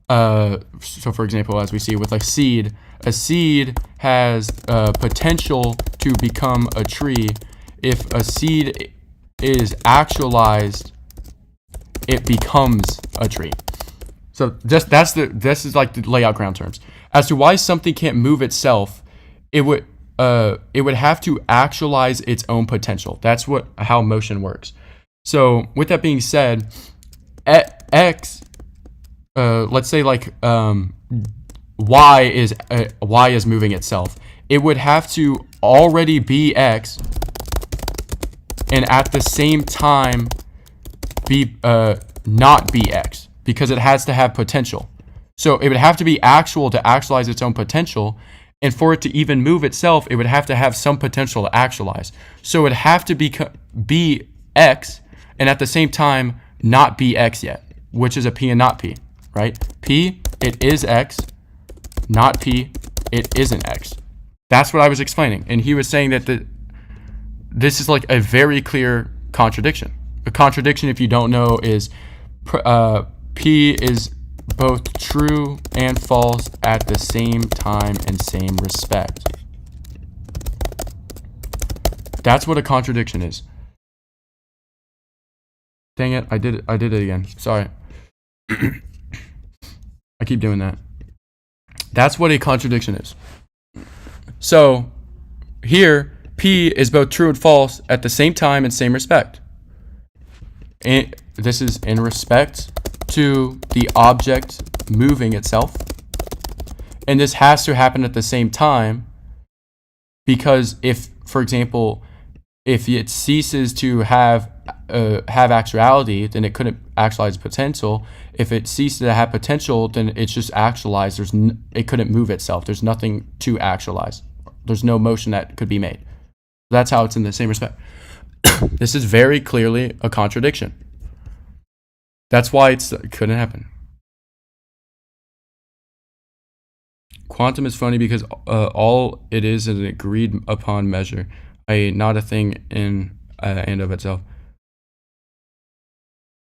as we see with a seed has potential to become a tree. If a seed is actualized, it becomes a tree. So this is like the layout ground terms. As to why something can't move itself, it would have to actualize its own potential. That's how motion works. So with that being said, X, let's say like Y is moving itself. It would have to already be X, and at the same time be not be X, because it has to have potential. So it would have to be actual to actualize its own potential, and for it to even move itself, it would have to have some potential to actualize. So it would have to be X, and at the same time not be X yet, which is a P and not P, right? P, it is X, not P, it isn't X. That's what I was explaining, and he was saying that this is like a very clear contradiction. A contradiction, if you don't know, is P is both true and false at the same time and same respect. That's what a contradiction is. Dang it, I did it again. Sorry. I keep doing that. That's what a contradiction is. So here, P is both true and false at the same time and same respect. And this is in respect to the object moving itself. And this has to happen at the same time, because if, for example, if it ceases to have actuality, then it couldn't actualize potential. If it ceases to have potential, then it's just actualized. It couldn't move itself. There's nothing to actualize. There's no motion that could be made. That's how it's in the same respect. This is very clearly a contradiction. That's why it couldn't happen. Quantum is funny because all it is an agreed upon measure, i.e. not a thing in and of itself.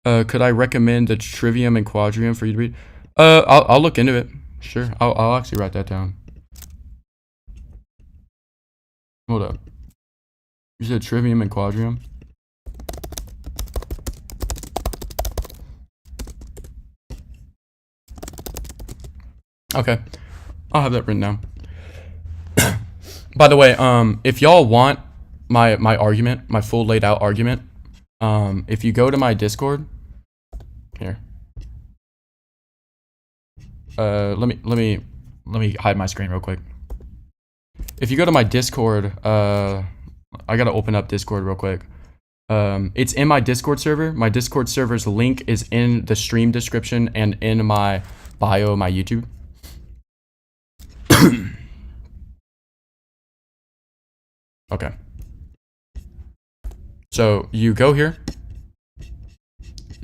Could I recommend the Trivium and Quadrium for you to read? I'll look into it. Sure. I'll actually write that down. Hold up. You said Trivium and Quadrium? Okay. I'll have that written down. By the way, if y'all want my argument, my full laid out argument, if you go to my Discord, here. Let me hide my screen real quick. If you go to my Discord, I gotta open up Discord real quick. It's in my Discord server. My Discord server's link is in the stream description and in my bio of my YouTube. Okay. So you go here,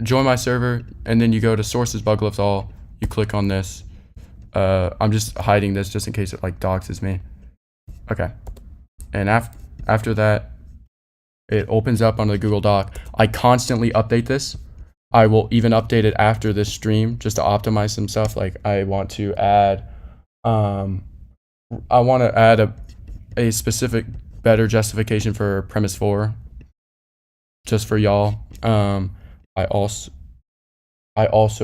join my server, and then you go to sources bug lifts all. You click on this. I'm just hiding this just in case it like doxes me. Okay. And after that, it opens up on the Google Doc. I constantly update this. I will even update it after this stream just to optimize some stuff. Like I want to add, a specific better justification for premise 4, just for y'all. I also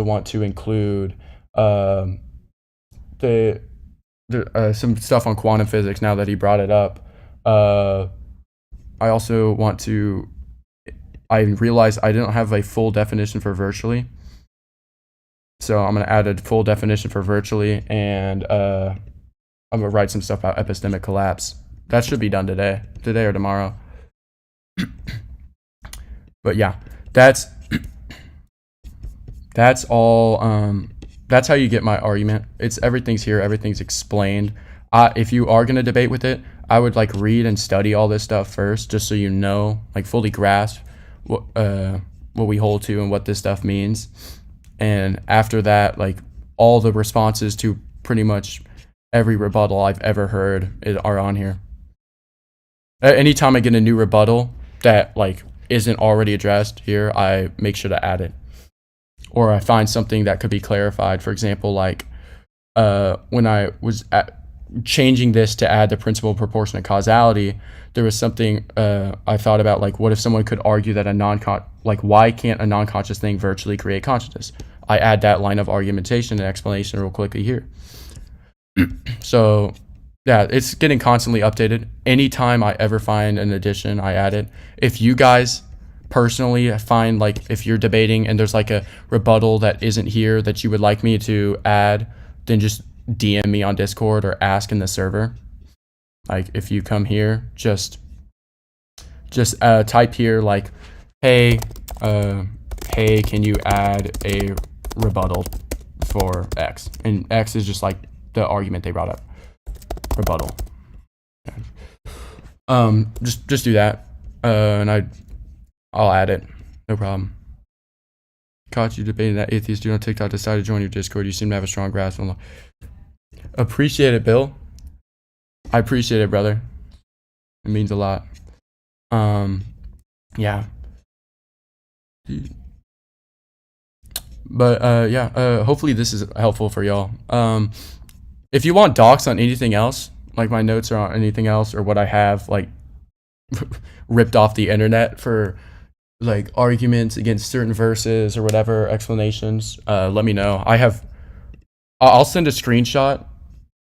want to include some stuff on quantum physics now that he brought it up. I also want to. I realized I didn't have a full definition for virtually, so I'm gonna add a full definition for virtually, and I'm gonna write some stuff about epistemic collapse. That should be done today or tomorrow. But yeah, that's all. That's how you get my argument. Everything's here. Everything's explained. If you are gonna debate with it, I would like read and study all this stuff first, just so you know, like fully grasp what we hold to and what this stuff means. And after that, like all the responses to pretty much every rebuttal I've ever heard are on here. Anytime I get a new rebuttal that like isn't already addressed here, I make sure to add it. Or I find something that could be clarified. For example, like when I was changing this to add the principle of proportionate causality, there was something I thought about, like what if someone could argue that why can't a non-conscious thing virtually create consciousness? I add that line of argumentation and explanation real quickly here. So yeah, it's getting constantly updated. Anytime I ever find an addition, I add it. If you guys personally find, like, if you're debating and there's like a rebuttal that isn't here that you would like me to add, then just DM me on Discord or ask in the server. Like if you come here, just type here like, hey, can you add a rebuttal for X? And X is just like the argument they brought up. Rebuttal. Just do that, and I'll add it. No problem. Caught you debating that atheists do on TikTok. Decided to join your Discord. You seem to have a strong grasp on. Appreciate it, Bill. I appreciate it, brother. It means a lot. Yeah. But yeah. Hopefully this is helpful for y'all. If you want docs on anything else, like my notes or on anything else, or what I have like ripped off the internet for like arguments against certain verses or whatever explanations, let me know. I'll send a screenshot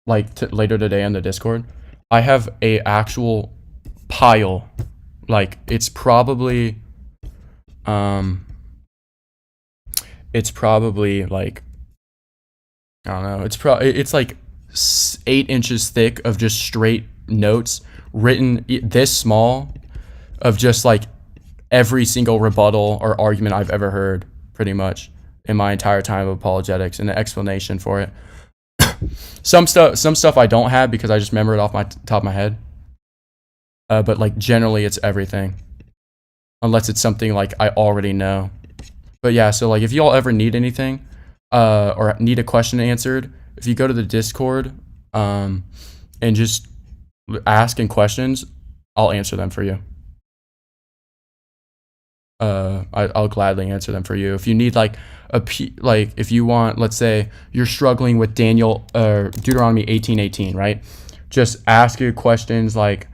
like later today on the Discord. I have a actual pile, like it's probably like, I don't know, it's like 8 inches thick of just straight notes written this small of just like every single rebuttal or argument I've ever heard pretty much in my entire time of apologetics, and the explanation for it. Some stuff I don't have because I just remember it off my top of my head. But like generally it's everything, unless it's something like I already know. But yeah, so like if y'all ever need anything or need a question answered, if you go to the Discord and just ask in questions, I'll answer them for you. I'll gladly answer them for you. If you need like if you want, let's say you're struggling with Deuteronomy 18:18, right? Just ask your questions like,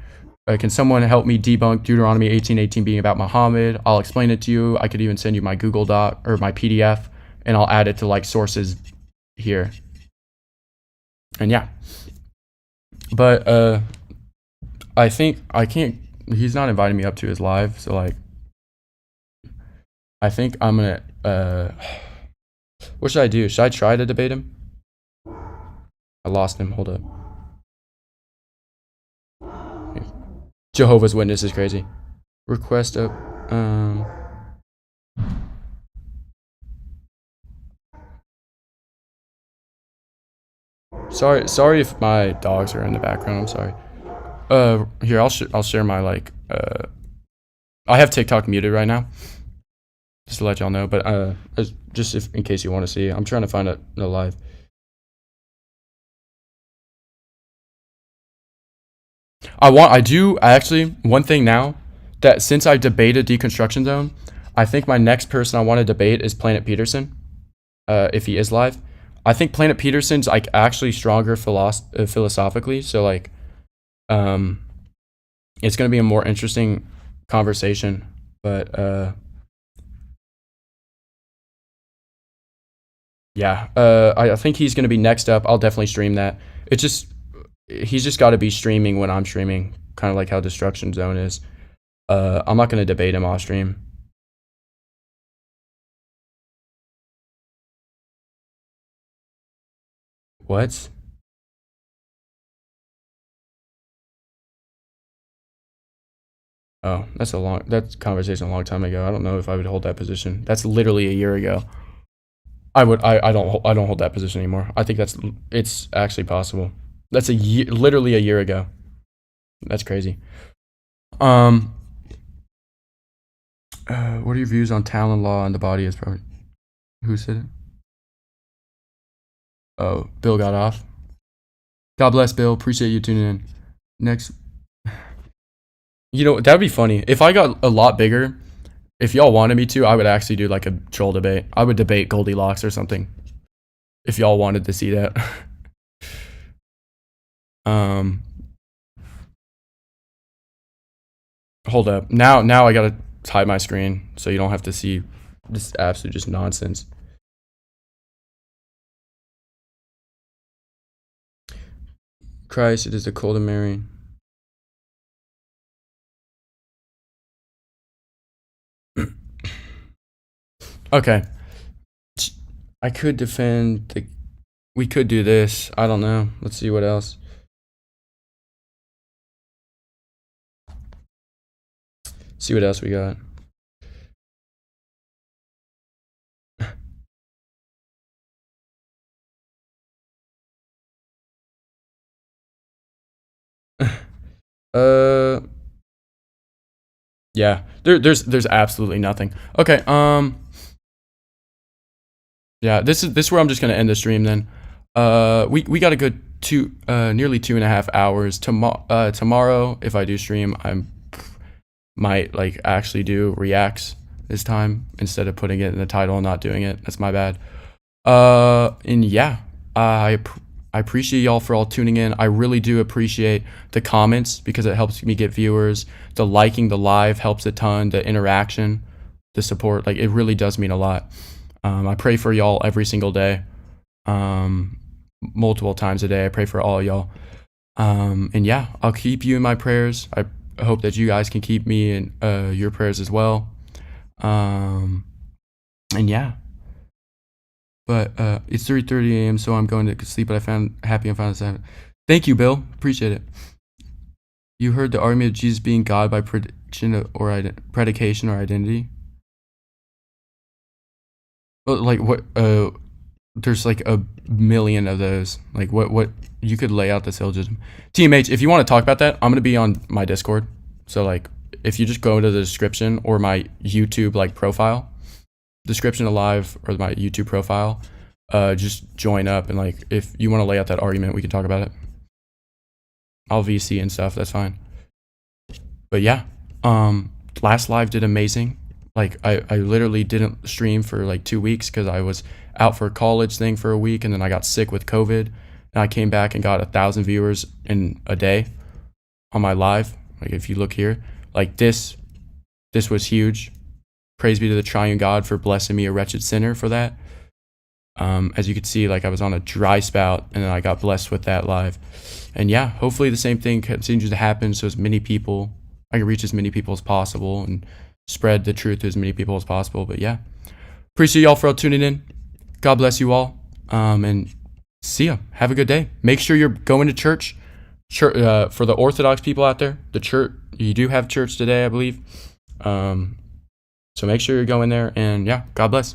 can someone help me debunk Deuteronomy 18:18 being about Muhammad? I'll explain it to you. I could even send you my Google Doc or my PDF, and I'll add it to like sources here. And yeah, but I think I can't. He's not inviting me up to his live, so like, I think I'm gonna. What should I do? Should I try to debate him? I lost him. Hold up. Jehovah's Witness is crazy. Request a Sorry if my dogs are in the background. I'm sorry. Here I'll share my like. I have TikTok muted right now, just to let y'all know. But just in case you want to see, I'm trying to find a live. I do actually, one thing now, that since I debated Deconstruction Zone, I think my next person I want to debate is Planet Peterson, if he is live. I think Planet Peterson's like actually stronger philosophically, so like, it's gonna be a more interesting conversation. But yeah, I think he's gonna be next up. I'll definitely stream that. He's just got to be streaming when I'm streaming, kind of like how Destruction Zone is. I'm not gonna debate him off stream. What? Oh, that's conversation a long time ago. I don't know if I would hold that position. That's literally a year ago. I don't hold that position anymore. I think it's actually possible. That's literally a year ago. That's crazy. What are your views on Talon Law and the body is probably who said it? Oh, Bill got off. God bless Bill. Appreciate you tuning in. Next, you know, that'd be funny if I got a lot bigger. If y'all wanted me to, I would actually do like a troll debate. I would debate Goldilocks or something. If y'all wanted to see that. Hold up. Now I gotta hide my screen so you don't have to see this absolute just nonsense. Christ, it is a cold and Mary. Okay. I could defend we could do this. I don't know. Let's see what else. See what else we got. Yeah. There's absolutely nothing. Okay. Yeah, this is where I'm just gonna end the stream then. We got a good nearly 2.5 hours. Tomorrow, if I do stream, might like actually do reacts this time instead of putting it in the title and not doing it. That's my bad. And yeah, I appreciate y'all for all tuning in. I really do appreciate the comments because it helps me get viewers. The liking the live helps a ton. The interaction, the support, like it really does mean a lot. I pray for y'all every single day, multiple times a day. I pray for all y'all. And yeah, I'll keep you in my prayers. I hope that you guys can keep me in your prayers as well. And yeah, but it's 3:30 a.m. so I'm going to sleep. But I found this. Thank you, Bill. Appreciate it. You heard the argument of Jesus being God by prediction or predication or identity. Well, like what? There's like a million of those. Like what you could lay out the syllogism. TMH, if you want to talk about that, I'm gonna be on my Discord. So like if you just go to the description or my YouTube like profile, description of live or my YouTube profile, just join up and like if you want to lay out that argument, we can talk about it. I'll VC and stuff, that's fine. But yeah, last live did amazing. Like I literally didn't stream for like 2 weeks because I was out for a college thing for a week, and then I got sick with COVID, and I came back and got 1,000 viewers in a day on my live. Like if you look here, like this was huge. Praise be to the triune God for blessing me, a wretched sinner, for that. As you can see, like I was on a dry spout, and then I got blessed with that live. And yeah, hopefully the same thing continues to happen, so as many people, I can reach as many people as possible and spread the truth to as many people as possible. But yeah, appreciate y'all for all tuning in. God bless you all, and see ya. Have a good day. Make sure you're going to church. For the Orthodox people out there, the church, you do have church today, I believe. So make sure you're going there, and yeah, God bless.